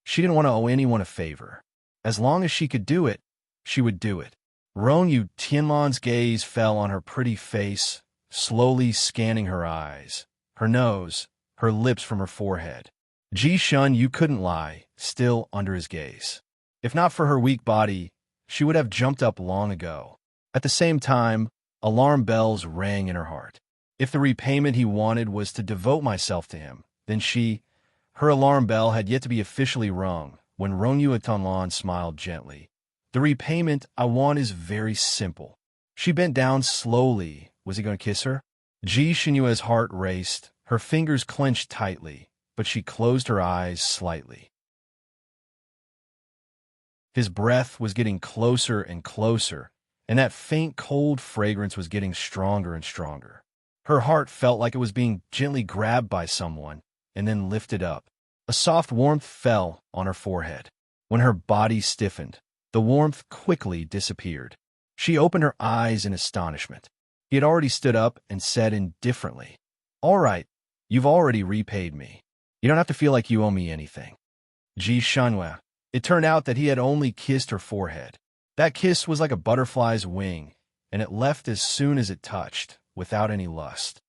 She didn't want to owe anyone a favor. As long as she could do it, she would do it. Rong Yu Tianlan's gaze fell on her pretty face, slowly scanning her eyes, her nose, her lips from her forehead. Ji Shun Yu couldn't lie, still under his gaze. If not for her weak body, she would have jumped up long ago. At the same time, alarm bells rang in her heart. If the repayment he wanted was to devote myself to him, then her alarm bell had yet to be officially rung when Rong Yu Tianlan smiled gently. The repayment I want is very simple. She bent down slowly. Was he going to kiss her? Ji Xinyue's heart raced, her fingers clenched tightly, but she closed her eyes slightly. His breath was getting closer and closer, and that faint cold fragrance was getting stronger and stronger. Her heart felt like it was being gently grabbed by someone and then lifted up. A soft warmth fell on her forehead. When her body stiffened, the warmth quickly disappeared. She opened her eyes in astonishment. He had already stood up and said indifferently, "All right, you've already repaid me. You don't have to feel like you owe me anything." Ji Shanwei. It turned out that he had only kissed her forehead. That kiss was like a butterfly's wing, and it left as soon as it touched, without any lust.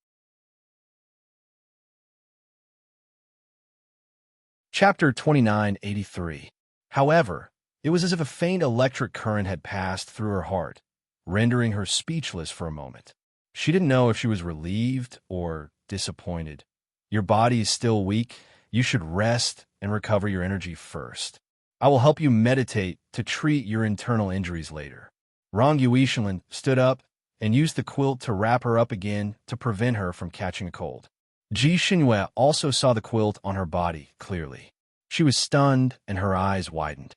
Chapter 2983. However, it was as if a faint electric current had passed through her heart, rendering her speechless for a moment. She didn't know if she was relieved or disappointed. Your body is still weak. You should rest and recover your energy first. I will help you meditate to treat your internal injuries later. Rong Yuishinlin stood up and used the quilt to wrap her up again to prevent her from catching a cold. Ji Xinyue also saw the quilt on her body clearly. She was stunned and her eyes widened.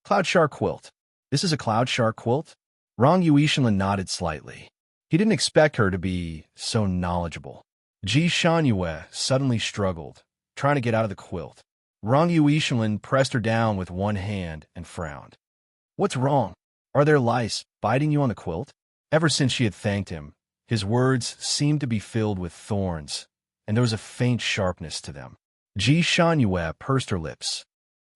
Cloud Shark quilt. This is a Cloud Shark quilt? Rong Yuishinlin nodded slightly. He didn't expect her to be so knowledgeable. Ji Shanwei suddenly struggled, trying to get out of the quilt. Rong Yuishinlin pressed her down with one hand and frowned. "What's wrong? Are there lice biting you on the quilt?" Ever since she had thanked him, his words seemed to be filled with thorns, and there was a faint sharpness to them. Ji Shanwei pursed her lips.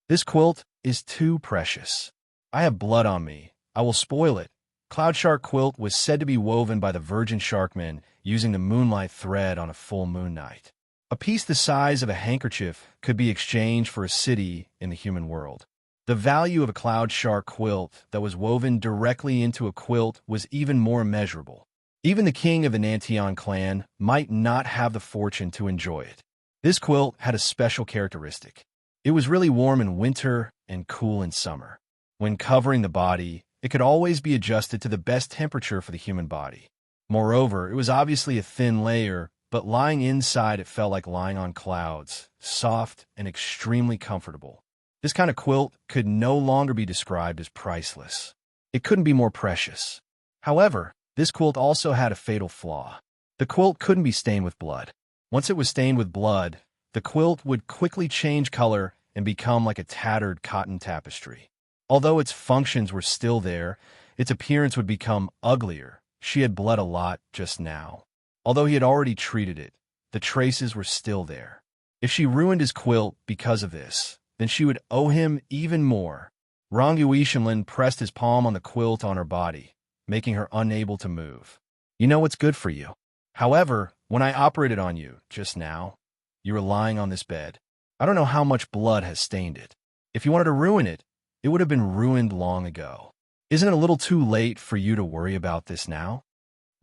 "This quilt is too precious. I have blood on me. I will spoil it." Cloud Shark quilt was said to be woven by the virgin sharkmen using the moonlight thread on a full moon night. A piece the size of a handkerchief could be exchanged for a city in the human world. The value of a Cloud Shark quilt that was woven directly into a quilt was even more immeasurable. Even the king of the Nantian clan might not have the fortune to enjoy it. This quilt had a special characteristic. It was really warm in winter and cool in summer. When covering the body, it could always be adjusted to the best temperature for the human body. Moreover, it was obviously a thin layer, but lying inside it felt like lying on clouds, soft and extremely comfortable. This kind of quilt could no longer be described as priceless. It couldn't be more precious. However, this quilt also had a fatal flaw. The quilt couldn't be stained with blood. Once it was stained with blood, the quilt would quickly change color and become like a tattered cotton tapestry. Although its functions were still there, its appearance would become uglier. She had bled a lot just now. Although he had already treated it, the traces were still there. If she ruined his quilt because of this, then she would owe him even more. Rong Yuishinlin pressed his palm on the quilt on her body, making her unable to move. "You know what's good for you. However, when I operated on you just now, you were lying on this bed. I don't know how much blood has stained it. If you wanted to ruin it, it would have been ruined long ago. Isn't it a little too late for you to worry about this now?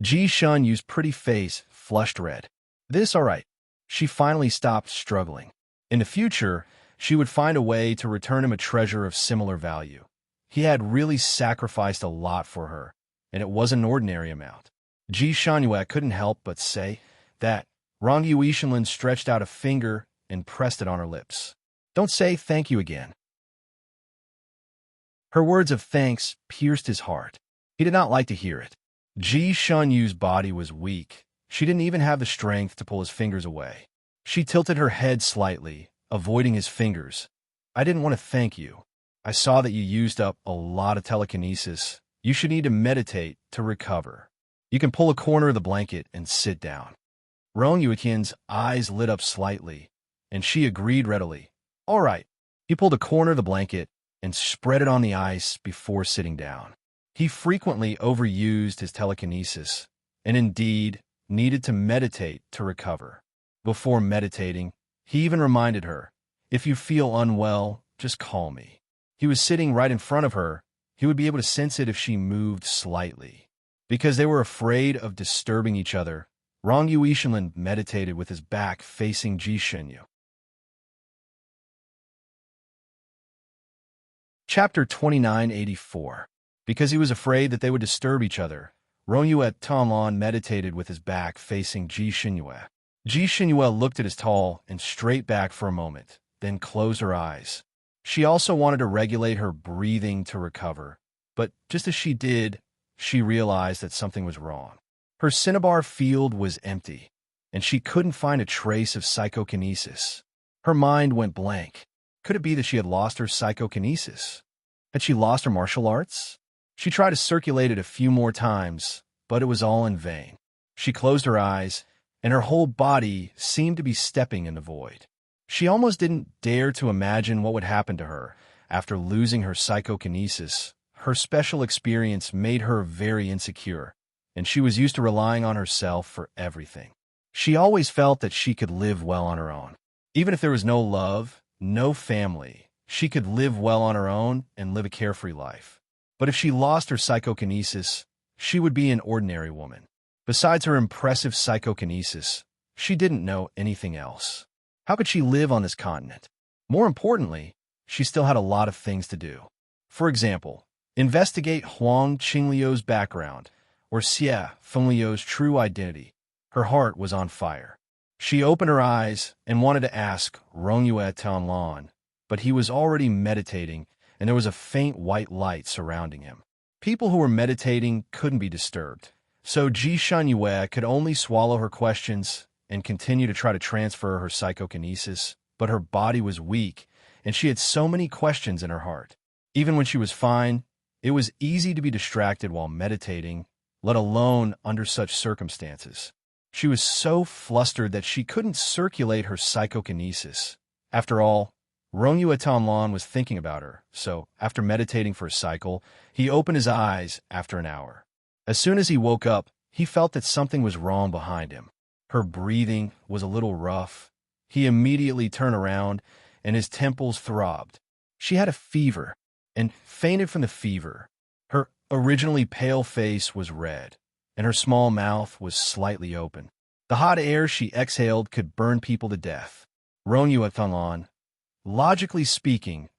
Ji Shun Yu's pretty face flushed red. This all right. She finally stopped struggling. In the future, she would find a way to return him a treasure of similar value. He had really sacrificed a lot for her, and it wasn't an ordinary amount. Ji Shunyue couldn't help but say that. Rong Yuishenlin stretched out a finger and pressed it on her lips. Don't say thank you again. Her words of thanks pierced his heart. He did not like to hear it. Ji Shunyu's body was weak. She didn't even have the strength to pull his fingers away. She tilted her head slightly, avoiding his fingers. I didn't want to thank you. I saw that you used up a lot of telekinesis. You should need to meditate to recover. You can pull a corner of the blanket and sit down. Rong Yueqian's eyes lit up slightly, and she agreed readily. All right. He pulled a corner of the blanket and spread it on the ice before sitting down. He frequently overused his telekinesis, and indeed needed to meditate to recover. Before meditating, he even reminded her, if you feel unwell, just call me. He was sitting right in front of her. He would be able to sense it if she moved slightly. Because they were afraid of disturbing each other, Rong Yuishenlin meditated with his back facing Ji Shenyu. Chapter 2984. Because he was afraid that they would disturb each other, Rong Yue Tanlan meditated with his back facing Ji Shenyu. Ji Shenyu looked at his tall and straight back for a moment, then closed her eyes. She also wanted to regulate her breathing to recover, but just as she did, she realized that something was wrong. Her cinnabar field was empty, and she couldn't find a trace of psychokinesis. Her mind went blank. Could it be that she had lost her psychokinesis? Had she lost her martial arts? She tried to circulate it a few more times, but it was all in vain. She closed her eyes, and her whole body seemed to be stepping in the void. She almost didn't dare to imagine what would happen to her after losing her psychokinesis. Her special experience made her very insecure, and she was used to relying on herself for everything. She always felt that she could live well on her own. Even if there was no love, no family, she could live well on her own and live a carefree life. But if she lost her psychokinesis, she would be an ordinary woman. Besides her impressive psychokinesis, she didn't know anything else. How could she live on this continent? More importantly, she still had a lot of things to do. For example, investigate Huang Qingliu's background, or Xie Fengliu's true identity. Her heart was on fire. She opened her eyes and wanted to ask Rong Yue Tanlan, but he was already meditating, and there was a faint white light surrounding him. People who were meditating couldn't be disturbed, so Ji Shunyue could only swallow her questions and continue to try to transfer her psychokinesis, but her body was weak, and she had so many questions in her heart. Even when she was fine, it was easy to be distracted while meditating, let alone under such circumstances. She was so flustered that she couldn't circulate her psychokinesis. After all, Rong Yue Tanlan was thinking about her, so after meditating for a cycle, he opened his eyes after an hour. As soon as he woke up, he felt that something was wrong behind him. Her breathing was a little rough. He immediately turned around, and his temples throbbed. She had a fever, and fainted from the fever. Her originally pale face was red, and her small mouth was slightly open. The hot air she exhaled could burn people to death. Rong Yue Tanlan, logically speaking,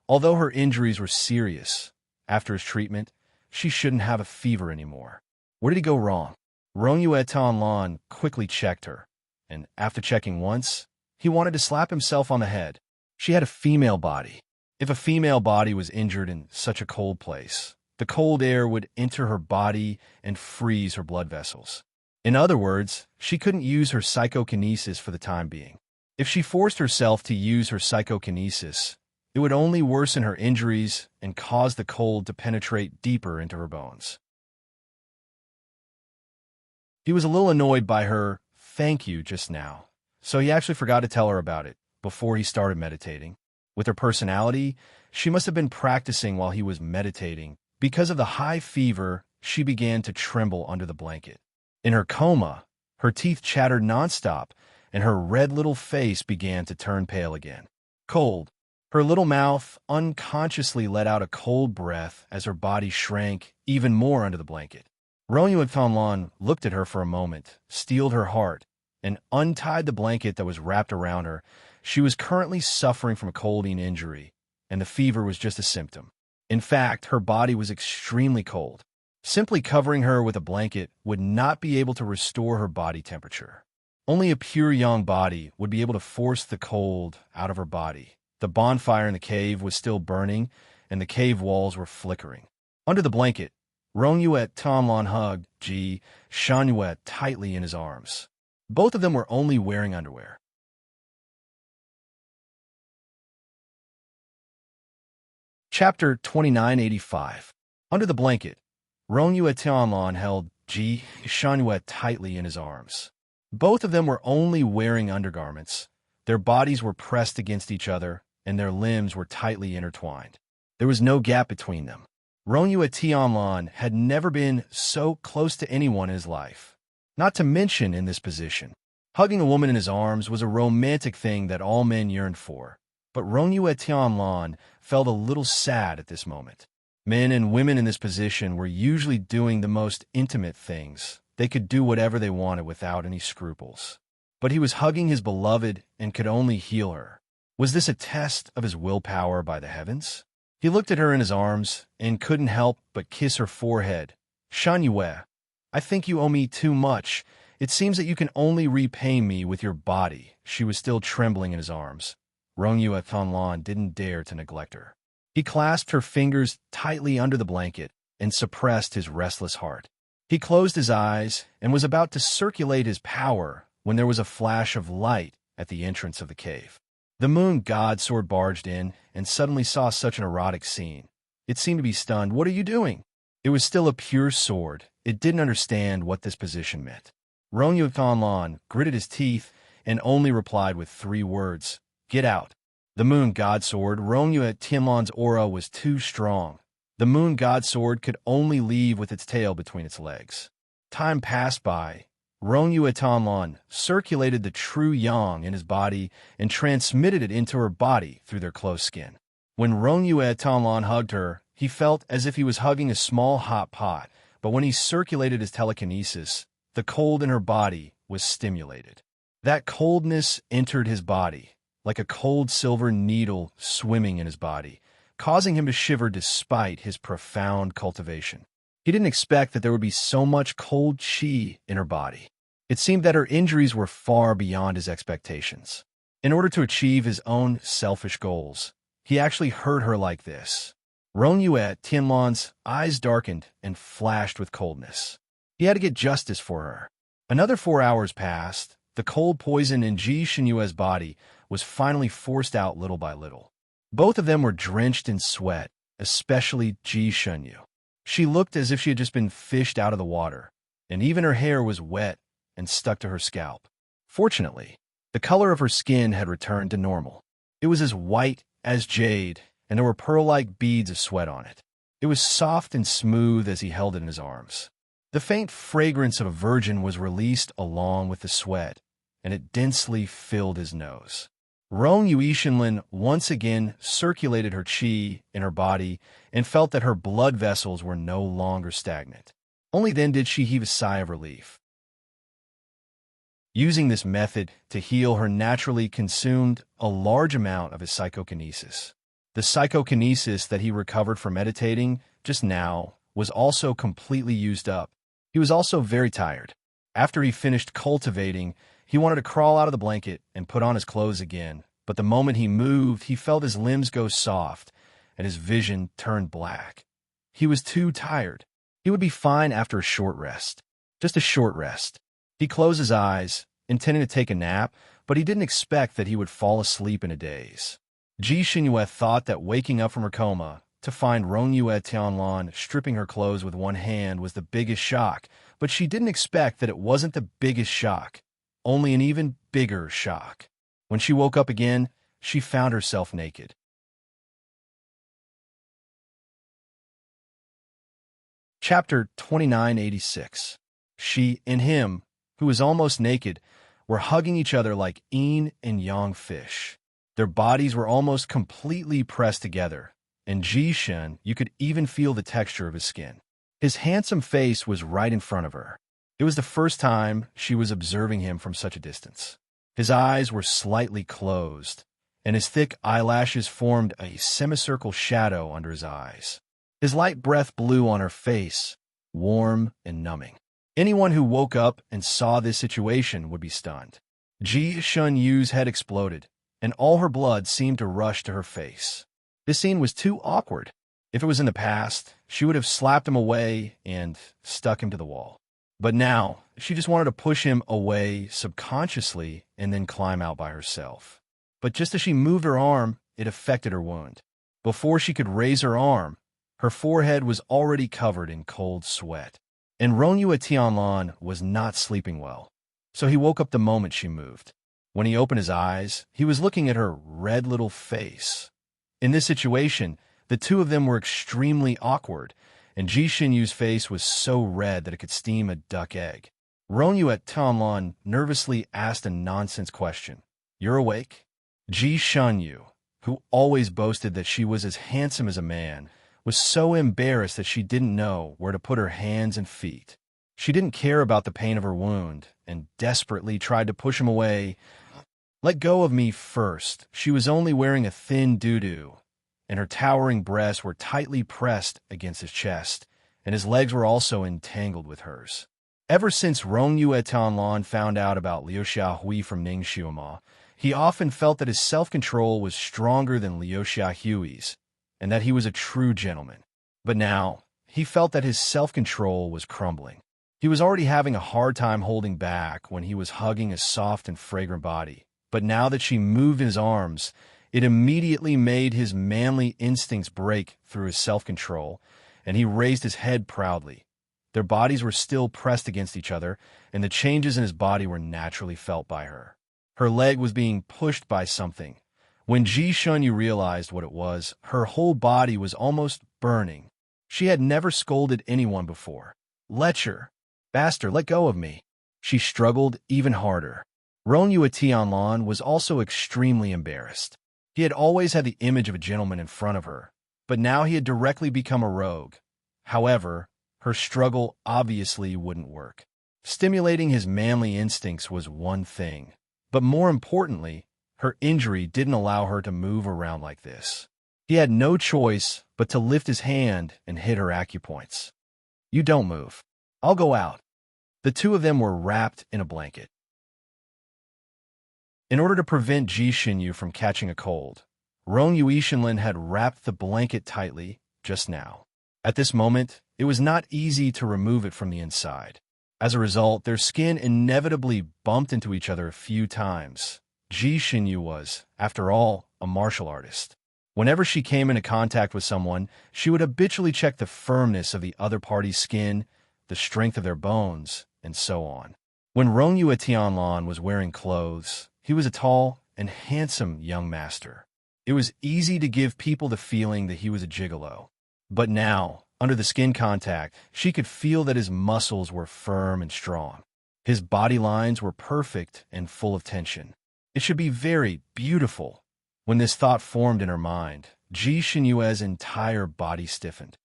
although her injuries were serious, after his treatment, she shouldn't have a fever anymore. Where did he go wrong? Rong Yue Tanlan quickly checked her, and after checking once, he wanted to slap himself on the head. She had a female body. If a female body was injured in such a cold place, the cold air would enter her body and freeze her blood vessels. In other words, she couldn't use her psychokinesis for the time being. If she forced herself to use her psychokinesis, it would only worsen her injuries and cause the cold to penetrate deeper into her bones. He was a little annoyed by her "thank you" just now, so he actually forgot to tell her about it before he started meditating. With her personality, she must have been practicing while he was meditating. Because of the high fever, she began to tremble under the blanket. In her coma, her teeth chattered nonstop, and her red little face began to turn pale again. Cold. Her little mouth unconsciously let out a cold breath as her body shrank even more under the blanket. Ronyua Tonlon looked at her for a moment, steeled her heart, and untied the blanket that was wrapped around her. She was currently suffering from a colding injury, and the fever was just a symptom. In fact, her body was extremely cold. Simply covering her with a blanket would not be able to restore her body temperature. Only a pure yang body would be able to force the cold out of her body. The bonfire in the cave was still burning, and the cave walls were flickering. Under the blanket, Ronyuet Tonlon hugged Ji Shanyuet tightly in his arms. Both of them were only wearing underwear. Chapter 2985. Under the blanket, Ronyuet Tonlon held Ji Shanyuet tightly in his arms. Both of them were only wearing undergarments. Their bodies were pressed against each other, and their limbs were tightly intertwined. There was no gap between them. Ronyuet Tonlon had never been so close to anyone in his life. Not to mention in this position. Hugging a woman in his arms was a romantic thing that all men yearned for. But Ronyuet Tonlon felt a little sad at this moment. Men and women in this position were usually doing the most intimate things. They could do whatever they wanted without any scruples. But he was hugging his beloved and could only heal her. Was this a test of his willpower by the heavens? He looked at her in his arms and couldn't help but kiss her forehead. Shanyue, I think you owe me too much. It seems that you can only repay me with your body. She was still trembling in his arms. Ronyue Tonlon didn't dare to neglect her. He clasped her fingers tightly under the blanket and suppressed his restless heart. He closed his eyes and was about to circulate his power when there was a flash of light at the entrance of the cave. The moon god sword barged in and suddenly saw such an erotic scene. It seemed to be stunned. What are you doing? It was still a pure sword. It didn't understand what this position meant. Ronyue Tonlon gritted his teeth and only replied with 3 words. Get out. The moon god sword, Ronyue Tonlon's aura was too strong. The moon god sword could only leave with its tail between its legs. Time passed by. Ronyue Tonlon circulated the true yang in his body and transmitted it into her body through their close skin. When Ronyue Tonlon hugged her, he felt as if he was hugging a small hot pot, but when he circulated his telekinesis, the cold in her body was stimulated. That coldness entered his body, like a cold silver needle swimming in his body, causing him to shiver despite his profound cultivation. He didn't expect that there would be so much cold chi in her body. It seemed that her injuries were far beyond his expectations. In order to achieve his own selfish goals, he actually hurt her like this. Ronyue Tonlon's eyes darkened and flashed with coldness. He had to get justice for her. Another 4 hours passed. The cold poison in Ji Shenyue's body was finally forced out little by little. Both of them were drenched in sweat, especially Ji Shenyu. She looked as if she had just been fished out of the water, and even her hair was wet and stuck to her scalp. Fortunately, the color of her skin had returned to normal. It was as white as jade, and there were pearl-like beads of sweat on it. It was soft and smooth as he held it in his arms. The faint fragrance of a virgin was released along with the sweat, and it densely filled his nose. Ronyue Shenlin once again circulated her qi in her body and felt that her blood vessels were no longer stagnant. Only then did she heave a sigh of relief. Using this method to heal, her naturally consumed a large amount of his psychokinesis. The psychokinesis that he recovered from meditating just now was also completely used up. He was also very tired. After he finished cultivating, he wanted to crawl out of the blanket and put on his clothes again, but the moment he moved, he felt his limbs go soft and his vision turned black. He was too tired. He would be fine after a short rest. Just a short rest. He closed his eyes, intending to take a nap, but he didn't expect that he would fall asleep in a daze. Ji Shenyu thought that waking up from her coma to find Ronyue Tonlon stripping her clothes with one hand was the biggest shock, but she didn't expect that it wasn't the biggest shock, only an even bigger shock. When she woke up again, she found herself naked. Chapter 2986. She and him, who was almost naked, were hugging each other like yin and yang fish. Their bodies were almost completely pressed together, and Ji-shun, you could even feel the texture of his skin. His handsome face was right in front of her. It was the first time she was observing him from such a distance. His eyes were slightly closed, and his thick eyelashes formed a semicircle shadow under his eyes. His light breath blew on her face, warm and numbing. Anyone who woke up and saw this situation would be stunned. Ji-shun Yu's head exploded, and all her blood seemed to rush to her face. This scene was too awkward. If it was in the past, she would have slapped him away and stuck him to the wall. But now, she just wanted to push him away subconsciously and then climb out by herself. But just as she moved her arm, it affected her wound. Before she could raise her arm, her forehead was already covered in cold sweat. And Rongyue Tianlan was not sleeping well, so he woke up the moment she moved. When he opened his eyes, he was looking at her red little face. In this situation, the two of them were extremely awkward, and Ji-shun Yu's face was so red that it could steam a duck egg. Rongyue Tianlan nervously asked a nonsense question. "You're awake?" Ji-shun Yu, who always boasted that she was as handsome as a man, was so embarrassed that she didn't know where to put her hands and feet. She didn't care about the pain of her wound and desperately tried to push him away. "Let go of me first." She was only wearing a thin doo-doo, and her towering breasts were tightly pressed against his chest, and his legs were also entangled with hers. Ever since Rongyue Tianlan found out about Liu Xiaohui from Ning Xiuma, he often felt that his self-control was stronger than Liu Xiaohui's, and that he was a true gentleman. But now, he felt that his self-control was crumbling. He was already having a hard time holding back when he was hugging a soft and fragrant body. But now that she moved in his arms, it immediately made his manly instincts break through his self-control, and he raised his head proudly. Their bodies were still pressed against each other, and the changes in his body were naturally felt by her. Her leg was being pushed by something. When Ji-shun Yu realized what it was, her whole body was almost burning. She had never scolded anyone before. "Lecher! Bastard, let go of me!" She struggled even harder. Rongyue Tianlan was also extremely embarrassed. He had always had the image of a gentleman in front of her, but now he had directly become a rogue. However, her struggle obviously wouldn't work. Stimulating his manly instincts was one thing, but more importantly, her injury didn't allow her to move around like this. He had no choice but to lift his hand and hit her acupoints. "You don't move. I'll go out." The two of them were wrapped in a blanket. In order to prevent Ji-shun Yu from catching a cold, Rongyue Tianlan had wrapped the blanket tightly just now. At this moment, it was not easy to remove it from the inside. As a result, their skin inevitably bumped into each other a few times. Ji-shun Yu was, after all, a martial artist. Whenever she came into contact with someone, she would habitually check the firmness of the other party's skin, the strength of their bones, and so on. When Rongyue Tianlan was wearing clothes, he was a tall and handsome young master. It was easy to give people the feeling that he was a gigolo. But now, under the skin contact, she could feel that his muscles were firm and strong. His body lines were perfect and full of tension. It should be very beautiful. When this thought formed in her mind, Ji-shun Yu's entire body stiffened.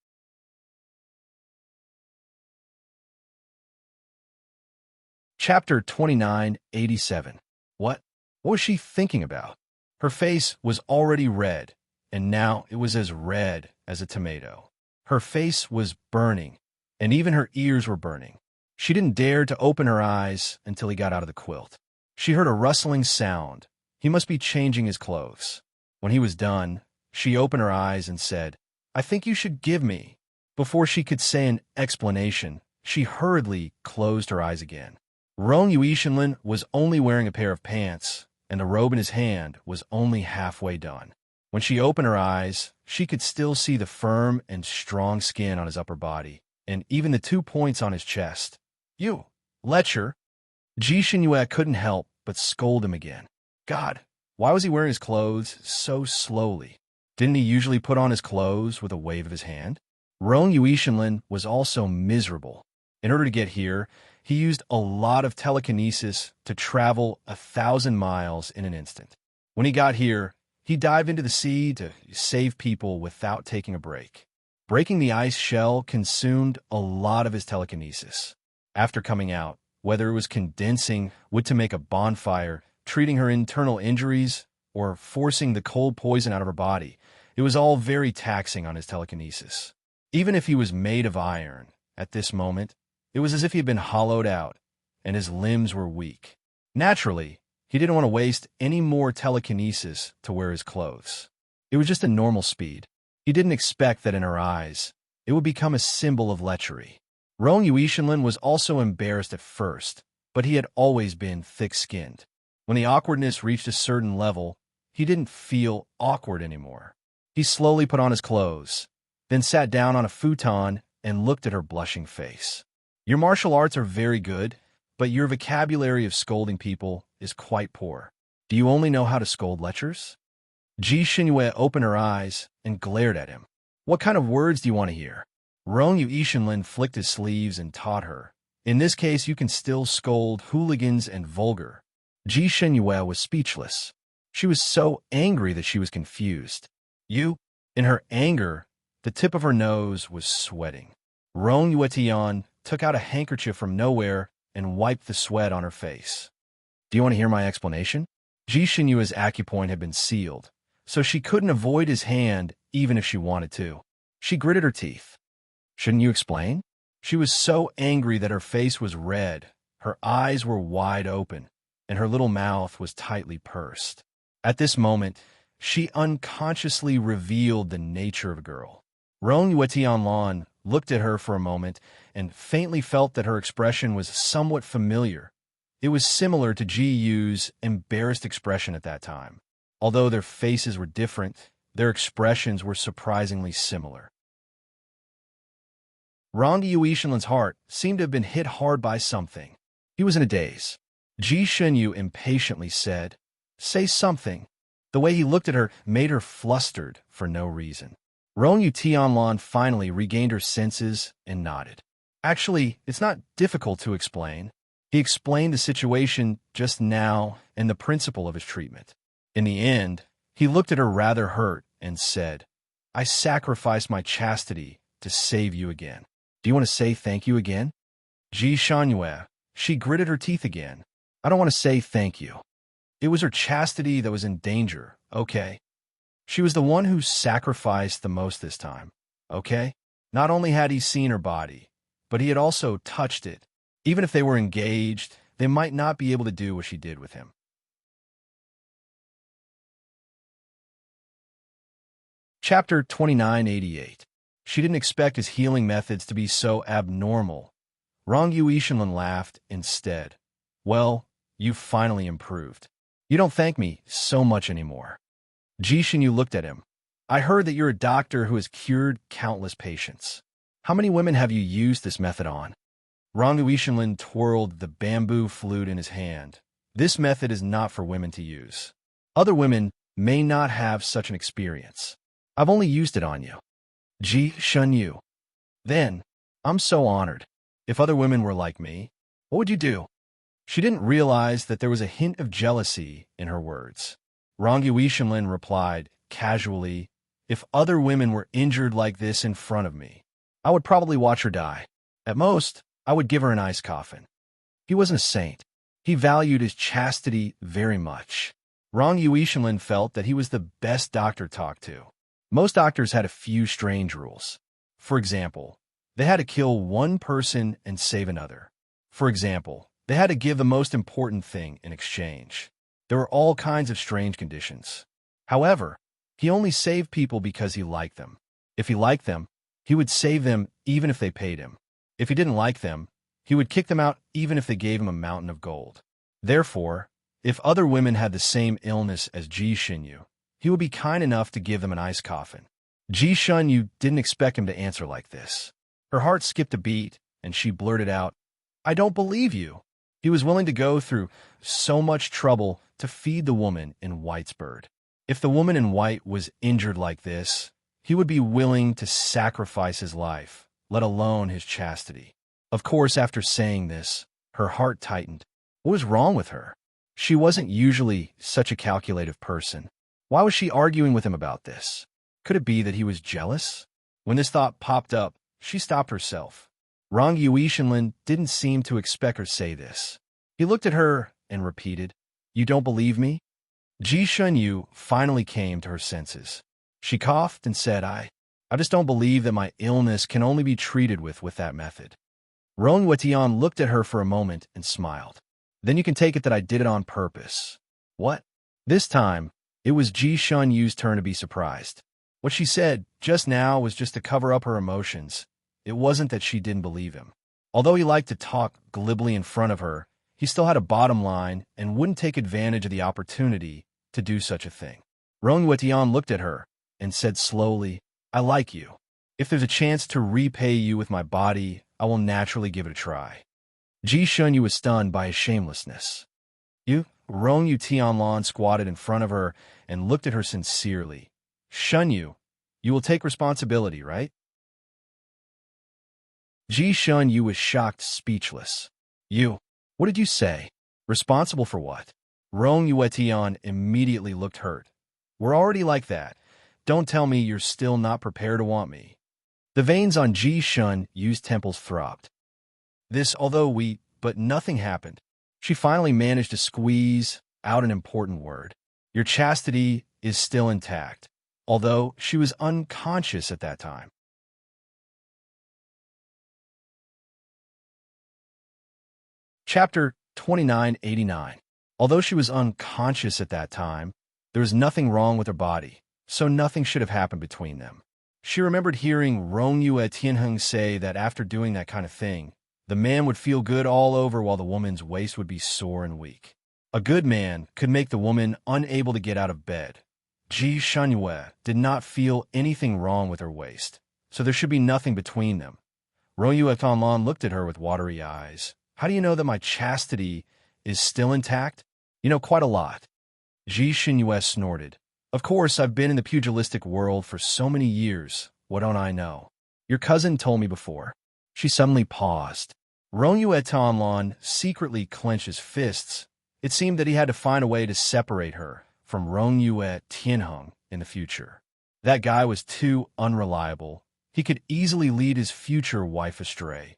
Chapter 2987. What was she thinking about? Her face was already red, and now it was as red as a tomato. Her face was burning, and even her ears were burning. She didn't dare to open her eyes until he got out of the quilt. She heard a rustling sound. He must be changing his clothes. When he was done, she opened her eyes and said, "I think you should give me." Before she could say an explanation, she hurriedly closed her eyes again. Rongyue Tianlan was only wearing a pair of pants, and the robe in his hand was only halfway done. When she opened her eyes, she could still see the firm and strong skin on his upper body, and even the 2 points on his chest. "You, lecher!" Ji-shun Yu couldn't help but scold him again. God, why was he wearing his clothes so slowly? Didn't he usually put on his clothes with a wave of his hand? Rongyue Tianlan was also miserable. In order to get here, he used a lot of telekinesis to travel 1,000 miles in an instant. When he got here, He dived into the sea to save people without taking a break. Breaking the ice shell consumed a lot of his telekinesis. After coming out, whether it was condensing wood to make a bonfire, treating her internal injuries, or forcing the cold poison out of her body, it was all very taxing on his telekinesis. Even if he was made of iron, at this moment, it was as if he had been hollowed out, and his limbs were weak. Naturally, he didn't want to waste any more telekinesis to wear his clothes. It was just a normal speed. He didn't expect that in her eyes, it would become a symbol of lechery. Rong Yuishinlin was also embarrassed at first, but he had always been thick-skinned. When the awkwardness reached a certain level, he didn't feel awkward anymore. He slowly put on his clothes, then sat down on a futon and looked at her blushing face. Your martial arts are very good, but your vocabulary of scolding people is quite poor. Do you only know how to scold lechers? Ji Xinyue opened her eyes and glared at him. What kind of words do you want to hear? Rong Yuishinlin flicked his sleeves and taught her. In this case, you can still scold hooligans and vulgar. Ji Xinyue was speechless. She was so angry that she was confused. You? In her anger, the tip of her nose was sweating. Rong Yuetian took out a handkerchief from nowhere and wiped the sweat on her face. Do you want to hear my explanation? Ji Xinyue's acupoint had been sealed, so she couldn't avoid his hand even if she wanted to. She gritted her teeth. Shouldn't you explain? She was so angry that her face was red, her eyes were wide open, and her little mouth was tightly pursed. At this moment, she unconsciously revealed the nature of a girl. Rong Yuetianlan looked at her for a moment and faintly felt that her expression was somewhat familiar. It was similar to Ji Yu's embarrassed expression at that time. Although their faces were different, their expressions were surprisingly similar. Rong Yuishinlin's heart seemed to have been hit hard by something. He was in a daze. Ji Xinyu impatiently said, "Say something." The way he looked at her made her flustered for no reason. Rong Yuetianlan finally regained her senses and nodded. Actually, it's not difficult to explain. He explained the situation just now and the principle of his treatment. In the end, he looked at her rather hurt and said, "I sacrificed my chastity to save you again. Do you want to say thank you again?" Ji Xinyue, she gritted her teeth again. "I don't want to say thank you. It was her chastity that was in danger, okay? She was the one who sacrificed the most this time, okay? Not only had he seen her body, but he had also touched it. Even if they were engaged, they might not be able to do what she did with him." Chapter 2988. She didn't expect his healing methods to be so abnormal. Rong Yuishinlin laughed instead. "Well, you've finally improved. You don't thank me so much anymore." Ji Xinyu looked at him. "I heard that you're a doctor who has cured countless patients. How many women have you used this method on?" Rong Yuishinlin twirled the bamboo flute in his hand. "This method is not for women to use. Other women may not have such an experience. I've only used it on you." Ji Xinyu. "Then, I'm so honored. If other women were like me, what would you do?" She didn't realize that there was a hint of jealousy in her words. Rong Yuishinlin replied, casually, "If other women were injured like this in front of me, I would probably watch her die. At most, I would give her an ice coffin." He wasn't a saint. He valued his chastity very much. Rong Yuishinlin felt that he was the best doctor to talk to. Most doctors had a few strange rules. For example, they had to kill one person and save another. For example, they had to give the most important thing in exchange. There were all kinds of strange conditions. However, he only saved people because he liked them. If he liked them, he would save them even if they paid him. If he didn't like them, he would kick them out even if they gave him a mountain of gold. Therefore, if other women had the same illness as Ji Xinyu, he would be kind enough to give them an ice coffin. Ji Xinyu didn't expect him to answer like this. Her heart skipped a beat, and she blurted out, "I don't believe you." He was willing to go through so much trouble to feed the woman in white's bird. If the woman in white was injured like this, he would be willing to sacrifice his life, let alone his chastity. Of course, after saying this, her heart tightened. What was wrong with her? She wasn't usually such a calculative person. Why was she arguing with him about this? Could it be that he was jealous? When this thought popped up, she stopped herself. Rong Yuishinlin didn't seem to expect her to say this. He looked at her and repeated, "You don't believe me?" Ji Shunyu finally came to her senses. She coughed and said, I just don't believe that my illness can only be treated with that method. Rong Wetian looked at her for a moment and smiled. Then you can take it that I did it on purpose. What? This time, it was Ji Shunyu's turn to be surprised. What she said just now was just to cover up her emotions. It wasn't that she didn't believe him. Although he liked to talk glibly in front of her, he still had a bottom line and wouldn't take advantage of the opportunity to do such a thing. Rong Wetian looked at her and said slowly, I like you. If there's a chance to repay you with my body, I will naturally give it a try. Ji Shunyu was stunned by his shamelessness. You? Rong Tianlan squatted in front of her and looked at her sincerely. Shunyu, you will take responsibility, right? Ji Shunyu was shocked, speechless. You? What did you say? Responsible for what? Rong Yuetian immediately looked hurt. We're already like that. Don't tell me you're still not prepared to want me. The veins on Ji Shunyu's temples throbbed. But nothing happened. She finally managed to squeeze out an important word. Your chastity is still intact, although she was unconscious at that time. Chapter 2989. Although she was unconscious at that time, there was nothing wrong with her body, so nothing should have happened between them. She remembered hearing Rong Yue Tianheng say that after doing that kind of thing, the man would feel good all over while the woman's waist would be sore and weak. A good man could make the woman unable to get out of bed. Ji Shunyue did not feel anything wrong with her waist, so there should be nothing between them. Rong Yue Tianlan looked at her with watery eyes. How do you know that my chastity is still intact? You know quite a lot. Ji Shunyue snorted. Of course, I've been in the pugilistic world for so many years. What don't I know? Your cousin told me before. She suddenly paused. Rong Yue Tianlan secretly clenched his fists. It seemed that he had to find a way to separate her from Rong Yue Tianheng in the future. That guy was too unreliable. He could easily lead his future wife astray,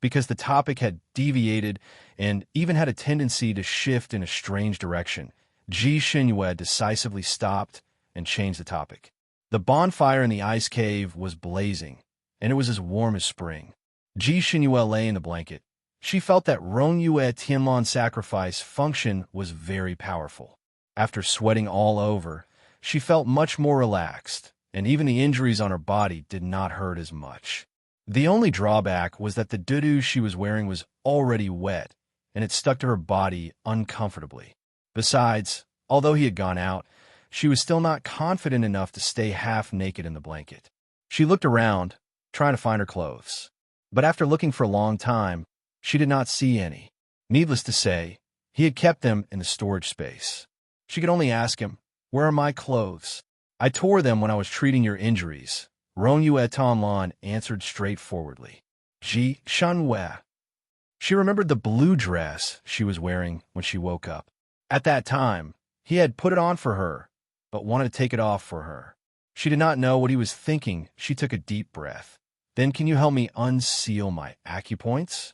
because the topic had deviated and even had a tendency to shift in a strange direction. Ji Shunyue decisively stopped and changed the topic. The bonfire in the ice cave was blazing, and it was as warm as spring. Ji Shunyue lay in the blanket. She felt that Rong Yue Tianlan's sacrifice function was very powerful. After sweating all over, she felt much more relaxed, and even the injuries on her body did not hurt as much. The only drawback was that the dudu she was wearing was already wet, and it stuck to her body uncomfortably. Besides, although he had gone out, she was still not confident enough to stay half naked in the blanket. She looked around, trying to find her clothes. But after looking for a long time, she did not see any. Needless to say, he had kept them in the storage space. She could only ask him, Where are my clothes? I tore them when I was treating your injuries. Rong Yue Tianlan answered straightforwardly. Ji Shunyue. She remembered the blue dress she was wearing when she woke up. At that time, he had put it on for her, but wanted to take it off for her. She did not know what he was thinking. She took a deep breath. Then can you help me unseal my acupoints?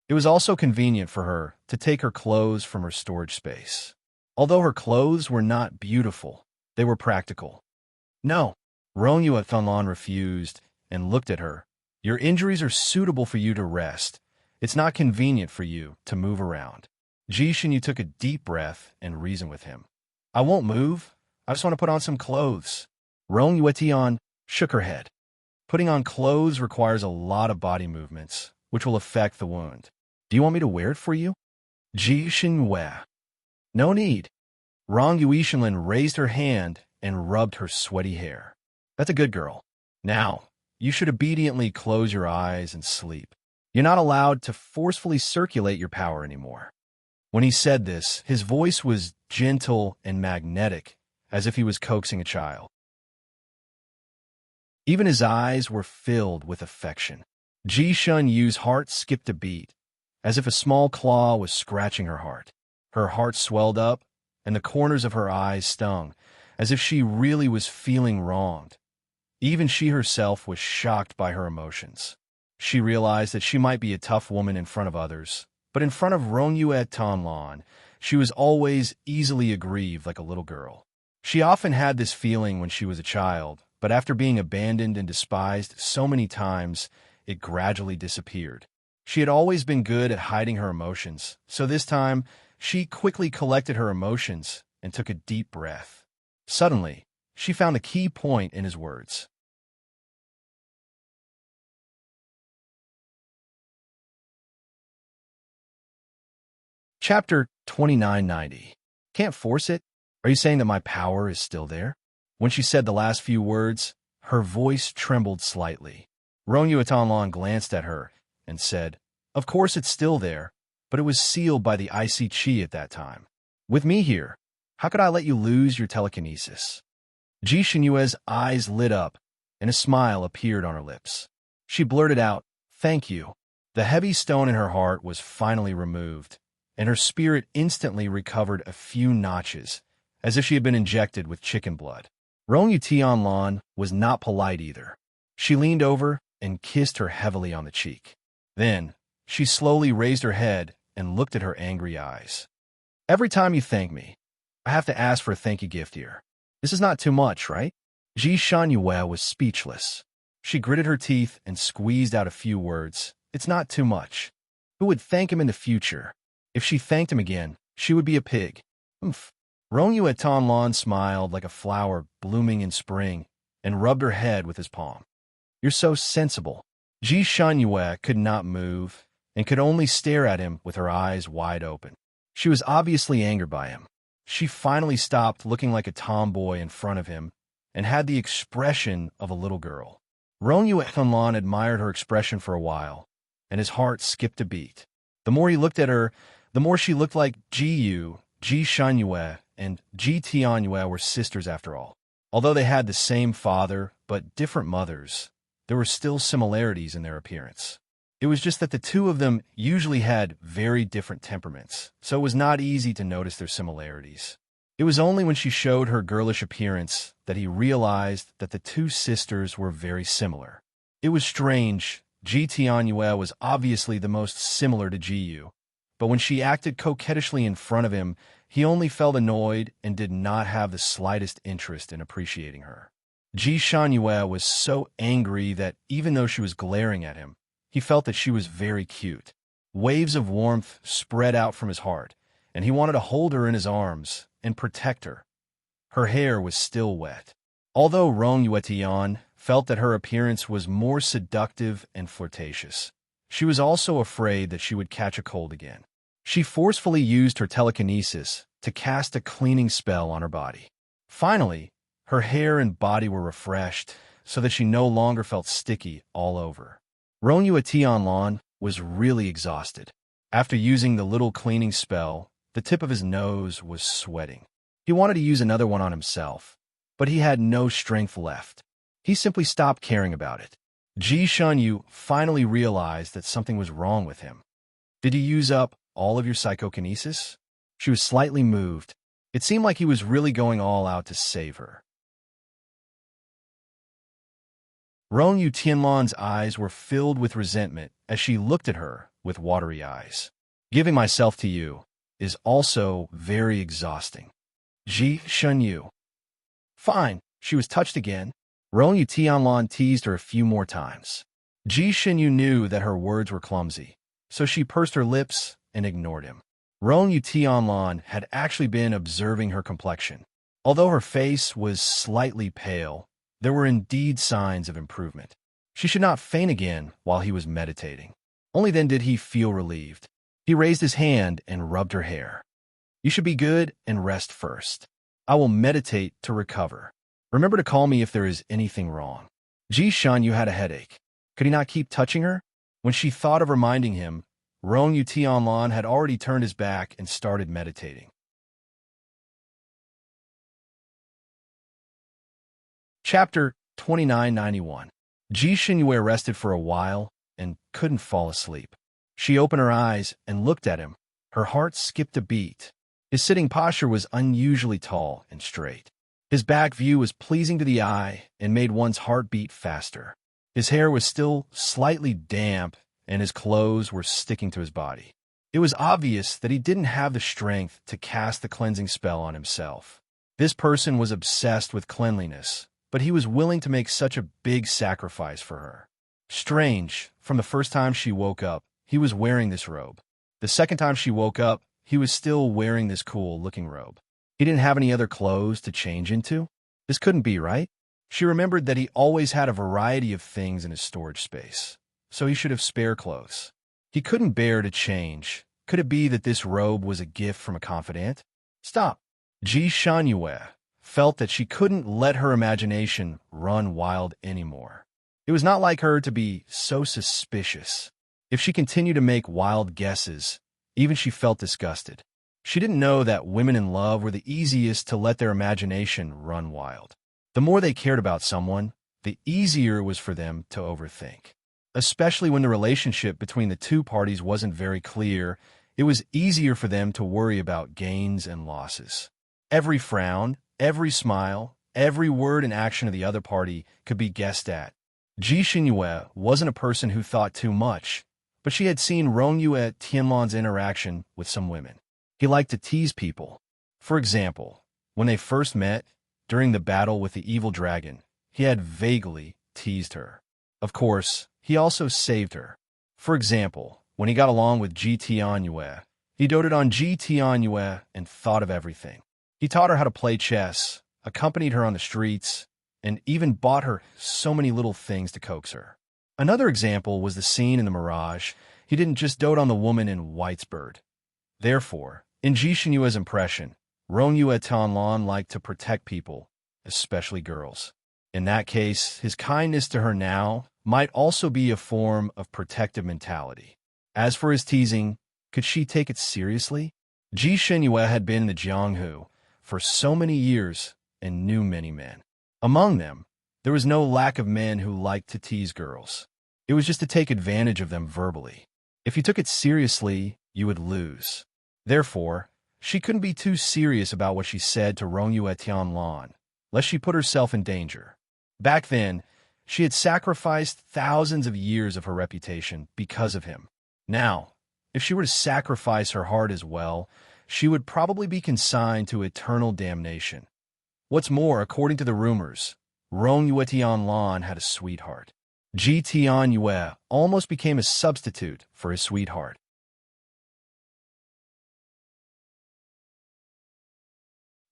It was also convenient for her to take her clothes from her storage space. Although her clothes were not beautiful, they were practical. No, Rong Yue Tianlan refused and looked at her. Your injuries are suitable for you to rest. It's not convenient for you to move around. Ji Shunyue took a deep breath and reasoned with him. I won't move. I just want to put on some clothes. Rong Yue Tian shook her head. Putting on clothes requires a lot of body movements, which will affect the wound. Do you want me to wear it for you? Ji Shunyue. No need. Rong Yuishinlin raised her hand and rubbed her sweaty hair. That's a good girl. Now, you should obediently close your eyes and sleep. You're not allowed to forcefully circulate your power anymore. When he said this, his voice was gentle and magnetic, as if he was coaxing a child. Even his eyes were filled with affection. Ji Shunyu's heart skipped a beat, as if a small claw was scratching her heart. Her heart swelled up, and the corners of her eyes stung, as if she really was feeling wronged. Even she herself was shocked by her emotions. She realized that she might be a tough woman in front of others, but in front of Ronyue Tonlon, she was always easily aggrieved like a little girl. She often had this feeling when she was a child, but after being abandoned and despised so many times, it gradually disappeared. She had always been good at hiding her emotions, so this time, she quickly collected her emotions and took a deep breath. Suddenly, she found a key point in his words. Chapter 2990. Can't force it? Are you saying that my power is still there? When she said the last few words, her voice trembled slightly. Ronyue Tonlon glanced at her and said, "Of course it's still there, but it was sealed by the icy chi at that time. With me here, how could I let you lose your telekinesis?" Ji Xinyue's eyes lit up, and a smile appeared on her lips. She blurted out, "Thank you." The heavy stone in her heart was finally removed, and her spirit instantly recovered a few notches, as if she had been injected with chicken blood. Ronyue Tianlon was not polite either. She leaned over and kissed her heavily on the cheek. Then, she slowly raised her head and looked at her angry eyes. "Every time you thank me, I have to ask for a thank you gift here. This is not too much, right?" Ji Shanyue was speechless. She gritted her teeth and squeezed out a few words. "It's not too much. Who would thank him in the future? If she thanked him again, she would be a pig." "Umph." Ronyue Tonlon smiled like a flower blooming in spring and rubbed her head with his palm. "You're so sensible." Ji Shanyue could not move and could only stare at him with her eyes wide open. She was obviously angered by him. She finally stopped looking like a tomboy in front of him and had the expression of a little girl. Ronyue Tonlon admired her expression for a while, and his heart skipped a beat. The more he looked at her, the more she looked like Ji Shanyue, and Ji Tianyue were sisters after all. Although they had the same father, but different mothers, there were still similarities in their appearance. It was just that the two of them usually had very different temperaments, so it was not easy to notice their similarities. It was only when she showed her girlish appearance that he realized that the two sisters were very similar. It was strange. Ji Tianyue was obviously the most similar to Jiyu, but when she acted coquettishly in front of him, he only felt annoyed and did not have the slightest interest in appreciating her. Ji Shanyue was so angry that even though she was glaring at him, he felt that she was very cute. Waves of warmth spread out from his heart, and he wanted to hold her in his arms and protect her. Her hair was still wet. Although Ronyue Tian felt that her appearance was more seductive and flirtatious, she was also afraid that she would catch a cold again. She forcefully used her telekinesis to cast a cleaning spell on her body. Finally, her hair and body were refreshed so that she no longer felt sticky all over. Ronyue Tianlon was really exhausted. After using the little cleaning spell, the tip of his nose was sweating. He wanted to use another one on himself, but he had no strength left. He simply stopped caring about it. Ji Shunyu finally realized that something was wrong with him. "Did you use up all of your psychokinesis?" She was slightly moved. It seemed like he was really going all out to save her. Ronyue Tianlon's eyes were filled with resentment as she looked at her with watery eyes. "Giving myself to you is also very exhausting." Ji Shunyu. "Fine." She was touched again. Ronyue Tianlon teased her a few more times. Ji Shunyu knew that her words were clumsy, so she pursed her lips and ignored him. Ronyue Tianlon had actually been observing her complexion. Although her face was slightly pale, there were indeed signs of improvement. She should not faint again while he was meditating. Only then did he feel relieved. He raised his hand and rubbed her hair. "You should be good and rest first. I will meditate to recover. Remember to call me if there is anything wrong." Ji Shunyu had a headache. Could he not keep touching her? When she thought of reminding him, Ronyue Tianlon had already turned his back and started meditating. Chapter 2991. Ji Xinyu rested for a while and couldn't fall asleep. She opened her eyes and looked at him. Her heart skipped a beat. His sitting posture was unusually tall and straight. His back view was pleasing to the eye and made one's heart beat faster. His hair was still slightly damp, and his clothes were sticking to his body. It was obvious that he didn't have the strength to cast the cleansing spell on himself. This person was obsessed with cleanliness, but he was willing to make such a big sacrifice for her. Strange, from the first time she woke up, he was wearing this robe. The second time she woke up, he was still wearing this cool-looking robe. He didn't have any other clothes to change into? This couldn't be, right? She remembered that he always had a variety of things in his storage space, so he should have spare clothes. He couldn't bear to change. Could it be that this robe was a gift from a confidant? Stop. Ji Shunyue felt that she couldn't let her imagination run wild anymore. It was not like her to be so suspicious. If she continued to make wild guesses, even she felt disgusted. She didn't know that women in love were the easiest to let their imagination run wild. The more they cared about someone, the easier it was for them to overthink. Especially when the relationship between the two parties wasn't very clear, it was easier for them to worry about gains and losses. Every frown, every smile, every word and action of the other party could be guessed at. Ji Shunyue wasn't a person who thought too much, but she had seen Rongyue Tianlan's interaction with some women. He liked to tease people. For example, when they first met, during the battle with the evil dragon, he had vaguely teased her. Of course, he also saved her. For example, when he got along with Ji Tianyue, he doted on Ji Tianyue and thought of everything. He taught her how to play chess, accompanied her on the streets, and even bought her so many little things to coax her. Another example was the scene in the Mirage. He didn't just dote on the woman in Whitesbird. Therefore, in Ji Shunyue's impression, Rongyue Tianlan liked to protect people, especially girls. In that case, his kindness to her now might also be a form of protective mentality. As for his teasing, could she take it seriously? Ji Shunyue had been in the Jianghu for so many years and knew many men. Among them, there was no lack of men who liked to tease girls. It was just to take advantage of them verbally. If you took it seriously, you would lose. Therefore, she couldn't be too serious about what she said to Rongyue Tianlan, lest she put herself in danger. Back then, she had sacrificed thousands of years of her reputation because of him. Now, if she were to sacrifice her heart as well, she would probably be consigned to eternal damnation. What's more, according to the rumors, Rongyue Tianlan had a sweetheart. Ji Tianyue almost became a substitute for his sweetheart.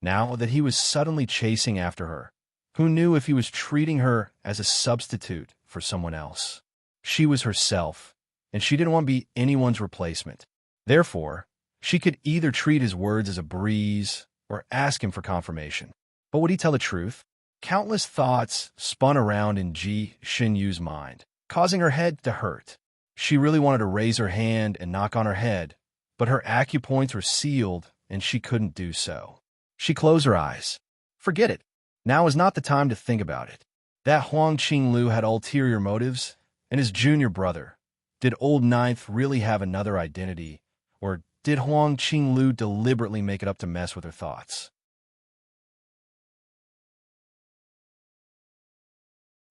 Now that he was suddenly chasing after her, who knew if he was treating her as a substitute for someone else? She was herself, and she didn't want to be anyone's replacement. Therefore, she could either treat his words as a breeze or ask him for confirmation. But would he tell the truth? Countless thoughts spun around in Ji Shunyue's mind, causing her head to hurt. She really wanted to raise her hand and knock on her head, but her acupoints were sealed and she couldn't do so. She closed her eyes. Forget it. Now is not the time to think about it. That Huang Qinglu had ulterior motives, and his junior brother. Did Old Ninth really have another identity, or did Huang Qinglu deliberately make it up to mess with her thoughts?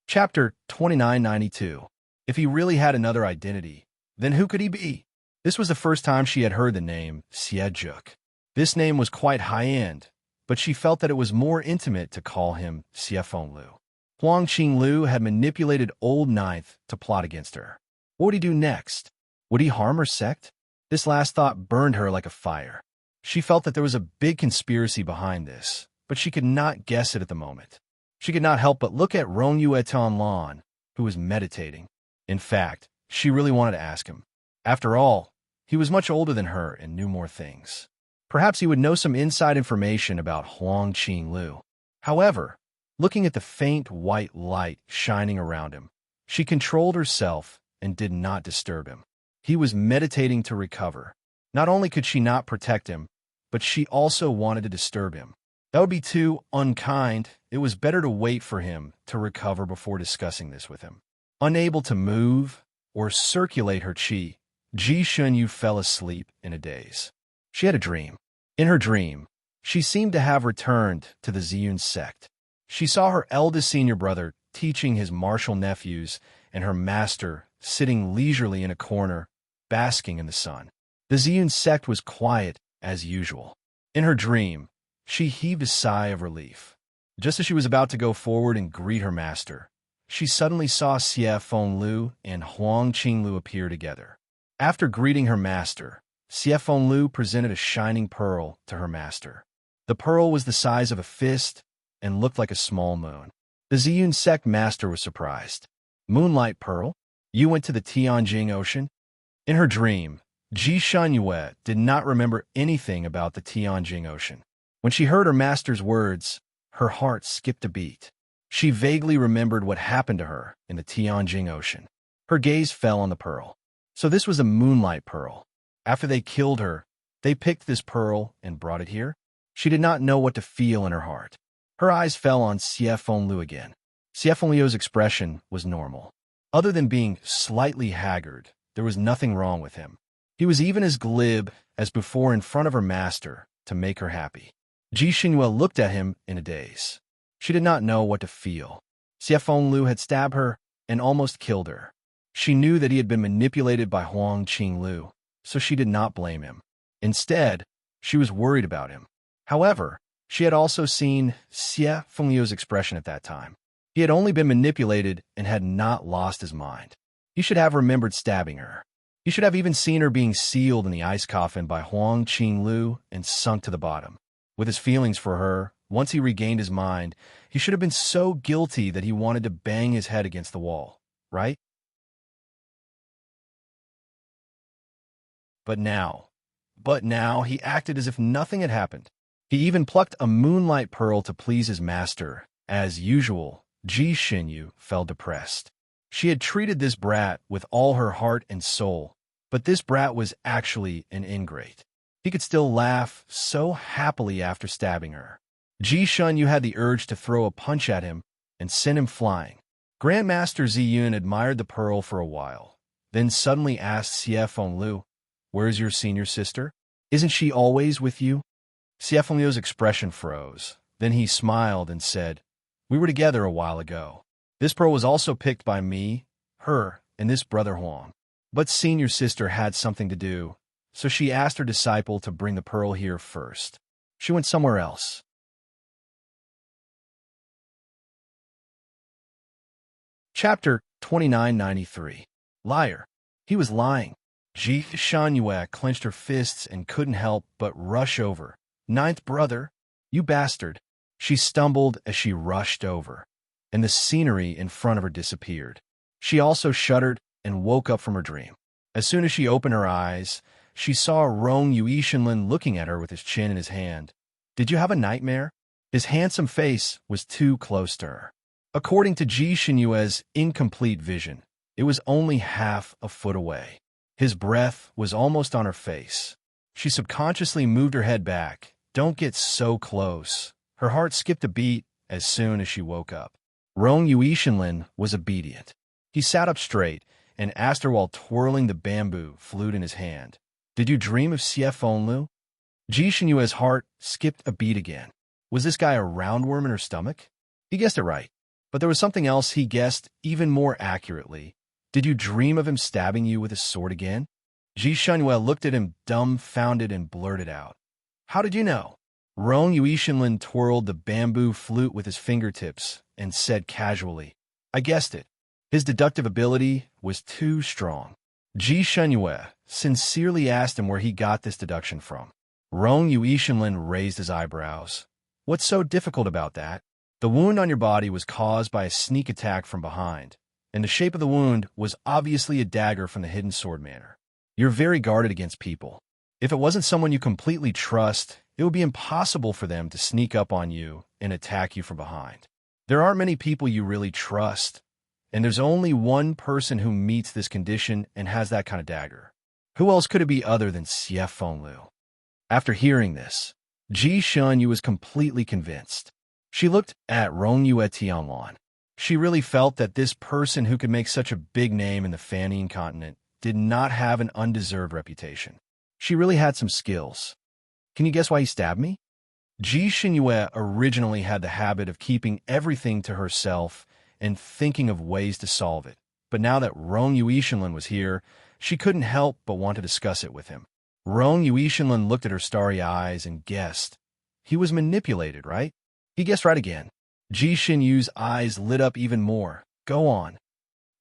Chapter 2992. If he really had another identity, then who could he be? This was the first time she had heard the name Xiejuk. This name was quite high-end, but she felt that it was more intimate to call him Xiefenglu. Huang Qinglu had manipulated Old Ninth to plot against her. What would he do next? Would he harm her sect? This last thought burned her like a fire. She felt that there was a big conspiracy behind this, but she could not guess it at the moment. She could not help but look at Rongyue Tianlan, who was meditating. In fact, she really wanted to ask him. After all, he was much older than her and knew more things. Perhaps he would know some inside information about Huang Qinglu. However, looking at the faint white light shining around him, she controlled herself and did not disturb him. He was meditating to recover. Not only could she not protect him, but she also wanted to disturb him. That would be too unkind. It was better to wait for him to recover before discussing this with him. Unable to move or circulate her qi, Ji Shunyu fell asleep in a daze. She had a dream. In her dream, She seemed to have returned to the Ziyun sect. She saw her eldest senior brother teaching his martial nephews and her master sitting leisurely in a corner, basking in the sun. The Ziyun sect was quiet as usual. In her dream, she heaved a sigh of relief. Just as she was about to go forward and greet her master, she suddenly saw Xie Fenglu and Huang Qinglu appear together. After greeting her master, Xie Fenglu presented a shining pearl to her master. The pearl was the size of a fist and looked like a small moon. The Ziyun sect master was surprised. Moonlight pearl? You went to the Tianjing Ocean? In her dream, Ji Shunyue did not remember anything about the Tianjing Ocean. When she heard her master's words, her heart skipped a beat. She vaguely remembered what happened to her in the Tianjing Ocean. Her gaze fell on the pearl. So this was a moonlight pearl. After they killed her, they picked this pearl and brought it here? She did not know what to feel in her heart. Her eyes fell on Xie Fenglu again. Xie Fenglu's expression was normal. Other than being slightly haggard, there was nothing wrong with him. He was even as glib as before in front of her master to make her happy. Ji Shunyue looked at him in a daze. She did not know what to feel. Xie Fenglu had stabbed her and almost killed her. She knew that he had been manipulated by Huang Qinglu, so she did not blame him. Instead, she was worried about him. However, she had also seen Xie Fenglu's expression at that time. He had only been manipulated and had not lost his mind. He should have remembered stabbing her. He should have even seen her being sealed in the ice coffin by Huang Qinglu and sunk to the bottom. With his feelings for her, once he regained his mind, he should have been so guilty that he wanted to bang his head against the wall, right? But now he acted as if nothing had happened. He even plucked a moonlight pearl to please his master. As usual, Ji Shunyue felt depressed. She had treated this brat with all her heart and soul, but this brat was actually an ingrate. He could still laugh so happily after stabbing her. Ji Shunyue had the urge to throw a punch at him and send him flying. Grandmaster Ziyun admired the pearl for a while, then suddenly asked Xie Fenglu, "Where's your senior sister? Isn't she always with you?" Xie Fenglu's expression froze. Then he smiled and said, "We were together a while ago. This pearl was also picked by me, her, and this brother Huang. But senior sister had something to do, so she asked her disciple to bring the pearl here first. She went somewhere else." Chapter 2993. Liar. He was lying. Ji Shunyue clenched her fists and couldn't help but rush over. "Ninth brother, you bastard." She stumbled as she rushed over, and the scenery in front of her disappeared. She also shuddered and woke up from her dream. As soon as she opened her eyes, she saw Rong Yuishinlin looking at her with his chin in his hand. "Did you have a nightmare?" His handsome face was too close to her. According to Ji Shunyue's incomplete vision, it was only half a foot away. His breath was almost on her face. She subconsciously moved her head back. Don't get so close. Her heart skipped a beat as soon as she woke up. Rong Yuishinlin was obedient. He sat up straight and asked her while twirling the bamboo flute in his hand, "Did you dream of Xie Fenglu?" Ji Shunyue's heart skipped a beat again. Was this guy a roundworm in her stomach? He guessed it right. But there was something else he guessed even more accurately. "Did you dream of him stabbing you with his sword again?" Ji Shunyue looked at him dumbfounded and blurted out, "How did you know?" Rong Yuishinlin twirled the bamboo flute with his fingertips and said casually, "I guessed it." His deductive ability was too strong. Ji Shunyue sincerely asked him where he got this deduction from. Rong Yuishinlin raised his eyebrows. "What's so difficult about that? The wound on your body was caused by a sneak attack from behind, and the shape of the wound was obviously a dagger from the hidden sword manor. You're very guarded against people. If it wasn't someone you completely trust, it would be impossible for them to sneak up on you and attack you from behind. There aren't many people you really trust, and there's only one person who meets this condition and has that kind of dagger. Who else could it be other than Xie Fenglu?" After hearing this, Ji Shunyue was completely convinced. She looked at Rong Yue Tianlan. She really felt that this person who could make such a big name in the Fanning continent did not have an undeserved reputation. She really had some skills. "Can you guess why he stabbed me?" Ji Xinyue originally had the habit of keeping everything to herself and thinking of ways to solve it. But now that Rong Yuishinlin was here, she couldn't help but want to discuss it with him. Rong Yuishinlin looked at her starry eyes and guessed. He was manipulated, right? He guessed right again. Ji Xinyu's eyes lit up even more. Go on.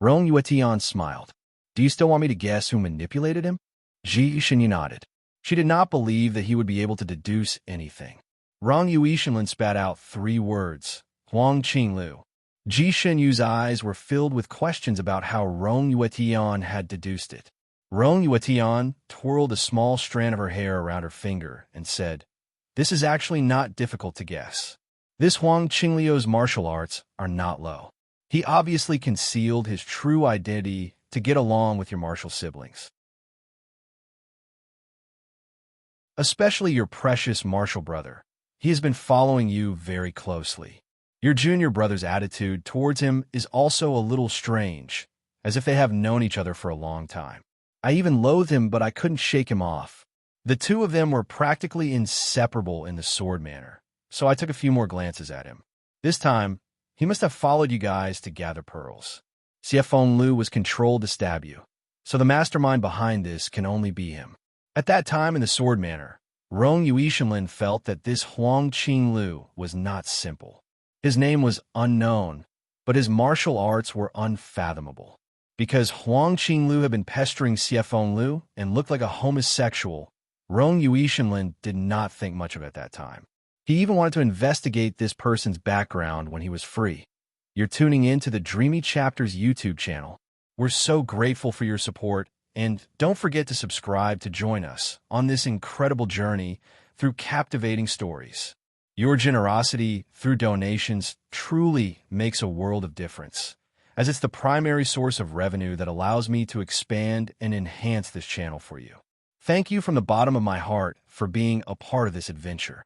Rong Yuetian smiled. Do you still want me to guess who manipulated him? Ji Xinyu nodded. She did not believe that he would be able to deduce anything. Rong Yuishinlin spat out 3 words. Huang Qinglu. Ji Xinyu's eyes were filled with questions about how Rong Yuetian had deduced it. Rong Yuetian twirled a small strand of her hair around her finger and said, This is actually not difficult to guess. This Huang Qingliu's martial arts are not low. He obviously concealed his true identity to get along with your martial siblings. Especially your precious martial brother. He has been following you very closely. Your junior brother's attitude towards him is also a little strange, as if they have known each other for a long time. I even loathe him, but I couldn't shake him off. The two of them were practically inseparable in the sword manner, so I took a few more glances at him. This time, he must have followed you guys to gather pearls. Xiefeng Lu was controlled to stab you, so the mastermind behind this can only be him. At that time in the sword manner, Rong Yuishinlin felt that this Huang Qinglu was not simple. His name was unknown, but his martial arts were unfathomable. Because Huang Qinglu had been pestering Xiefeng Lu and looked like a homosexual, Rong Yuishinlin did not think much of it at that time. He even wanted to investigate this person's background when he was free. You're tuning in to the Dreamy Chapters YouTube channel. We're so grateful for your support, and don't forget to subscribe to join us on this incredible journey through captivating stories. Your generosity through donations truly makes a world of difference, as it's the primary source of revenue that allows me to expand and enhance this channel for you. Thank you from the bottom of my heart for being a part of this adventure.